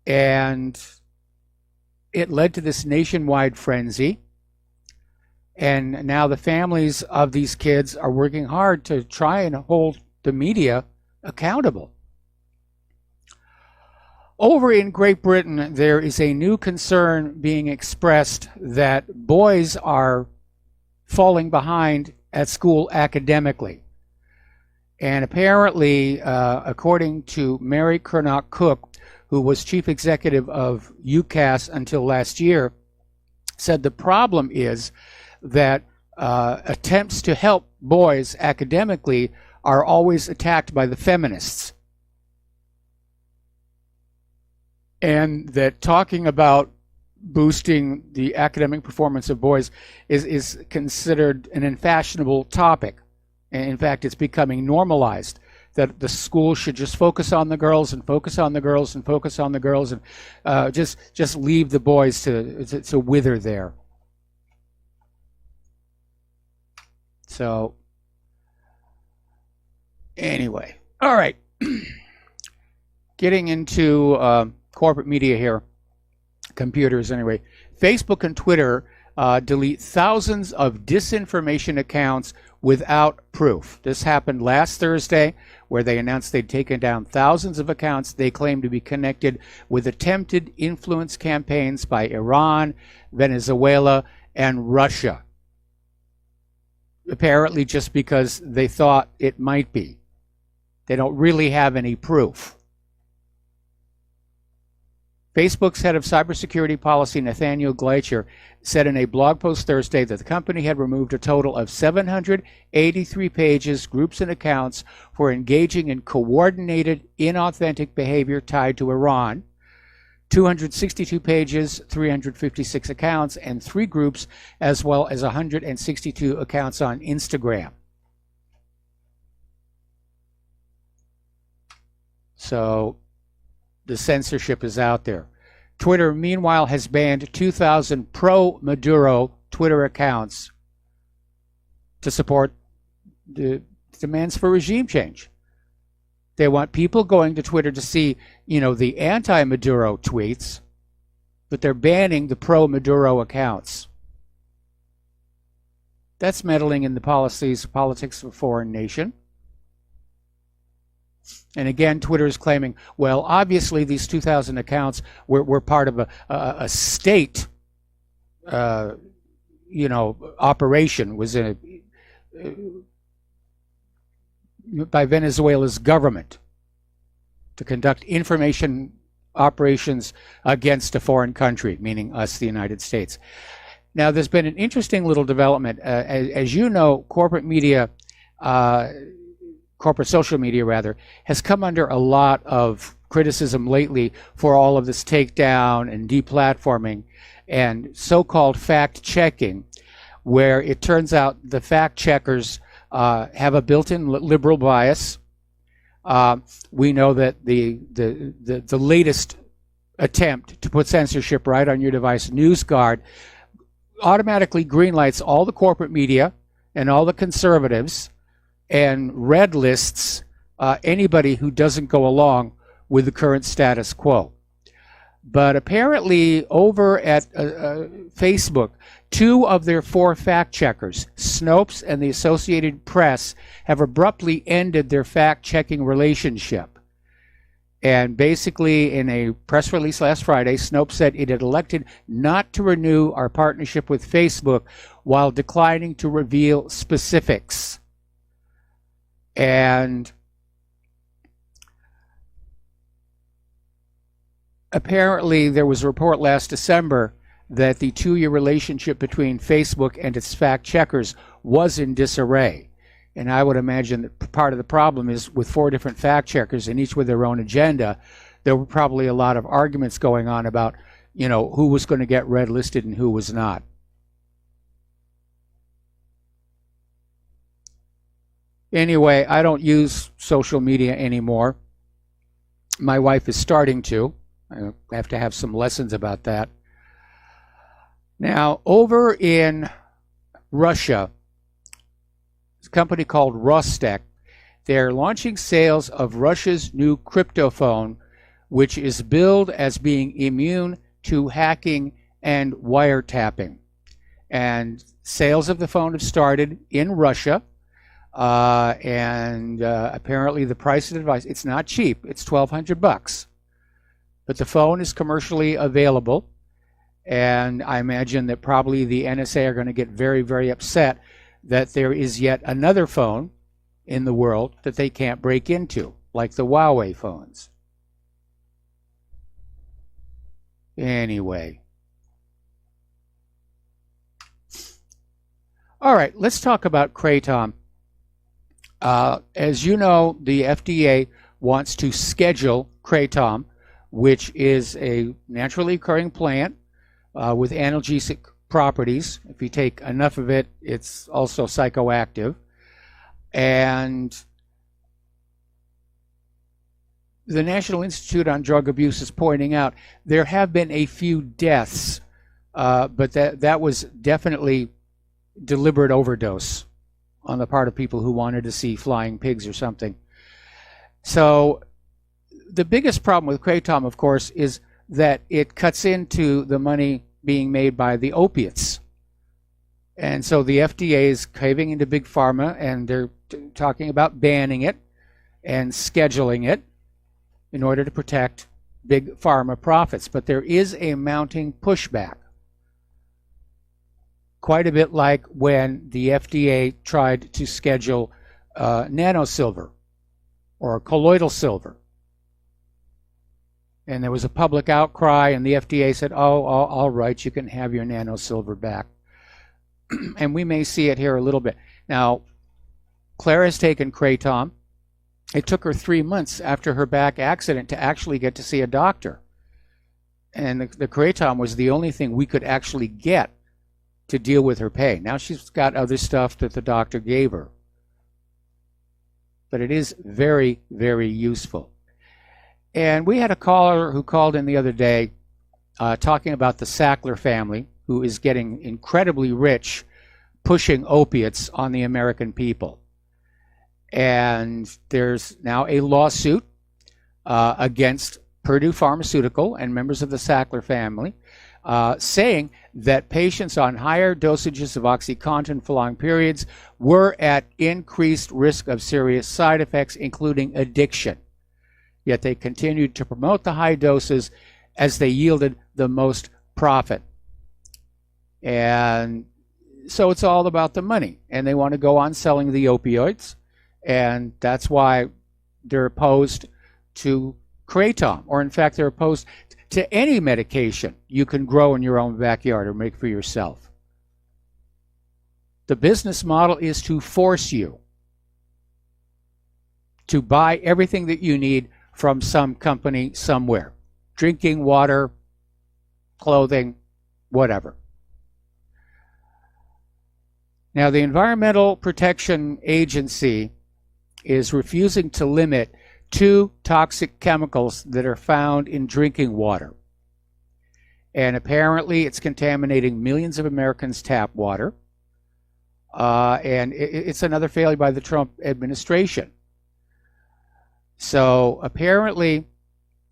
And it led to this nationwide frenzy. And now the families of these kids are working hard to try and hold the media accountable. Over in Great Britain, there is a new concern being expressed that boys are falling behind at school academically. And apparently, according to Mary Curnock Cook, who was chief executive of UCAS until last year, said the problem is that attempts to help boys academically are always attacked by the feminists. And that talking about boosting the academic performance of boys is considered an unfashionable topic. And in fact, it's becoming normalized that the school should just focus on the girls and focus on the girls and focus on the girls and just leave the boys to wither there. So anyway, all right. Getting into corporate media here, computers anyway. Facebook and Twitter delete thousands of disinformation accounts without proof. This happened last Thursday, where they announced they'd taken down thousands of accounts they claim to be connected with attempted influence campaigns by Iran, Venezuela, and Russia. Apparently just because they thought it might be. They don't really have any proof. Facebook's head of cybersecurity policy, Nathaniel Gleicher, said in a blog post Thursday that the company had removed a total of 783 pages, groups, and accounts for engaging in coordinated, inauthentic behavior tied to Iran, 262 pages, 356 accounts, and 3 groups, as well as 162 accounts on Instagram. So the censorship is out there. Twitter, meanwhile, has banned 2,000 pro-Maduro Twitter accounts to support the demands for regime change. They want people going to Twitter to see, the anti-Maduro tweets, but they're banning the pro-Maduro accounts. That's meddling in the politics of a foreign nation. And again, Twitter is claiming, well, obviously these 2,000 accounts were part of a state, operation, was by Venezuela's government to conduct information operations against a foreign country, meaning us, the United States. Now, there's been an interesting little development. As you know, corporate social media rather, has come under a lot of criticism lately for all of this takedown and deplatforming and so-called fact-checking, where it turns out the fact-checkers have a built-in liberal bias. We know that the latest attempt to put censorship right on your device, NewsGuard, automatically greenlights all the corporate media and all the conservatives and red lists anybody who doesn't go along with the current status quo. But apparently over at Facebook, 2 of their 4 fact-checkers, Snopes and the Associated Press, have abruptly ended their fact-checking relationship. And basically, in a press release last Friday, Snopes said it had elected not to renew our partnership with Facebook while declining to reveal specifics. And apparently there was a report last December that the 2-year relationship between Facebook and its fact-checkers was in disarray. And I would imagine that part of the problem is with 4 different fact-checkers and each with their own agenda, there were probably a lot of arguments going on about, who was going to get red listed and who was not. Anyway, I don't use social media anymore. My wife is starting to. I have to have some lessons about that. Now, over in Russia, a company called Rostek, they're launching sales of Russia's new crypto phone, which is billed as being immune to hacking and wiretapping. And sales of the phone have started in Russia. Apparently the price of the device, it's not cheap. It's $1,200. But the phone is commercially available. And I imagine that probably the NSA are going to get very, very upset that there is yet another phone in the world that they can't break into, like the Huawei phones. Anyway. All right, let's talk about Kratom. As you know, the FDA wants to schedule Kratom, which is a naturally occurring plant with analgesic properties. If you take enough of it, it's also psychoactive. And the National Institute on Drug Abuse is pointing out there have been a few deaths, but that was definitely deliberate overdose on the part of people who wanted to see flying pigs or something. So the biggest problem with Kratom, of course, is that it cuts into the money being made by the opiates. And so the FDA is caving into Big Pharma, and they're talking about banning it and scheduling it in order to protect Big Pharma profits. But there is a mounting pushback. Quite a bit like when the FDA tried to schedule nanosilver or colloidal silver. And there was a public outcry, and the FDA said, oh, all right, you can have your nanosilver back. And we may see it here a little bit. Now, Claire has taken Kratom. It took her 3 months after her back accident to actually get to see a doctor. And the Kratom was the only thing we could actually get to deal with her pain. Now she's got other stuff that the doctor gave her. But it is very, very useful. And we had a caller who called in the other day talking about the Sackler family, who is getting incredibly rich pushing opiates on the American people. And there's now a lawsuit against Purdue Pharmaceutical and members of the Sackler family, saying that patients on higher dosages of OxyContin for long periods were at increased risk of serious side effects, including addiction. Yet they continued to promote the high doses as they yielded the most profit. And so it's all about the money, and they want to go on selling the opioids, and that's why they're opposed to kratom, or in fact they're opposed to any medication you can grow in your own backyard or make for yourself. The business model is to force you to buy everything that you need from some company somewhere. Drinking water, clothing, whatever. Now, the Environmental Protection Agency is refusing to limit 2 toxic chemicals that are found in drinking water. And apparently it's contaminating millions of Americans' tap water. And it's another failure by the Trump administration. So apparently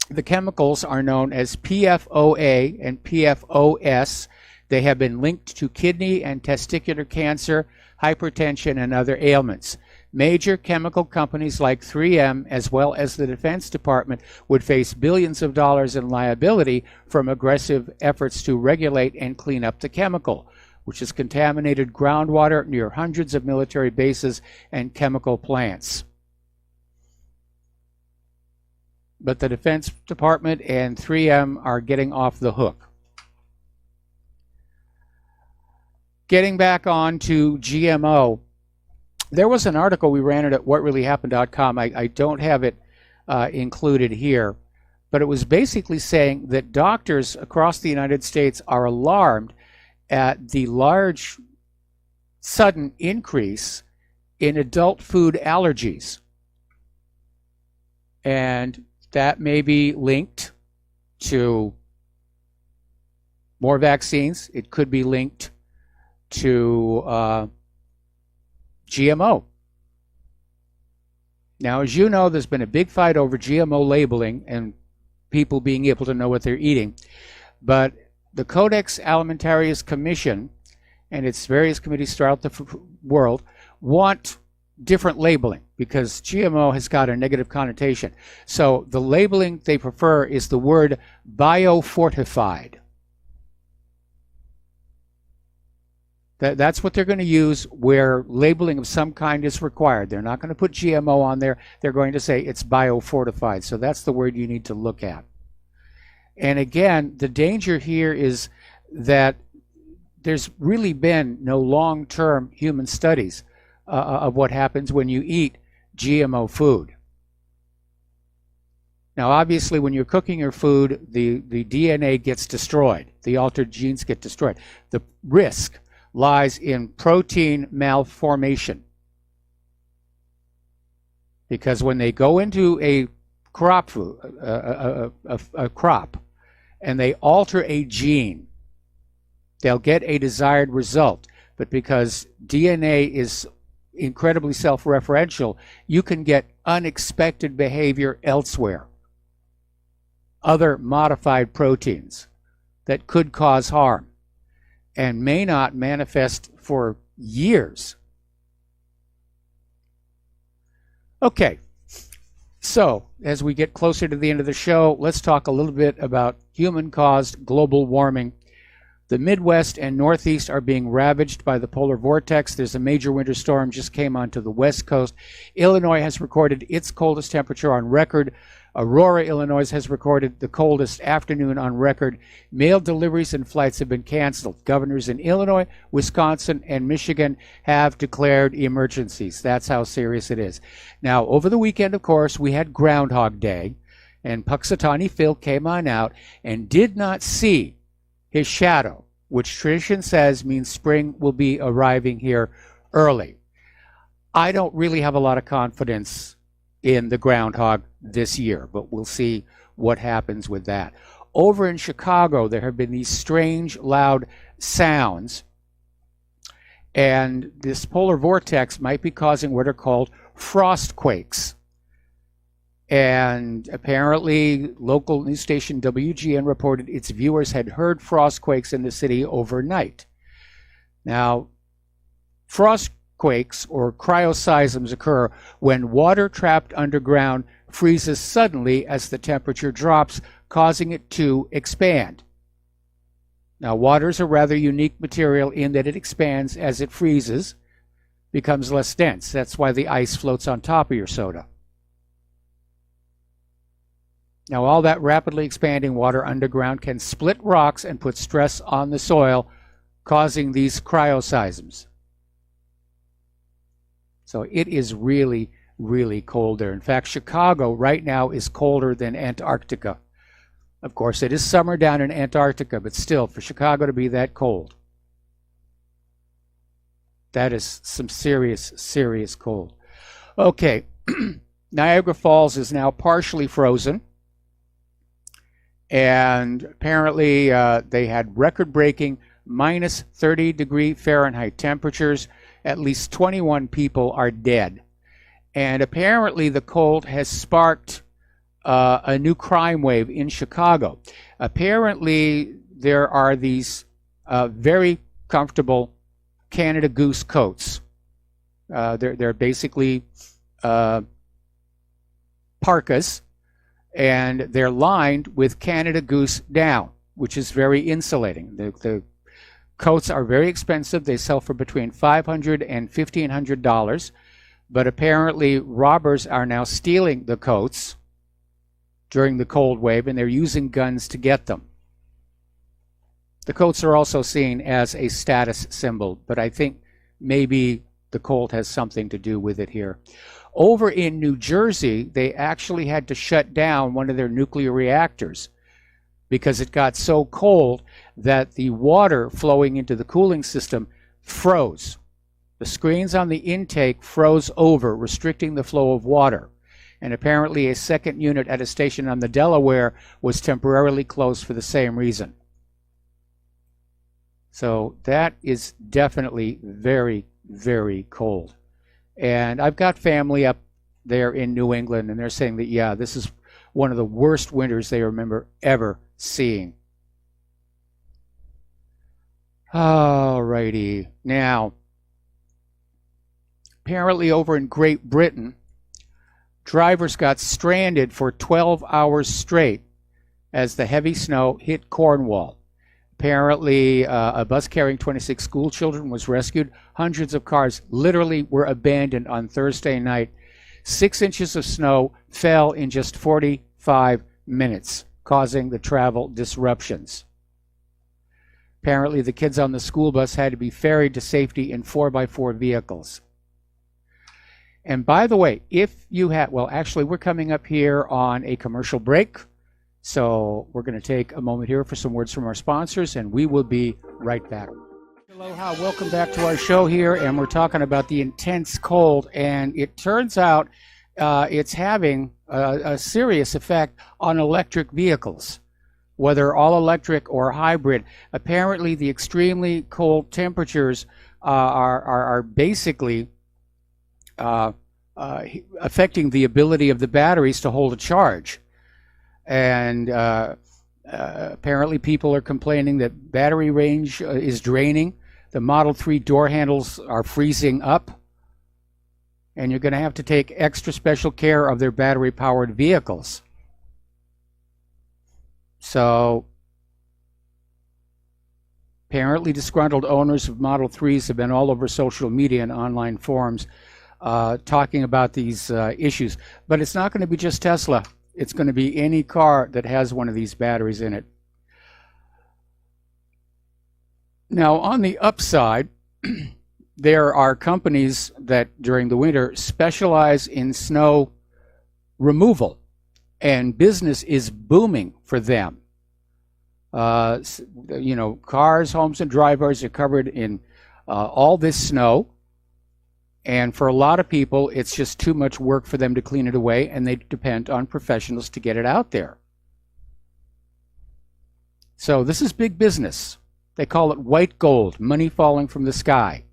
the chemicals are known as PFOA and PFOS. They have been linked to kidney and testicular cancer, hypertension, and other ailments. Major chemical companies like 3M, as well as the Defense Department, would face billions of dollars in liability from aggressive efforts to regulate and clean up the chemical, which has contaminated groundwater near hundreds of military bases and chemical plants. But the Defense Department and 3M are getting off the hook. Getting back on to GMO, there was an article we ran it at whatreallyhappened.com. I don't have it included here, but it was basically saying that doctors across the United States are alarmed at the large sudden increase in adult food allergies. And that may be linked to more vaccines. It could be linked to GMO. Now, as you know, there's been a big fight over GMO labeling and people being able to know what they're eating. But the Codex Alimentarius Commission and its various committees throughout the world want different labeling because GMO has got a negative connotation. So the labeling they prefer is the word biofortified. That's what they're going to use where labeling of some kind is required. They're not going to put GMO on there. They're going to say it's biofortified. So that's the word you need to look at. And again, the danger here is that there's really been no long-term human studies of what happens when you eat GMO food. Now, obviously, when you're cooking your food, the DNA gets destroyed. The altered genes get destroyed. The risk lies in protein malformation. Because when they go into a crop food, a crop, and they alter a gene, they'll get a desired result. But because DNA is incredibly self-referential, you can get unexpected behavior elsewhere. Other modified proteins that could cause harm and may not manifest for years. Okay, so as we get closer to the end of the show, let's talk a little bit about human-caused global warming. The Midwest and Northeast are being ravaged by the polar vortex. There's a major winter storm just came onto the West Coast. Illinois has recorded its coldest temperature on record. Aurora, Illinois has recorded the coldest afternoon on record. Mail deliveries and flights have been canceled. Governors in Illinois, Wisconsin, and Michigan have declared emergencies. That's how serious it is. Now, over the weekend, of course, we had Groundhog Day, and Puxatawny Phil came on out and did not see his shadow, which tradition says means spring will be arriving here early. I don't really have a lot of confidence in the groundhog this year, but we'll see what happens with that. Over in Chicago, there have been these strange, loud sounds, and this polar vortex might be causing what are called frost quakes. And apparently, local news station WGN reported its viewers had heard frost quakes in the city overnight. Now, frost quakes or cryoseisms occur when water trapped underground freezes suddenly as the temperature drops, causing it to expand. Now, water is a rather unique material in that it expands as it freezes, becomes less dense. That's why the ice floats on top of your soda. Now, all that rapidly expanding water underground can split rocks and put stress on the soil, causing these cryoseisms. So it is really, really cold there. In fact, Chicago right now is colder than Antarctica. Of course, it is summer down in Antarctica, but still, for Chicago to be that cold, that is some serious, serious cold. Okay, Niagara Falls is now partially frozen. And apparently they had record-breaking minus 30-degree Fahrenheit temperatures. At least 21 people are dead. And apparently the cold has sparked a new crime wave in Chicago. Apparently there are these very comfortable Canada Goose coats. They're basically parkas, and they're lined with Canada Goose down, which is very insulating. The coats are very expensive. They sell for between $500 and $1,500, but apparently robbers are now stealing the coats during the cold wave, and they're using guns to get them. The coats are also seen as a status symbol, but I think maybe the cold has something to do with it here. Over in New Jersey, they actually had to shut down one of their nuclear reactors because it got so cold that the water flowing into the cooling system froze. The screens on the intake froze over, restricting the flow of water. And apparently a second unit at a station on the Delaware was temporarily closed for the same reason. So that is definitely very, very cold. And I've got family up there in New England, and they're saying that, yeah, this is one of the worst winters they remember ever seeing. All righty. Now, apparently over in Great Britain, drivers got stranded for 12 hours straight as the heavy snow hit Cornwall. Apparently, a bus carrying 26 school children was rescued. Hundreds of cars literally were abandoned on Thursday night. 6 inches of snow fell in just 45 minutes, causing the travel disruptions. Apparently, the kids on the school bus had to be ferried to safety in 4x4 vehicles. And by the way, if you have, well, actually, we're coming up here on a commercial break. So we're going to take a moment here for some words from our sponsors, and we will be right back. Aloha, welcome back to our show here, and we're talking about the intense cold, and it turns out it's having a serious effect on electric vehicles, whether all electric or hybrid. Apparently, the extremely cold temperatures are basically affecting the ability of the batteries to hold a charge. And apparently people are complaining that battery range is draining. The Model 3 door handles are freezing up. And you're going to have to take extra special care of their battery-powered vehicles. So apparently disgruntled owners of Model 3s have been all over social media and online forums talking about these issues. But it's not going to be just Tesla. It's going to be any car that has one of these batteries in it. Now, on the upside, there are companies that during the winter specialize in snow removal, and business is booming for them. You know, cars, homes, and driveways are covered in all this snow. And for a lot of people, it's just too much work for them to clean it away, and they depend on professionals to get it out there. So this is big business. They call it white gold, money falling from the sky.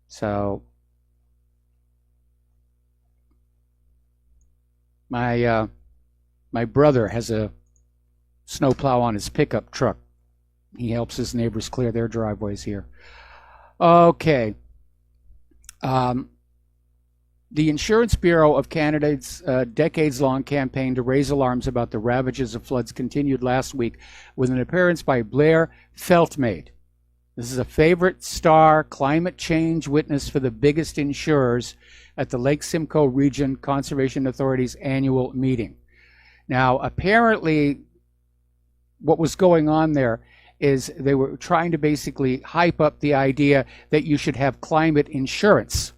So My brother has a snowplow on his pickup truck. He helps his neighbors clear their driveways here. Okay. The Insurance Bureau of Canada's decades-long campaign to raise alarms about the ravages of floods continued last week with an appearance by Blair Feltmate. This is a favorite star climate change witness for the biggest insurers at the Lake Simcoe Region Conservation Authority's annual meeting. Now, apparently, what was going on there is they were trying to basically hype up the idea that you should have climate insurance,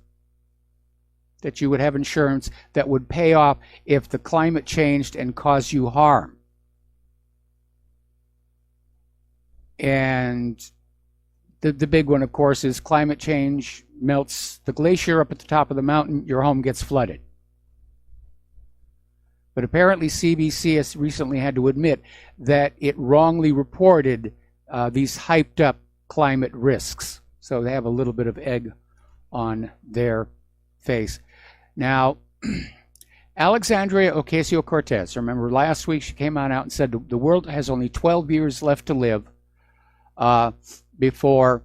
that you would have insurance that would pay off if the climate changed and caused you harm. And the big one, of course, is climate change melts the glacier up at the top of the mountain, your home gets flooded. But apparently CBC has recently had to admit that it wrongly reported these hyped up climate risks. So they have a little bit of egg on their face. Now, Alexandria Ocasio-Cortez, remember last week she came on out and said the world has only 12 years left to live before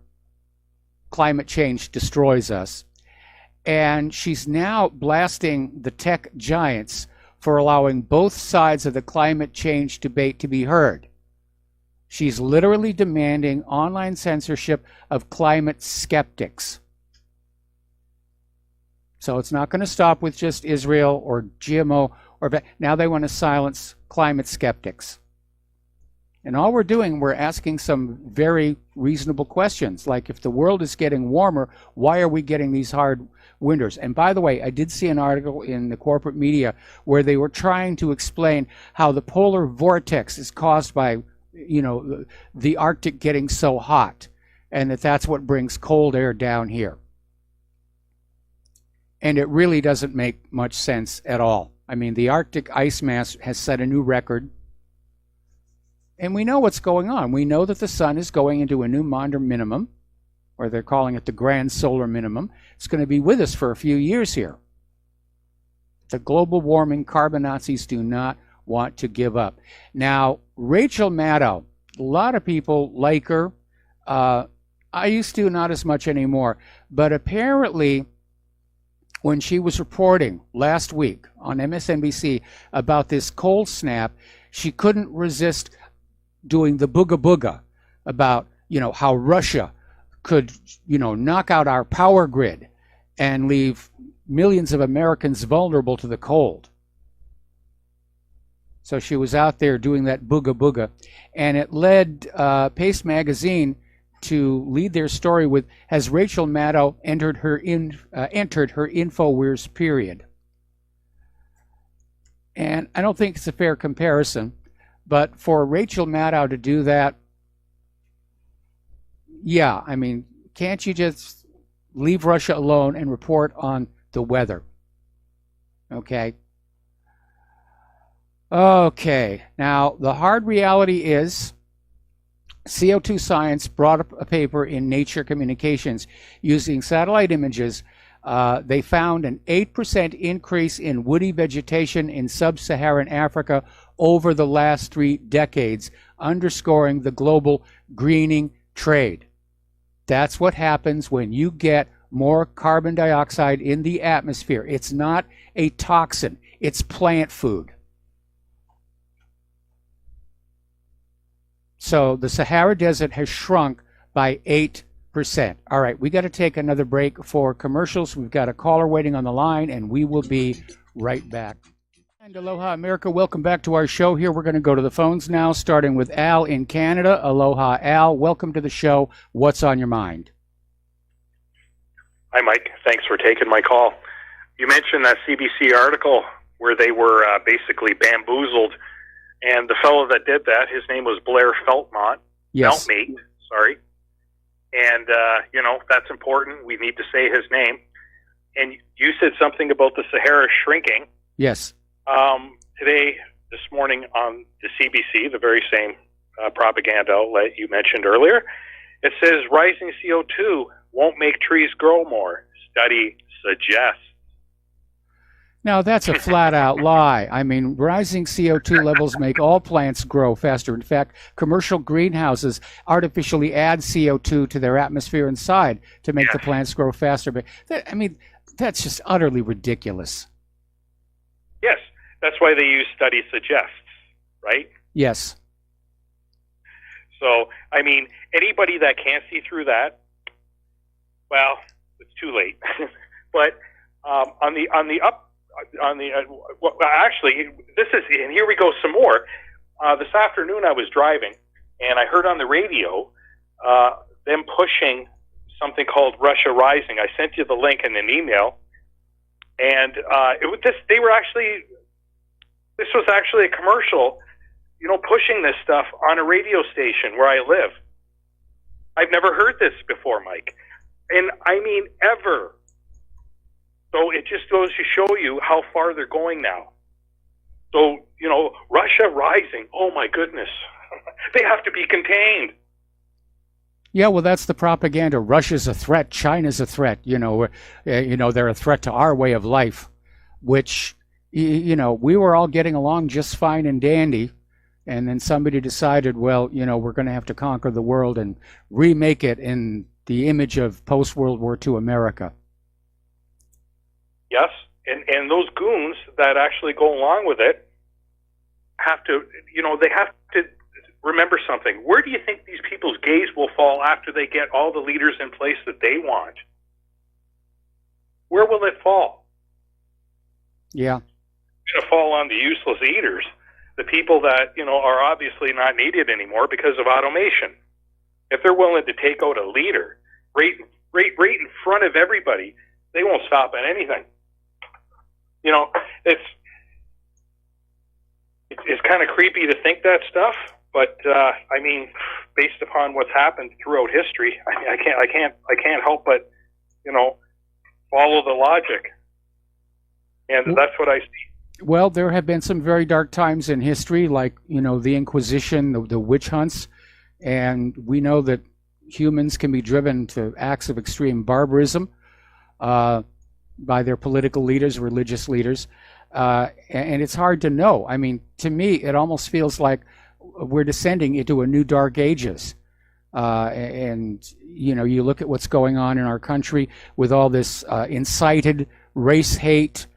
climate change destroys us. And she's now blasting the tech giants for allowing both sides of the climate change debate to be heard. She's literally demanding online censorship of climate skeptics. So it's not going to stop with just Israel or GMO, or now they want to silence climate skeptics. And all we're doing, we're asking some very reasonable questions, like if the world is getting warmer, why are we getting these hard winters? And by the way, I did see an article in the corporate media where they were trying to explain how the polar vortex is caused by, you know, the Arctic getting so hot, and that's what brings cold air down here. And it really doesn't make much sense at all. I mean, the Arctic ice mass has set a new record. And we know what's going on. We know that the sun is going into a new modern minimum, or they're calling it the grand solar minimum. It's going to be with us for a few years here. The global warming carbon Nazis do not want to give up. Now, Rachel Maddow, a lot of people like her. I used to, not as much anymore. But apparently, when she was reporting last week on MSNBC about this cold snap, she couldn't resist doing the booga booga about, you know, how Russia could, you know, knock out our power grid and leave millions of Americans vulnerable to the cold. So she was out there doing that booga booga, and it led Pace Magazine to lead their story with, has Rachel Maddow entered her InfoWars period? And I don't think it's a fair comparison, but for Rachel Maddow to do that, yeah, I mean, can't you just leave Russia alone and report on the weather? Okay. Okay, now the hard reality is CO2 Science brought up a paper in Nature Communications using satellite images. They found an 8% increase in woody vegetation in sub-Saharan Africa over the last 3 decades, underscoring the global greening trade. That's what happens when you get more carbon dioxide in the atmosphere. It's not a toxin, it's plant food. So the Sahara Desert has shrunk by 8%. All right, we got to take another break for commercials. We've got a caller waiting on the line, and we will be right back. And Aloha America, welcome back to our show here. We're going to go to the phones now, starting with Al in Canada. Aloha, Al. Welcome to the show. What's on your mind? Hi, Mike. Thanks for taking my call. You mentioned that CBC article where they were basically bamboozled, and the fellow that did that, his name was Blair Feltmate. Yes. Feltmate, sorry. And, you know, that's important. We need to say his name. And you said something about the Sahara shrinking. Yes. Today, this morning on the CBC, the very same propaganda outlet you mentioned earlier, it says rising CO2 won't make trees grow more. Study suggests. Now, that's a flat-out lie. I mean, rising CO2 levels make all plants grow faster. In fact, commercial greenhouses artificially add CO2 to their atmosphere inside to make the plants grow faster. But that's just utterly ridiculous. Yes, that's why they use study suggests, right? Yes. So, I mean, anybody that can't see through that, well, it's too late. But actually, this is, and here we go some more. This afternoon I was driving, and I heard on the radio them pushing something called Russia Rising. I sent you the link in an email, and this was actually a commercial, pushing this stuff on a radio station where I live. I've never heard this before, Mike, and I mean ever. So it just goes to show you how far they're going now. So, Russia rising, oh my goodness. They have to be contained. Yeah, well, that's the propaganda. Russia's a threat. China's a threat. They're a threat to our way of life, which, we were all getting along just fine and dandy. And then somebody decided, well, we're going to have to conquer the world and remake it in the image of post-World War II America. Yes, and those goons that actually go along with it have to, they have to remember something. Where do you think these people's gaze will fall after they get all the leaders in place that they want? Where will it fall? Yeah. It's going to fall on the useless eaters, the people that, are obviously not needed anymore because of automation. If they're willing to take out a leader right in front of everybody, they won't stop at anything. It's kind of creepy to think that stuff, but based upon what's happened throughout history, I can't help but follow the logic, and that's what I see. Well, there have been some very dark times in history, like the Inquisition, the witch hunts, and we know that humans can be driven to acts of extreme barbarism by their political leaders, religious leaders, and it's hard to know. I mean, to me, it almost feels like we're descending into a new dark ages. And you look at what's going on in our country with all this incited race hate,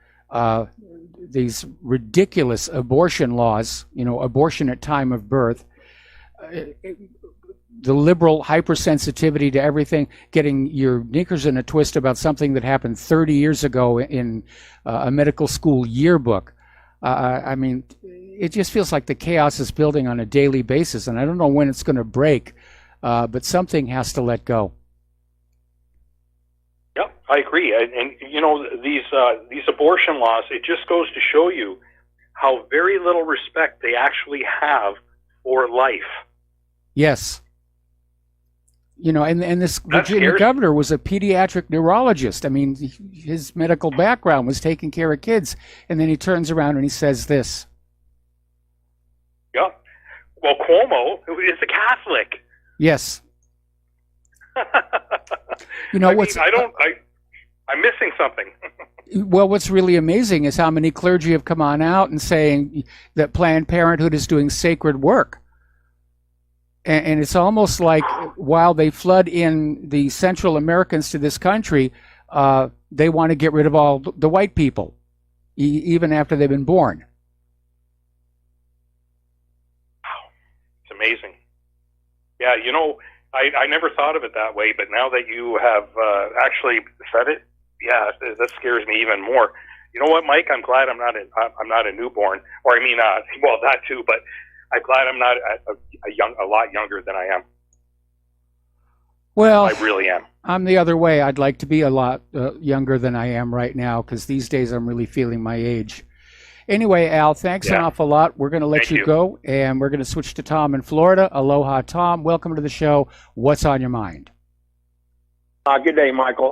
these ridiculous abortion laws, abortion at time of birth, the liberal hypersensitivity to everything, getting your knickers in a twist about something that happened 30 years ago in a medical school yearbook. It just feels like the chaos is building on a daily basis, and I don't know when it's going to break, but something has to let go. Yeah, I agree. And these abortion laws, it just goes to show you how very little respect they actually have for life. Yes. And this Virginia governor was a pediatric neurologist. I mean, his medical background was taking care of kids, and then he turns around and he says this. Yeah. Well, Cuomo is a Catholic. Yes. I'm missing something. Well, what's really amazing is how many clergy have come on out and saying that Planned Parenthood is doing sacred work. And it's almost like while they flood in the Central Americans to this country, they want to get rid of all the white people, even after they've been born. Wow. It's amazing. Yeah, I never thought of it that way, but now that you have actually said it, yeah, that scares me even more. You know what, Mike? I'm glad I'm not a newborn, or well, that too, but I'm glad I'm not a lot younger than I am. Well, I really am. I'm the other way. I'd like to be a lot younger than I am right now, because these days I'm really feeling my age. Anyway, Al, thanks an awful lot. We're going to let you go, and we're going to switch to Tom in Florida. Aloha, Tom. Welcome to the show. What's on your mind? Good day, Michael.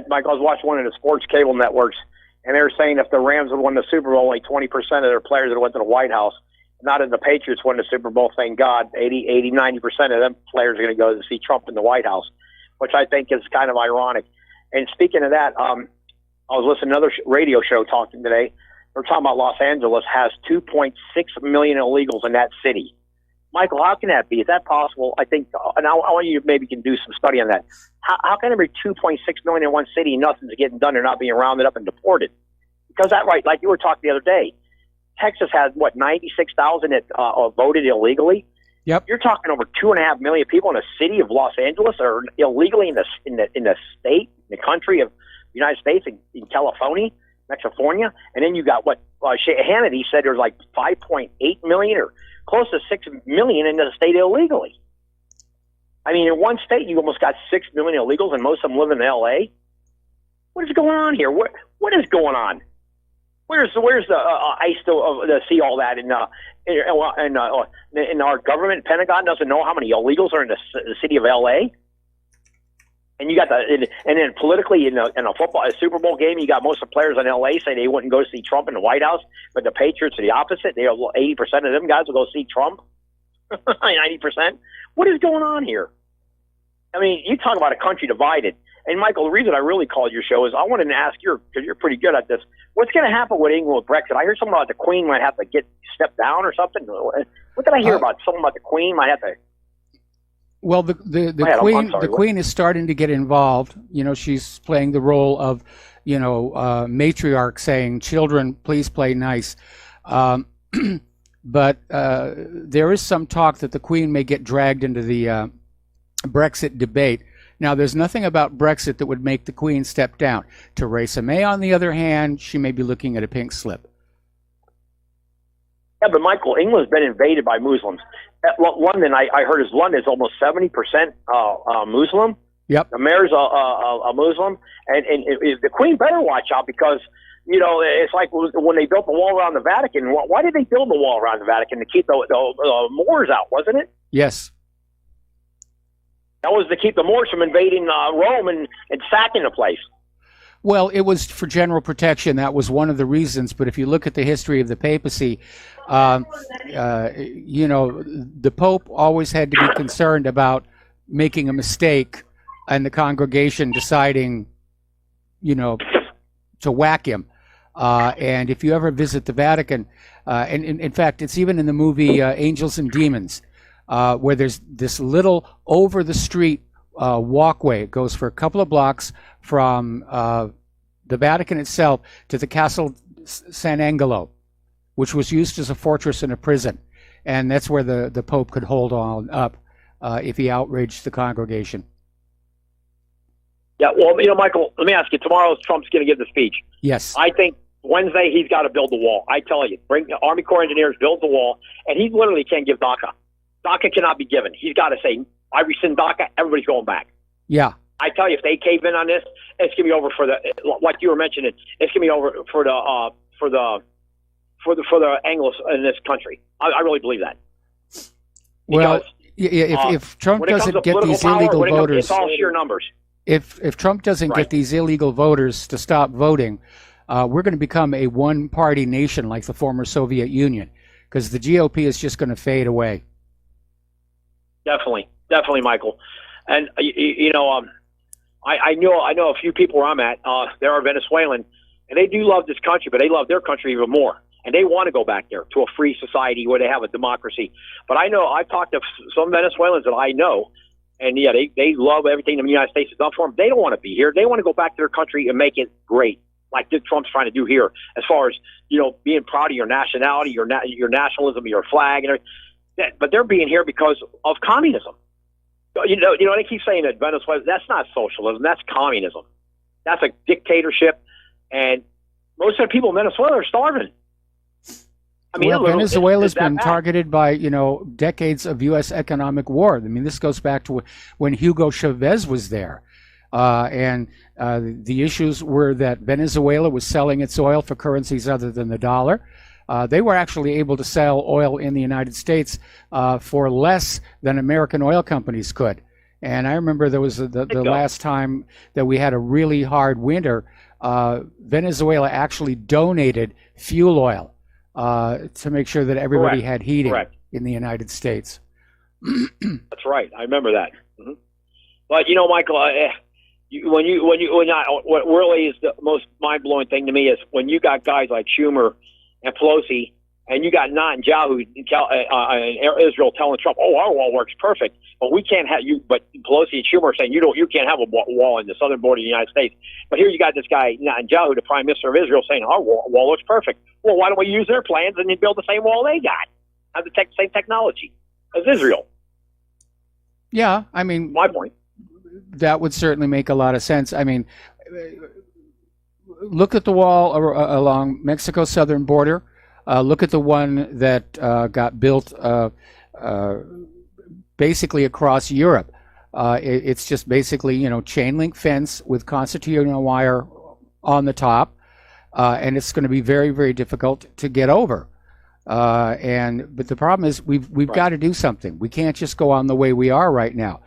Michael, I was watching one of the sports cable networks, and they were saying if the Rams would win the Super Bowl, like 20% of their players would have went to the White House. Not if the Patriots win the Super Bowl, thank God. 90% of them players are going to go to see Trump in the White House, which I think is kind of ironic. And speaking of that, I was listening to another radio show talking today. They're talking about Los Angeles has 2.6 million illegals in that city. Michael, how can that be? Is that possible? I think, and I want you to maybe can do some study on that. How can there be 2.6 million in one city and nothing's getting done? They're not being rounded up and deported. Because that, right, like you were talking the other day, Texas has, 96,000 that voted illegally? Yep. You're talking over 2.5 million people in the city of Los Angeles are illegally in the state, in the country of the United States, in California, and then you got Hannity said there's like 5.8 million or close to 6 million in the state illegally. I mean, in one state, you almost got 6 million illegals, and most of them live in L.A. What is going on here? What is going on? Where's the ICE to see all that? And our government, Pentagon, doesn't know how many illegals are in the city of L.A. And you got and then politically in a Super Bowl game, you got most of the players in L.A. say they wouldn't go see Trump in the White House, but the Patriots are the opposite. 80% of them guys will go see Trump. 90%. What is going on here? I mean, you talk about a country divided. And Michael, the reason I really called your show is I wanted to ask you, because you're pretty good at this, what's going to happen with England with Brexit? I heard something about the Queen might have to step down or something. What did I hear about? Something about the Queen might have to. Well, the Queen is starting to get involved. You know, she's playing the role of, matriarch, saying, "Children, please play nice." But there is some talk that the Queen may get dragged into the Brexit debate. Now, there's nothing about Brexit that would make the Queen step down. Theresa May, on the other hand, she may be looking at a pink slip. Yeah, but Michael, England's been invaded by Muslims. London, I heard London is almost 70% Muslim. Yep. The mayor's a Muslim, and the Queen better watch out because it's like when they built the wall around the Vatican. Why did they build the wall around the Vatican? To keep the Moors out, wasn't it? Yes. That was to keep the Moors from invading Rome and sacking the place. Well, it was for general protection. That was one of the reasons. But if you look at the history of the papacy, the Pope always had to be concerned about making a mistake and the congregation deciding, to whack him. And if you ever visit the Vatican, and in fact, it's even in the movie Angels and Demons, where there's this little over the street walkway. It goes for a couple of blocks from the Vatican itself to the Castle San Angelo, which was used as a fortress and a prison. And that's where the Pope could hold on up if he outraged the congregation. Yeah, well, Michael, let me ask you. Tomorrow, Trump's going to give the speech. Yes. I think Wednesday he's got to build the wall. I tell you, bring the Army Corps of Engineers, build the wall, and he literally can't give DACA. DACA cannot be given. He's got to say, I rescind DACA, everybody's going back. Yeah. I tell you, if they cave in on this, it's going to be over for like you were mentioning, it's going to be over for the Anglos in this country. I really believe that. Well, if Trump doesn't get these illegal voters, it's all sheer numbers. If Trump doesn't get these illegal voters to stop voting, we're going to become a one-party nation like the former Soviet Union, because the GOP is just going to fade away. Definitely, Michael. And I know a few people where I'm at. They are Venezuelan, and they do love this country, but they love their country even more, and they want to go back there to a free society where they have a democracy. But I know I've talked to some Venezuelans that I know, and yeah, they love everything the United States has done for them. They don't want to be here. They want to go back to their country and make it great, like Trump's trying to do here. As far as being proud of your nationality, your nationalism, your flag, and everything. But they're being here because of communism. They keep saying that Venezuela, that's not socialism, that's communism. That's a dictatorship, and most of the people in Venezuela are starving. I mean, Venezuela's been targeted by, decades of U.S. economic war. I mean, this goes back to when Hugo Chavez was there. And the issues were that Venezuela was selling its oil for currencies other than the dollar. They were actually able to sell oil in the United States for less than American oil companies could. And I remember there was the last time that we had a really hard winter, Venezuela actually donated fuel oil to make sure that everybody had heating in the United States. That's right. I remember that. Mm-hmm. But, Michael, what really is the most mind-blowing thing to me is when you got guys like Schumer and Pelosi, and you got Netanyahu in Israel telling Trump, "Oh, our wall works perfect, but we can't have you." But Pelosi and Schumer are saying you can't have a wall in the southern border of the United States. But here you got this guy Netanyahu, the Prime Minister of Israel, saying our wall looks perfect. Well, why don't we use their plans and then build the same wall they got? Have the same technology as Israel. Yeah, I mean, my point. That would certainly make a lot of sense. I mean, look at the wall along Mexico's southern border. Look at the one that got built basically across Europe. It's just basically, chain link fence with concertina wire on the top, and it's going to be very, very difficult to get over. But the problem is we've got to do something. We can't just go on the way we are right now.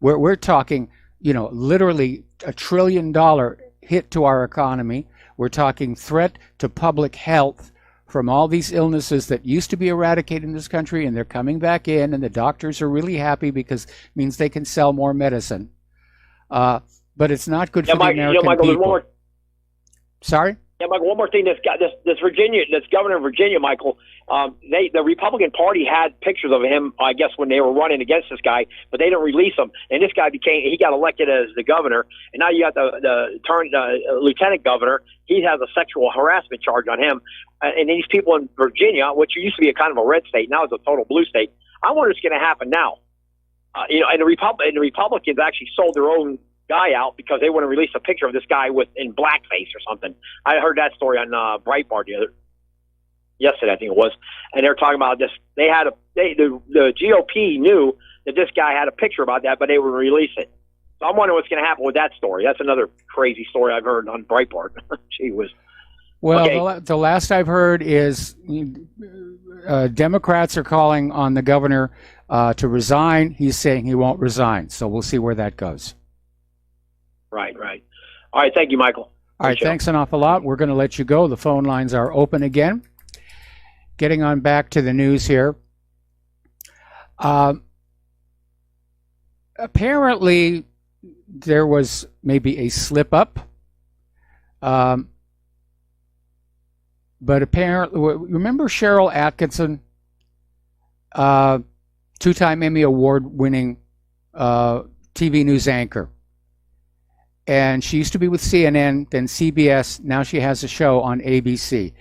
We're talking, literally $1 trillion hit to our economy. We're talking threat to public health from all these illnesses that used to be eradicated in this country, and they're coming back in, and the doctors are really happy because it means they can sell more medicine. But it's not good for the American Michael, people. Sorry? Yeah, Michael, one more thing. This governor of Virginia, Michael, the Republican Party had pictures of him, I guess, when they were running against this guy, but they didn't release him. And this guy he got elected as the governor, and now you got the lieutenant governor. He has a sexual harassment charge on him. And these people in Virginia, which used to be a kind of a red state, now it's a total blue state. I wonder what's going to happen now. And the Republicans actually sold their own guy out because they want to release a picture of this guy in blackface or something. I heard that story on Breitbart yesterday, I think it was, and they're talking about this. The GOP knew that this guy had a picture about that, but they would release it. So I'm wondering what's going to happen with that story. That's another crazy story I've heard on Breitbart. Gee whiz. Well, okay. The last I've heard is Democrats are calling on the governor to resign. He's saying he won't resign, so we'll see where that goes. Right. All right, thank you, Michael. All right, thanks an awful lot. We're going to let you go. The phone lines are open again. Getting on back to the news here. Apparently, there was maybe a slip-up. But apparently, remember Cheryl Atkinson, two-time Emmy Award-winning TV news anchor? And she used to be with CNN, then CBS. Now she has a show on ABC.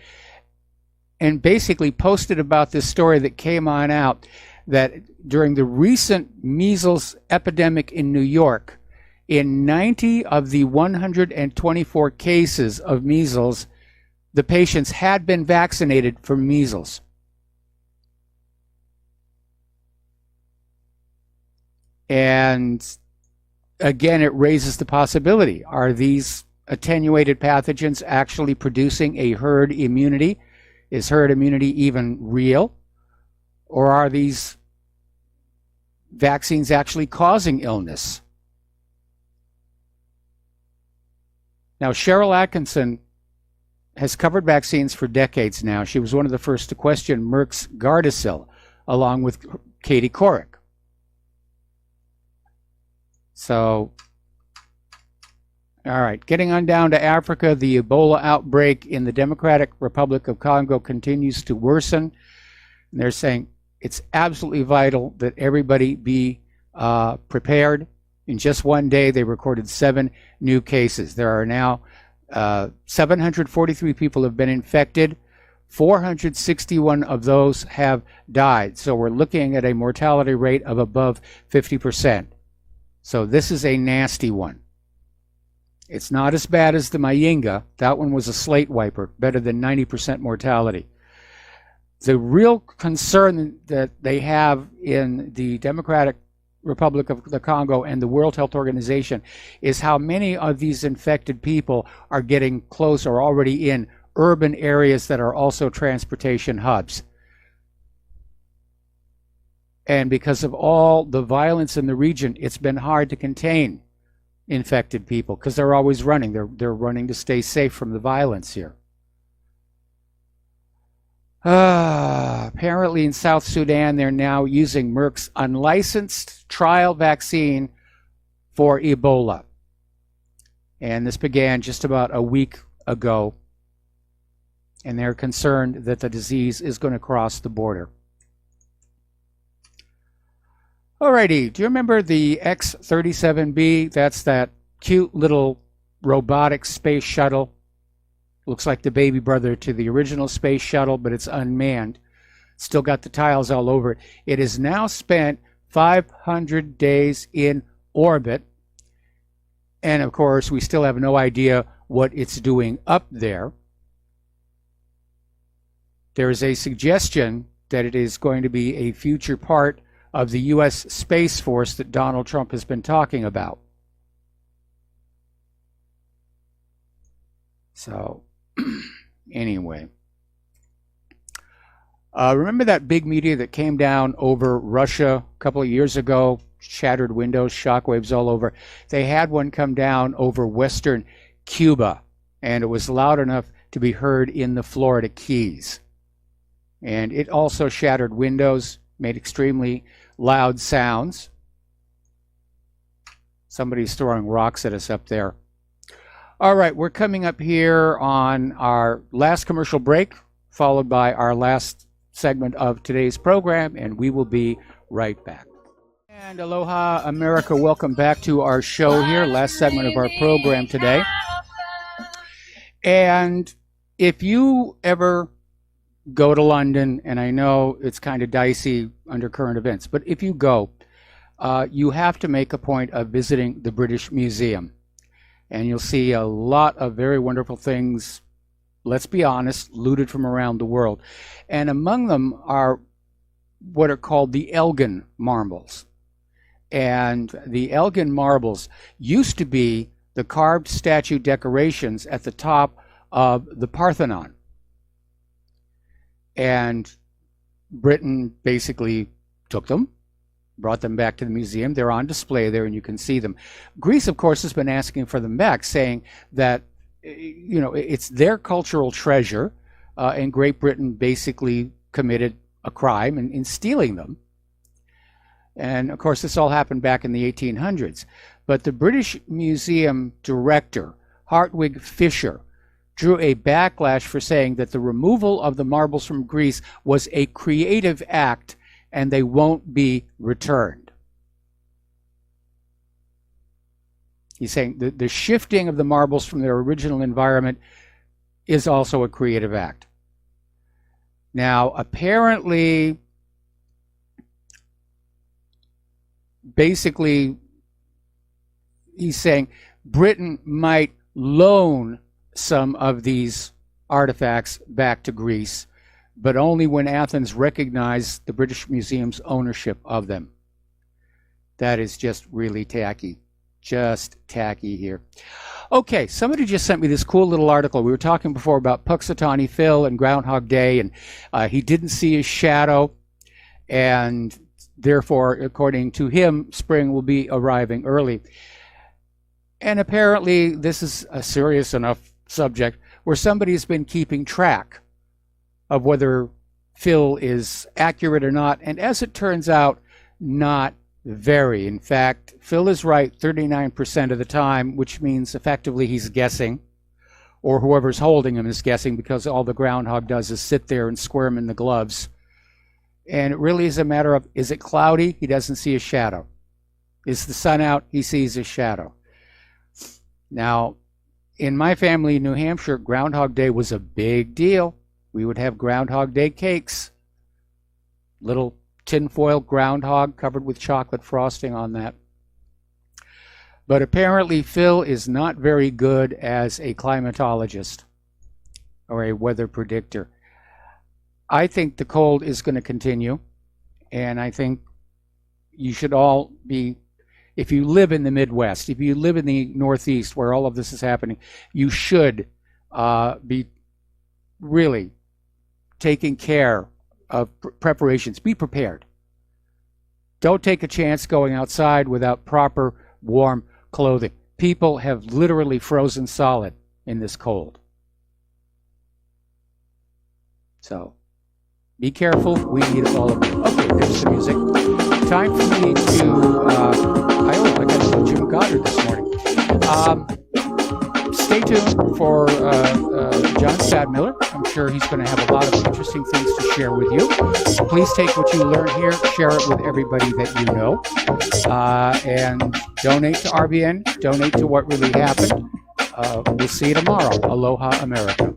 And basically posted about this story that came on out that during the recent measles epidemic in New York, in 90 of the 124 cases of measles, the patients had been vaccinated for measles. And again, it raises the possibility. Are these attenuated pathogens actually producing a herd immunity? Is herd immunity even real? Or are these vaccines actually causing illness? Now, Cheryl Atkinson has covered vaccines for decades now. She was one of the first to question Merck's Gardasil, along with Katie Couric. So, all right, getting on down to Africa, the Ebola outbreak in the Democratic Republic of Congo continues to worsen. And they're saying it's absolutely vital that everybody be prepared. In just one day, they recorded 7 new cases. There are now 743 people have been infected. 461 of those have died. So we're looking at a mortality rate of above 50%. So this is a nasty one. It's not as bad as the Mayinga. That one was a slate wiper, better than 90% mortality. The real concern that they have in the Democratic Republic of the Congo and the World Health Organization is how many of these infected people are getting close or already in urban areas that are also transportation hubs. And because of all the violence in the region, it's been hard to contain infected people because they're always running. They're running to stay safe from the violence here. Apparently in South Sudan, they're now using Merck's unlicensed trial vaccine for Ebola. And this began just about a week ago. And they're concerned that the disease is going to cross the border. Alrighty, do you remember the X-37B? That's that cute little robotic space shuttle. Looks like the baby brother to the original space shuttle, but it's unmanned. Still got the tiles all over it. It has now spent 500 days in orbit. And of course, we still have no idea what it's doing up there. There is a suggestion that it is going to be a future part of the U.S. Space Force that Donald Trump has been talking about. So, anyway. Remember that big meteor that came down over Russia a couple of years ago? Shattered windows, shockwaves all over. They had one come down over western Cuba, and it was loud enough to be heard in the Florida Keys. And it also shattered windows, made extremely loud sounds. Somebody's throwing rocks at us up there. All right, we're coming up here on our last commercial break, followed by our last segment of today's program, and we will be right back. And aloha, America. Welcome back to our show here, last segment of our program today. And if you ever go to London, and I know it's kind of dicey under current events, but if you go, you have to make a point of visiting the British Museum. And you'll see a lot of very wonderful things, let's be honest, looted from around the world. And among them are what are called the Elgin marbles. And the Elgin marbles used to be the carved statue decorations at the top of the Parthenon. And Britain basically took them, brought them back to the museum. They're on display there, and you can see them. Greece, of course, has been asking for them back, saying that, you know, it's their cultural treasure, and Great Britain basically committed a crime in stealing them. And, of course, this all happened back in the 1800s. But the British Museum director, Hartwig Fisher, drew a backlash for saying that the removal of the marbles from Greece was a creative act and they won't be returned. He's saying that the shifting of the marbles from their original environment is also a creative act. Now, apparently, basically, he's saying Britain might loan some of these artifacts back to Greece, but only when Athens recognized the British Museum's ownership of them. That is just really tacky. Just tacky here. Okay, somebody just sent me this cool little article. We were talking before about Puxatawny Phil and Groundhog Day, and he didn't see his shadow, and therefore, according to him, spring will be arriving early. And apparently, this is a serious enough subject where somebody's been keeping track of whether Phil is accurate or not, and as it turns out, not very. In fact, Phil is right 39% of the time, which means effectively he's guessing, or whoever's holding him is guessing, because all the groundhog does is sit there and squirm in the gloves. And it really is a matter of, is it cloudy? He doesn't see a shadow. Is the sun out? He sees a shadow. Now, in my family in New Hampshire, Groundhog Day was a big deal. We would have Groundhog Day cakes. Little tinfoil groundhog covered with chocolate frosting on that. But apparently Phil is not very good as a climatologist or a weather predictor. I think the cold is going to continue, and I think you should all be, if you live in the Midwest, if you live in the Northeast where all of this is happening, you should be really taking care of preparations. Be prepared. Don't take a chance going outside without proper warm clothing. People have literally frozen solid in this cold. So be careful. We need all of you. Okay, there's the music. Time for me to I got to Jim Goddard this morning. stay tuned for John Stadmiller. I'm sure he's going to have a lot of interesting things to share with you. Please take what you learn here, share it with everybody that you know, and donate to RBN, donate to What Really Happened. We'll see you tomorrow. Aloha, America.